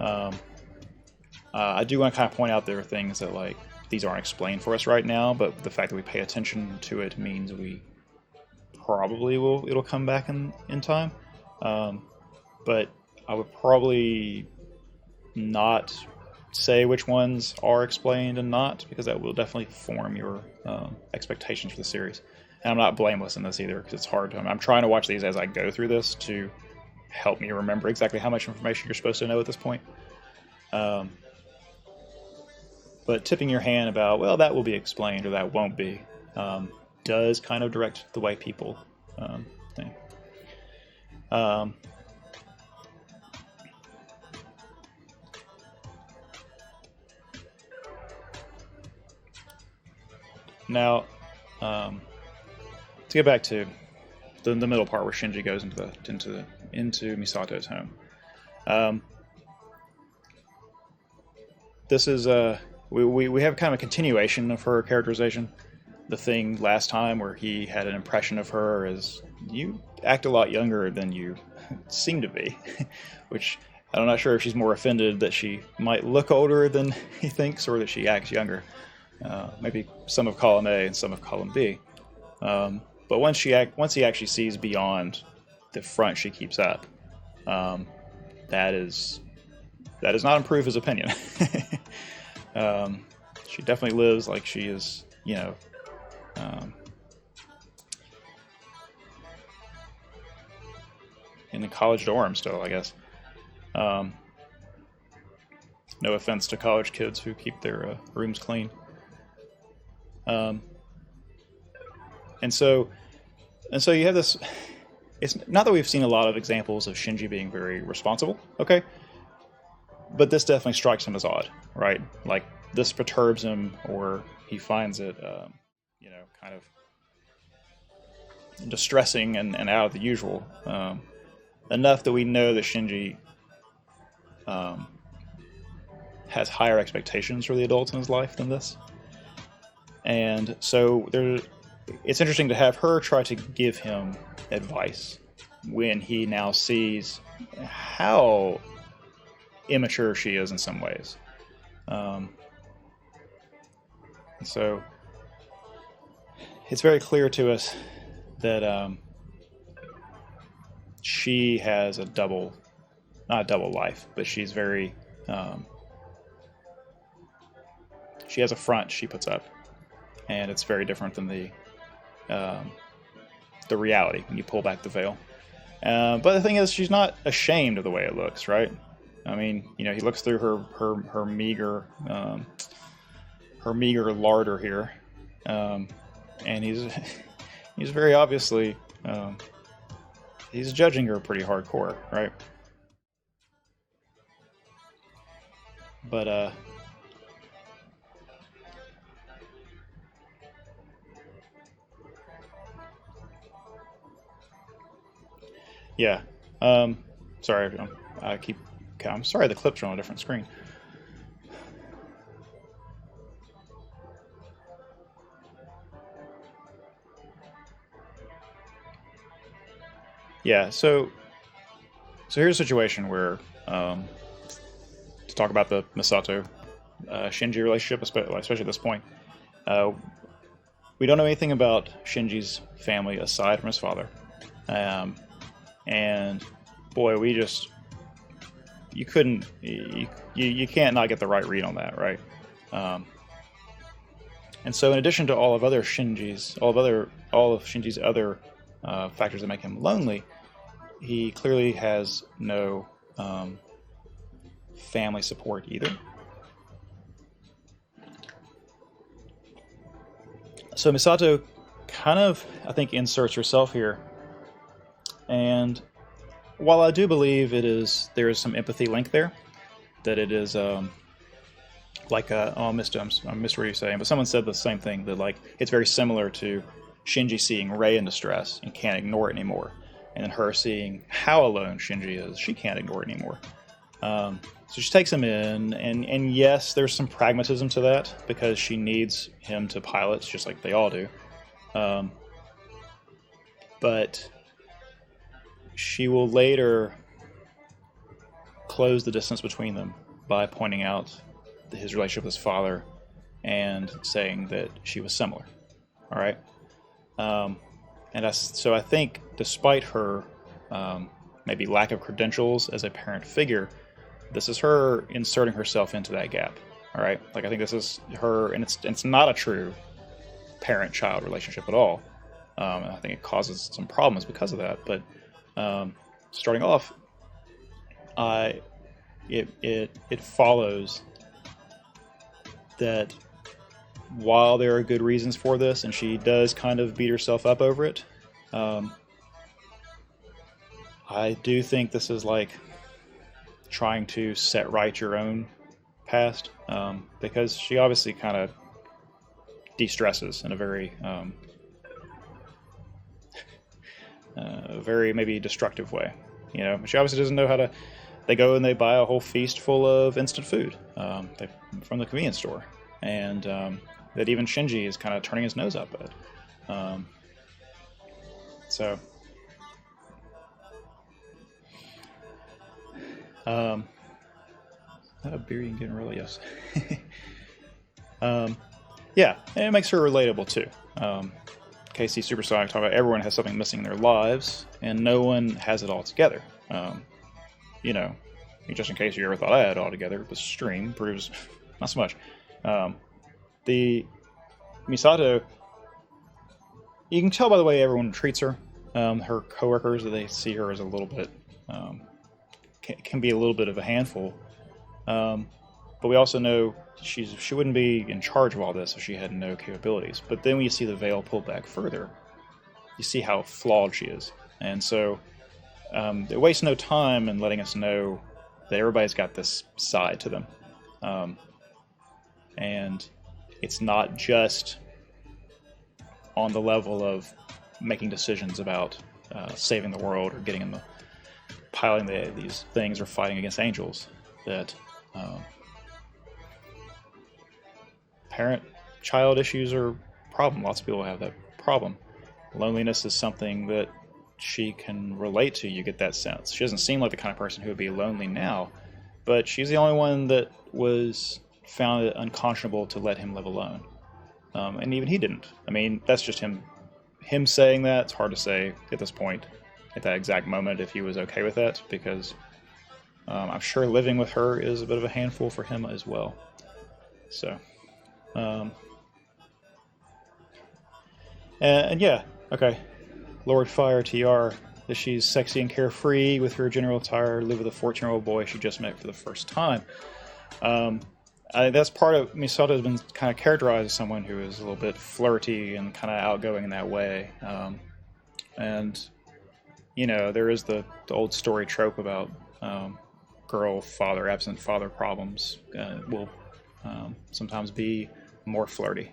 I do want to kind of point out there are things that, like, these aren't explained for us right now, but the fact that we pay attention to it means we probably it'll come back in time. But I would probably not say which ones are explained and not, because that will definitely form your expectations for the series. And I'm not blameless in this either, because it's hard. I'm trying to watch these as I go through this to help me remember exactly how much information you're supposed to know at this point. But tipping your hand about, well, that will be explained or that won't be, does kind of direct the way people think. Now, to get back to the middle part where Shinji goes into Misato's home, this is we have kind of a continuation of her characterization. The thing last time where he had an impression of her as, you act a lot younger than you seem to be, which I'm not sure if she's more offended that she might look older than he thinks, or that she acts younger. Maybe some of column A and some of column B. But once he actually sees beyond the front she keeps up, that does not improve his opinion. She definitely lives like she is, in the college dorm still, I guess. No offense to college kids who keep their rooms clean. And so you have this. It's not that we've seen a lot of examples of Shinji being very responsible, okay? But this definitely strikes him as odd, right? Like, this perturbs him, or he finds it, kind of distressing and out of the usual. Enough that we know that Shinji has higher expectations for the adults in his life than this. And so it's interesting to have her try to give him advice when he now sees how immature she is in some ways. So it's very clear to us that she has not a double life, but she's very, she has a front she puts up, and it's very different than the reality when you pull back the veil. But the thing is, she's not ashamed of the way it looks, right? I mean, he looks through her meager larder here, and he's very obviously he's judging her pretty hardcore, right? But yeah. Sorry, I'm sorry the clips are on a different screen. Yeah, so here's a situation where, to talk about the Misato Shinji relationship, especially at this point, we don't know anything about Shinji's family aside from his father. And boy, you can't not get the right read on that, right? And so in addition to all of Shinji's other factors that make him lonely, he clearly has no family support either. So Misato kind of, I think, inserts herself here. And while I do believe there is some empathy link there, that it is I missed what you're saying, but someone said the same thing, that like it's very similar to Shinji seeing Rei in distress and can't ignore it anymore, and then her seeing how alone Shinji is, she can't ignore it anymore. So she takes him in, and yes, there's some pragmatism to that because she needs him to pilot, just like they all do. But she will later close the distance between them by pointing out his relationship with his father and saying that she was similar. All right. So I think despite her maybe lack of credentials as a parent figure, this is her inserting herself into that gap. All right. Like, I think this is her, and it's not a true parent-child relationship at all. And I think it causes some problems because of that. But starting off, it follows that while there are good reasons for this, and she does kind of beat herself up over it, I do think this is like trying to set right your own past, because she obviously kind of de-stresses in a very very maybe destructive way. She obviously doesn't know how to. They go and they buy a whole feast full of instant food from the convenience store, and that even Shinji is kind of turning his nose up at. That beer you can get in really, yes. Yeah, and it makes her relatable too. KC Supersonic talking about everyone has something missing in their lives, and no one has it all together. Just in case you ever thought I had it all together, the stream proves not so much. The Misato, you can tell by the way everyone treats her. Her coworkers, that they see her as a little bit, can be a little bit of a handful. But we also know she wouldn't be in charge of all this if she had no capabilities. But then when you see the veil pulled back further, you see how flawed she is. And so it wastes no time in letting us know that everybody's got this side to them. And it's not just on the level of making decisions about saving the world or getting in piloting these things or fighting against angels, that parent-child issues are a problem. Lots of people have that problem. Loneliness is something that she can relate to. You get that sense. She doesn't seem like the kind of person who would be lonely now, but she's the only one that found it unconscionable to let him live alone. And even he didn't. I mean, that's just him saying that. It's hard to say at this point at that exact moment if he was okay with that, because I'm sure living with her is a bit of a handful for him as well. So, and yeah, okay. Lord Fire TR, that she's sexy and carefree with her general attire, live with a 14-year-old boy she just met for the first time. That's part of Misato has been kind of characterized as someone who is a little bit flirty and kind of outgoing in that way. And, you know, there is the old story trope about girl, father, absent father problems will sometimes be more flirty,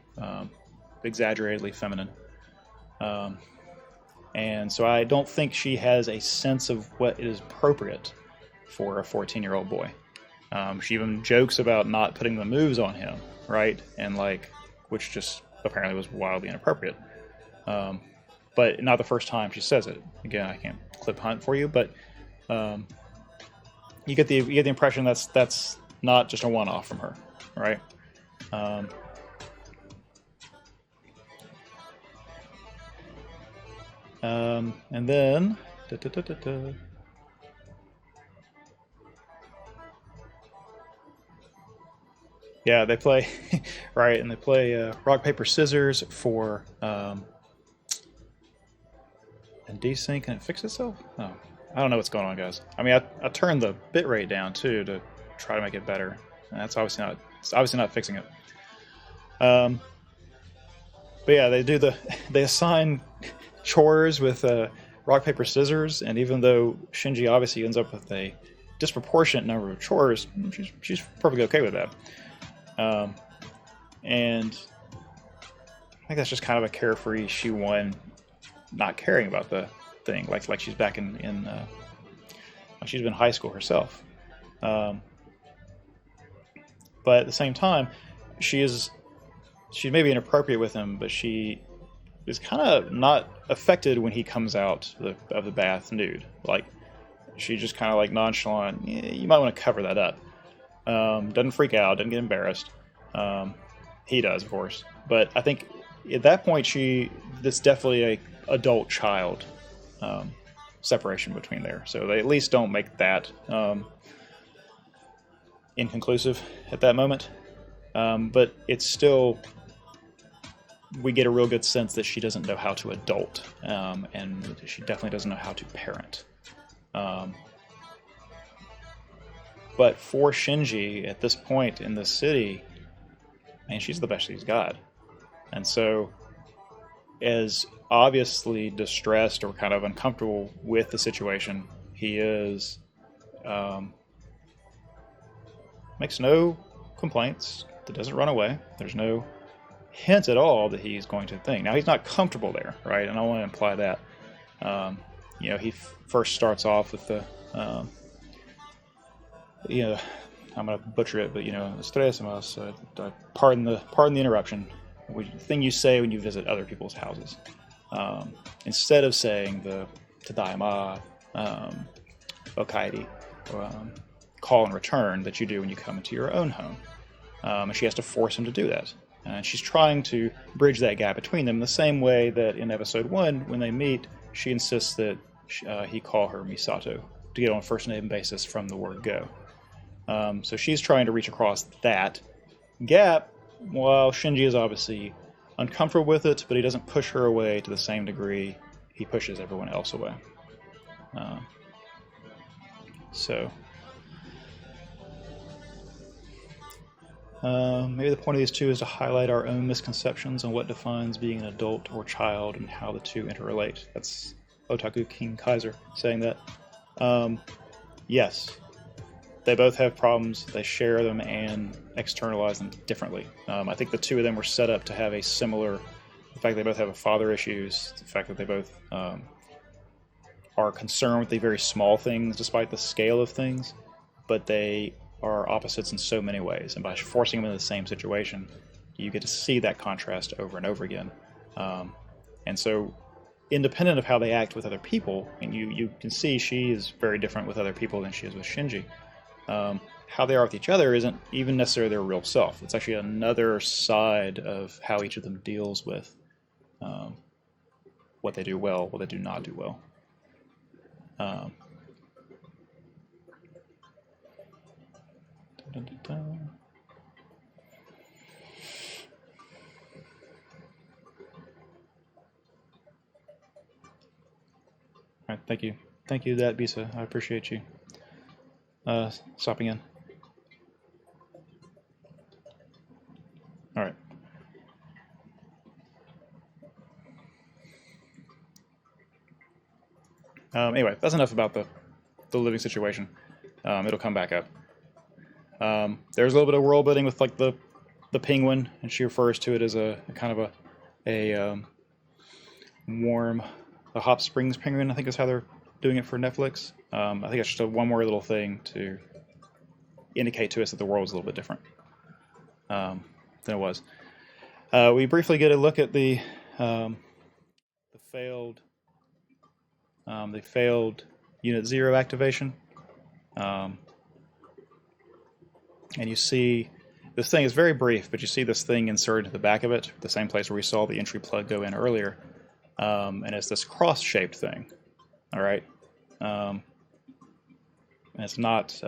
exaggeratedly feminine. And so I don't think she has a sense of what is appropriate for a 14-year-old boy. She even jokes about not putting the moves on him, right? And like, which just apparently was wildly inappropriate. But not the first time she says it. Again, I can't clip hunt for you, but you get the impression that's not just a one-off from her, right? And then yeah, they play right, and they play rock paper scissors for and desync and it fixes itself. Oh, I don't know what's going on, guys. I mean, I turned the bitrate down too to try to make it better, and that's obviously not fixing it. But yeah, they assign chores with rock paper scissors, and even though Shinji obviously ends up with a disproportionate number of chores, she's perfectly okay with that. And I think that's just kind of a carefree She-One, not caring about the thing, like she's back in like she's been in high school herself. But at the same time, she's maybe inappropriate with him, but she is kind of not affected when he comes out of the bath nude. Like, she just kind of like nonchalant. You might want to cover that up. Doesn't freak out, doesn't get embarrassed. He does, of course. But I think at that point, that's definitely a adult child separation between there. So they at least don't make that inconclusive at that moment. But it's still, we get a real good sense that she doesn't know how to adult, and she definitely doesn't know how to parent. But for Shinji, at this point in the city, man, she's the best he's got. And so, as obviously distressed or kind of uncomfortable with the situation he is, makes no complaints, doesn't run away. There's no hint at all that he's going to think. Now, he's not comfortable there, right? And I want to imply that. You know, he first starts off with the, you know, I'm going to butcher it, but, you know, pardon the interruption. The thing you say when you visit other people's houses. Instead of saying the Tadaima, Okaidi, call and return that you do when you come into your own home. And she has to force him to do that. And she's trying to bridge that gap between them the same way that in episode 1, when they meet, she insists that he call her Misato to get on a first name basis from the word go. So she's trying to reach across that gap, while Shinji is obviously uncomfortable with it, but he doesn't push her away to the same degree he pushes everyone else away. Maybe the point of these two is to highlight our own misconceptions on what defines being an adult or child and how the two interrelate. That's Otaku King Kaiser saying that. Yes, they both have problems. They share them and externalize them differently. I think the two of them were set up to have a similar, the fact they both have father issues, the fact that they both are concerned with the very small things despite the scale of things, but they are opposites in so many ways. And by forcing them into the same situation, you get to see that contrast over and over again. And so, independent of how they act with other people, and you can see she is very different with other people than she is with Shinji. How they are with each other isn't even necessarily their real self. It's actually another side of how each of them deals with what they do well, what they do not do well. Um, dun, dun, dun. All right, thank you. Thank you, that Bisa. I appreciate you stopping in. All right. Anyway, that's enough about the living situation. It'll come back up. There's a little bit of world building with like the penguin, and she refers to it as a kind of a warm, the hot springs penguin. I think is how they're doing it for Netflix. I think it's just one more little thing to indicate to us that the world is a little bit different than it was. We briefly get a look at the failed Unit 0 activation. And you see this thing is very brief, but you see this thing inserted into the back of it, the same place where we saw the entry plug go in earlier. And it's this cross-shaped thing. All right. And it's not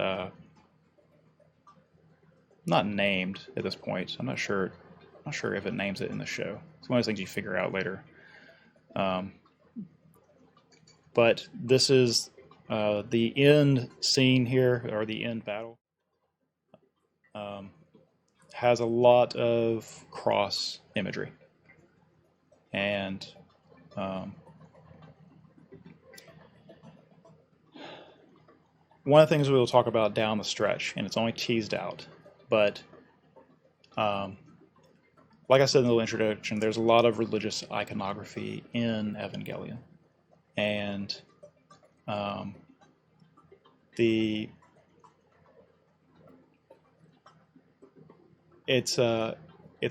named at this point. I'm not sure if it names it in the show. It's one of those things you figure out later. But this is the end scene here, or the end battle. Has a lot of cross imagery. And one of the things we'll talk about down the stretch, and it's only teased out, but like I said in the little introduction, there's a lot of religious iconography in Evangelion. And it's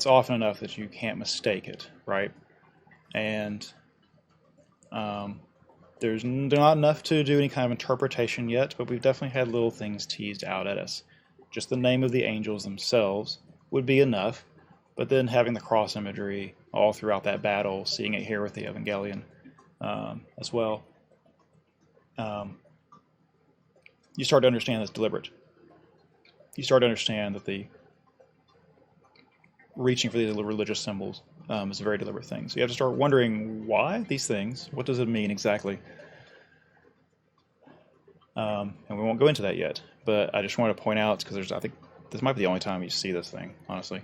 often enough that you can't mistake it, right? And there's not enough to do any kind of interpretation yet, but we've definitely had little things teased out at us. Just the name of the angels themselves would be enough, but then having the cross imagery all throughout that battle, seeing it here with the Evangelion as well, you start to understand it's deliberate. You start to understand that the reaching for these religious symbols is a very deliberate thing. So you have to start wondering why these things. What does it mean exactly? And we won't go into that yet. But I just wanted to point out because I think this might be the only time you see this thing, honestly.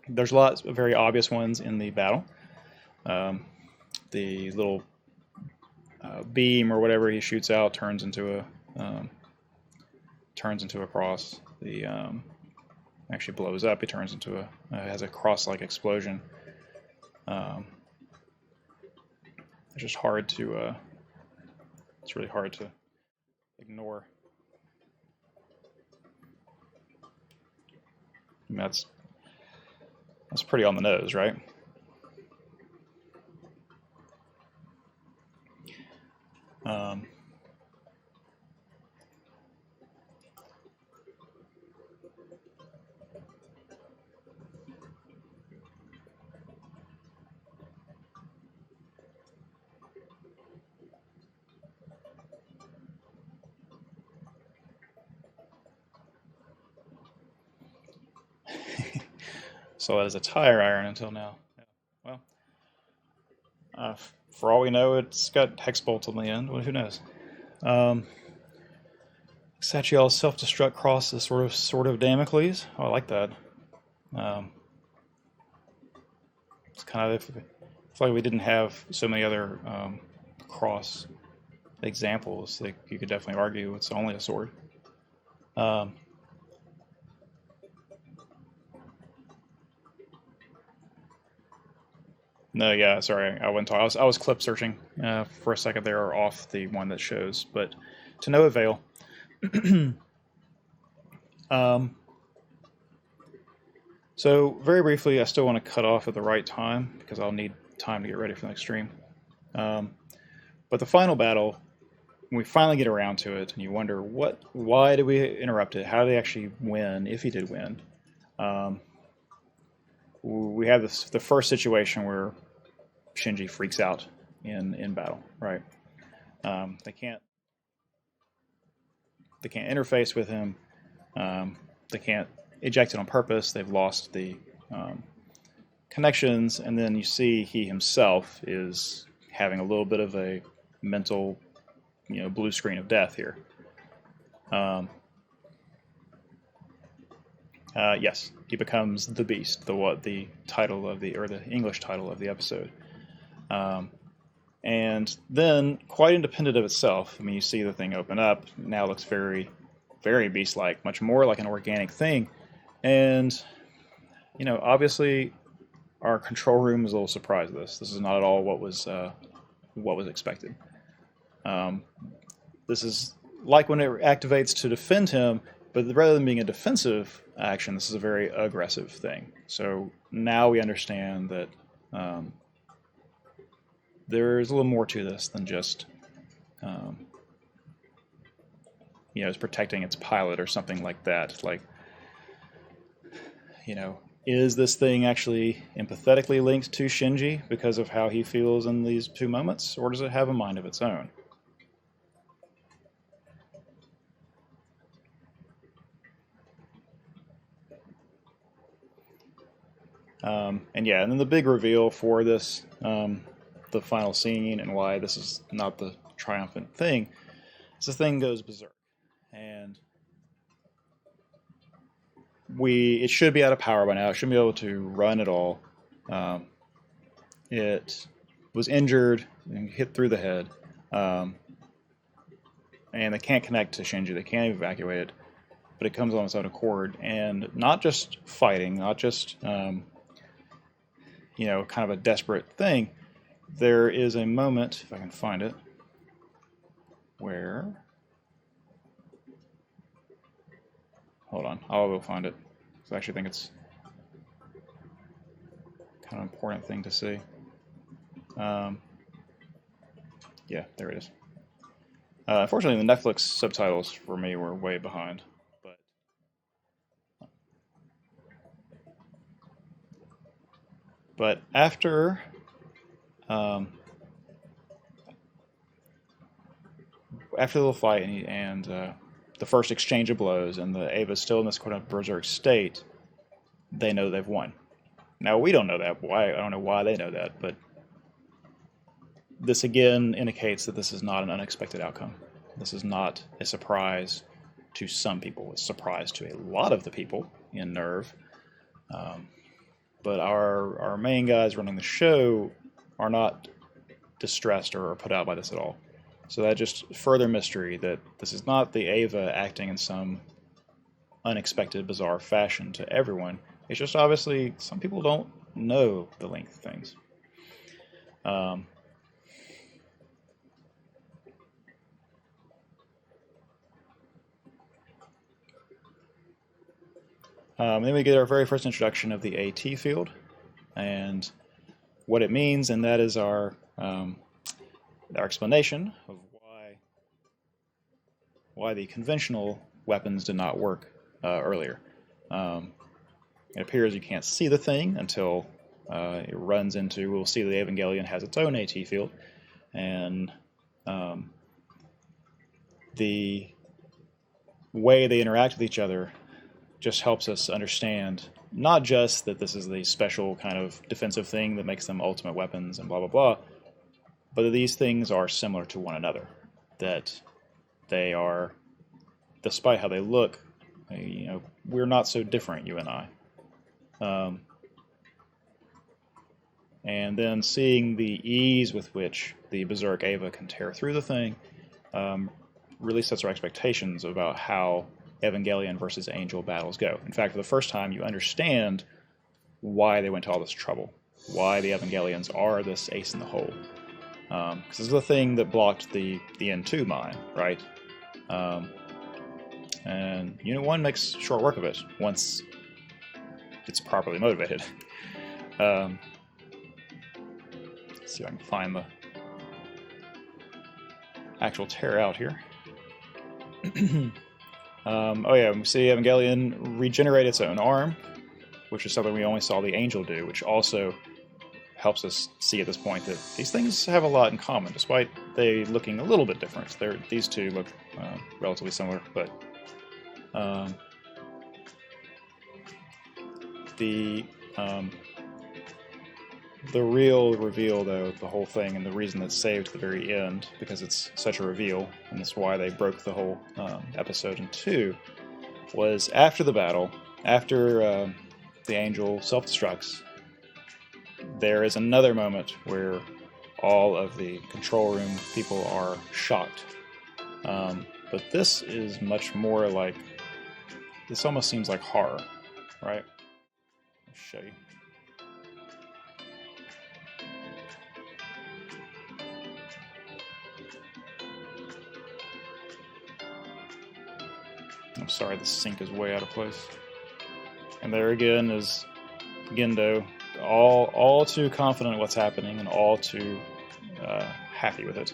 There's lots of very obvious ones in the battle. The little beam or whatever he shoots out turns into a cross. The actually blows up. It turns into has a cross-like explosion. It's just hard to. It's really hard to ignore. I mean, that's pretty on the nose, right? So that is a tire iron until now. Yeah. Well, for all we know, it's got hex bolts on the end. Well, who knows? Sachiel's self-destruct cross is sort of Damocles. Oh, I like that. It's kind of, I feel like we didn't have so many other cross examples that you could definitely argue it's only a sword. No, yeah, sorry, I went. I was clip searching for a second there off the one that shows, but to no avail. So very briefly, I still want to cut off at the right time because I'll need time to get ready for the next stream. But the final battle, when we finally get around to it, and you wonder why did we interrupt it? How did they actually win? If he did win, we have the first situation where Shinji freaks out in battle, right? They can't interface with him. They can't eject it on purpose. They've lost the connections, and then you see he himself is having a little bit of a mental, blue screen of death here. Yes, he becomes the Beast, the title of the English title of the episode. And then, quite independent of itself, I mean, you see the thing open up. Now looks very, very beast-like, much more like an organic thing. And, obviously, our control room is a little surprised at this. This is not at all what was expected. This is like when it activates to defend him, but rather than being a defensive action, this is a very aggressive thing. So now we understand that there's a little more to this than just, it's protecting its pilot or something like that. Like, is this thing actually empathetically linked to Shinji because of how he feels in these two moments, or does it have a mind of its own? And then the big reveal for this, the final scene, and why this is not the triumphant thing, is the thing goes berserk. And it should be out of power by now. It shouldn't be able to run at all. It was injured and hit through the head. And they can't connect to Shinji. They can't evacuate it. But it comes on its own accord. And not just fighting, not just, kind of a desperate thing. There is a moment, if I can find it, where... Hold on, I'll go find it. Because I actually think it's kind of an important thing to see. Yeah, there it is. Unfortunately, the Netflix subtitles for me were way behind. But after the little fight and the first exchange of blows, and the Ava's still in this quote-unquote berserk state, they know they've won. Now, we don't know that. Why? I don't know why they know that, but this again indicates that this is not an unexpected outcome. This is not a surprise to some people. It's a surprise to a lot of the people in Nerve. But our main guys running the show are not distressed or put out by this at all. So that just further mystery that this is not the Ava acting in some unexpected, bizarre fashion to everyone. It's just obviously some people don't know the length of things. Then we get our very first introduction of the AT field and what it means, and that is our explanation of why the conventional weapons did not work earlier. It appears you can't see the thing until it runs into... We'll see the Evangelion has its own AT field, and the way they interact with each other just helps us understand not just that this is the special kind of defensive thing that makes them ultimate weapons and blah, blah, blah, but that these things are similar to one another. That they are, despite how they look, we're not so different, you and I. And then seeing the ease with which the Berserk Ava can tear through the thing really sets our expectations about how Evangelion versus Angel battles go. In fact, for the first time, you understand why they went to all this trouble, why the Evangelions are this ace in the hole. Because this is the thing that blocked the N2 mine, right? And Unit 1 makes short work of it once it's properly motivated. Let's see if I can find the actual tear out here. Oh yeah, we see Evangelion regenerate its own arm, which is something we only saw the Angel do, which also helps us see at this point that these things have a lot in common, despite they looking a little bit different. These two look relatively similar, but the real reveal, though, the whole thing, and the reason it's saved at the very end, because it's such a reveal, and that's why they broke the whole episode in two, was after the battle, after the angel self-destructs, there is another moment where all of the control room people are shocked. But this is much more like, this almost seems like horror, right? I'll show you. I'm sorry, the sync is way out of place. And there again is Gendo, all too confident in what's happening and all too happy with it.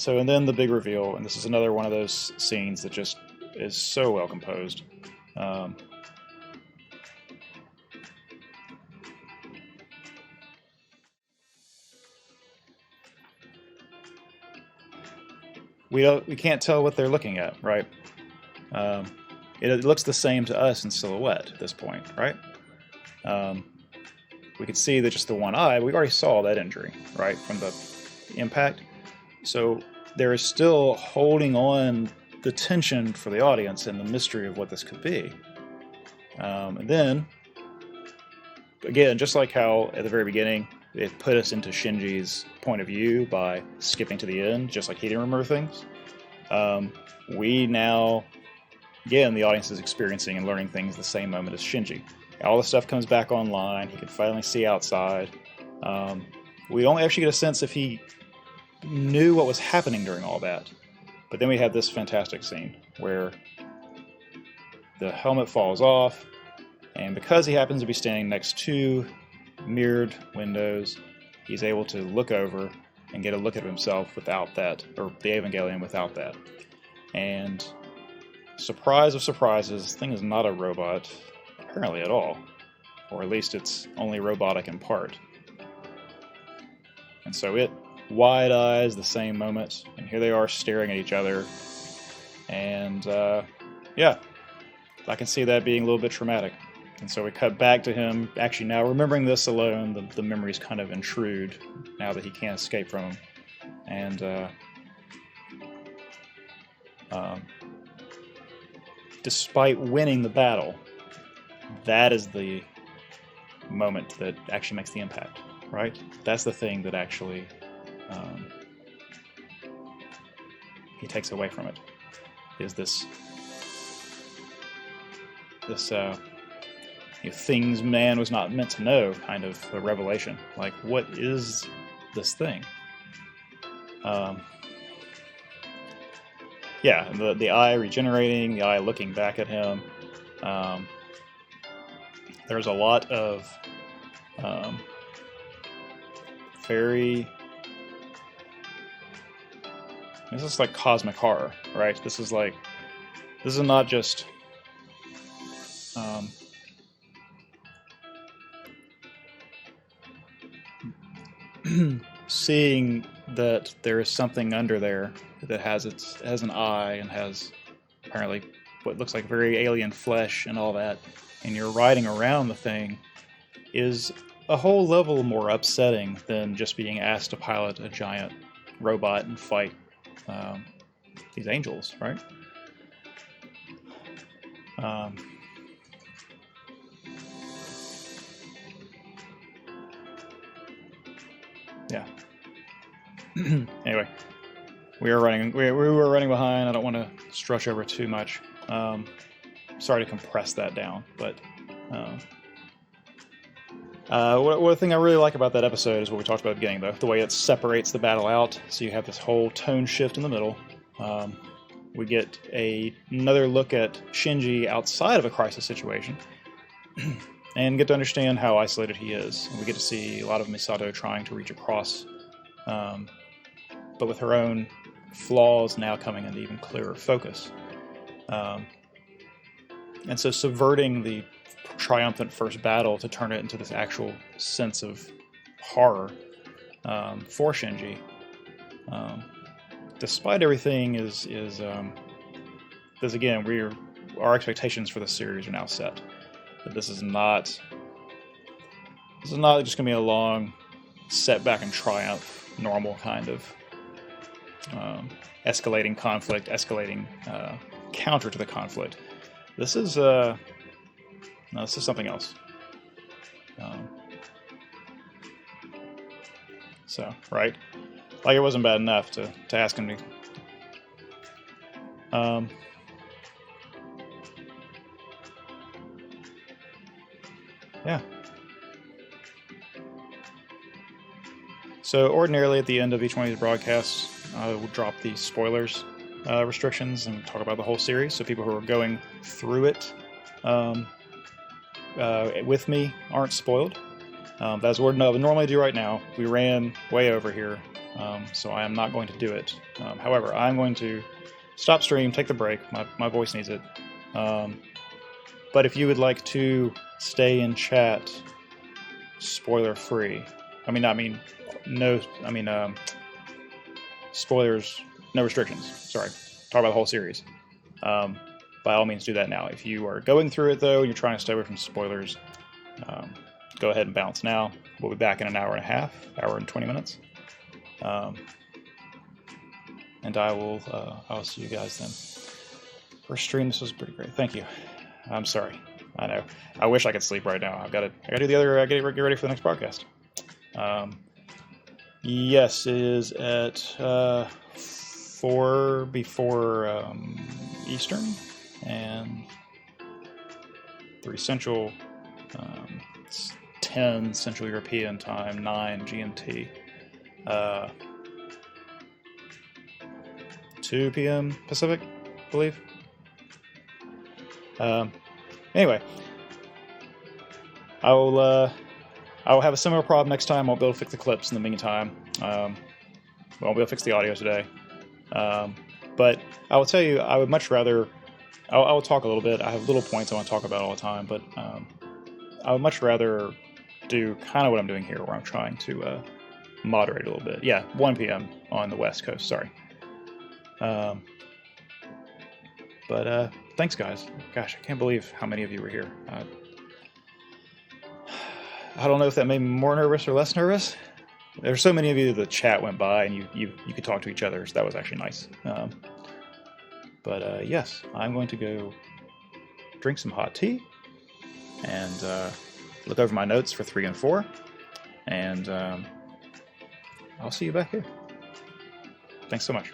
And then the big reveal, and this is another one of those scenes that just is so well composed. We can't tell what they're looking at, right? It looks the same to us in silhouette at this point, right? We could see that just the one eye, we already saw that injury, right, from the impact. So there is still holding on the tension for the audience and the mystery of what this could be. And then, again, just like how at the very beginning, it put us into Shinji's point of view by skipping to the end, just like he didn't remember things. We now, again, the audience is experiencing and learning things the same moment as Shinji. All the stuff comes back online. He can finally see outside. We don't actually get a sense if he knew what was happening during all that. But then we have this fantastic scene where the helmet falls off, and because he happens to be standing next to mirrored windows, he's able to look over and get a look at himself without that, or the Evangelion without that. And surprise of surprises, this thing is not a robot, apparently at all. Or at least it's only robotic in part. And so it wide eyes the same moment, and here they are staring at each other. And yeah, I can see that being a little bit traumatic. And so we cut back to him, actually now remembering this alone, the memories kind of intrude now that he can't escape from them. And despite winning the battle, that is the moment that actually makes the impact, right? That's the thing that actually he takes away from it, is this things man was not meant to know kind of a revelation. Like, what is this thing? Yeah, the eye regenerating, the eye looking back at him. There's a lot of very... This is like cosmic horror, right? This is not just seeing that there is something under there that has an eye and has apparently what looks like very alien flesh and all that, and you're riding around the thing, is a whole level more upsetting than just being asked to pilot a giant robot and fight these angels, right? Yeah. Anyway, we were running behind. I don't want to stretch over too much. Sorry to compress that down, but one thing I really like about that episode is what we talked about at the beginning, though. The way it separates the battle out, so you have this whole tone shift in the middle. We get another look at Shinji outside of a crisis situation, and get to understand how isolated he is. And we get to see a lot of Misato trying to reach across, but with her own flaws now coming into even clearer focus. And so subverting the triumphant first battle to turn it into this actual sense of horror for Shinji. Despite everything, is again, our expectations for the series are now set. That this is not just going to be a long setback and triumph, normal kind of escalating conflict, escalating counter to the conflict. This is something else. So, right? Like it wasn't bad enough to ask him to... yeah. So ordinarily at the end of each one of these broadcasts, I will drop the spoilers restrictions and talk about the whole series, so people who are going through it with me aren't spoiled. That's what I would normally do right now. We ran way over here, so I am not going to do it. However, I'm going to stop stream, take the break. My voice needs it. But if you would like to stay in chat spoiler-free, spoilers, no restrictions. Sorry, talk about the whole series. By all means, do that now. If you are going through it, though, and you're trying to stay away from spoilers, go ahead and bounce now. We'll be back in an hour and a half, hour and 20 minutes. And I'll see you guys then. First stream, this was pretty great. Thank you. I'm sorry. I know. I wish I could sleep right now. I gotta do the other. I gotta get ready for the next broadcast. Yes, it is at 4 before Eastern and 3 Central. It's 10 Central European time, 9 GMT. 2 p.m. Pacific, I believe. Anyway, I will have a similar problem next time. I won't be able to fix the clips in the meantime. I won't be able to fix the audio today. But I will tell you, I would much rather... I will talk a little bit. I have little points I want to talk about all the time, but I would much rather do kind of what I'm doing here, where I'm trying to moderate a little bit. Yeah, 1 p.m. on the West Coast, sorry. But thanks, guys. Gosh, I can't believe how many of you were here. I don't know if that made me more nervous or less nervous. There's so many of you that the chat went by and you could talk to each other, so that was actually nice. But yes, I'm going to go drink some hot tea and look over my notes for 3 and 4, and I'll see you back here. Thanks so much.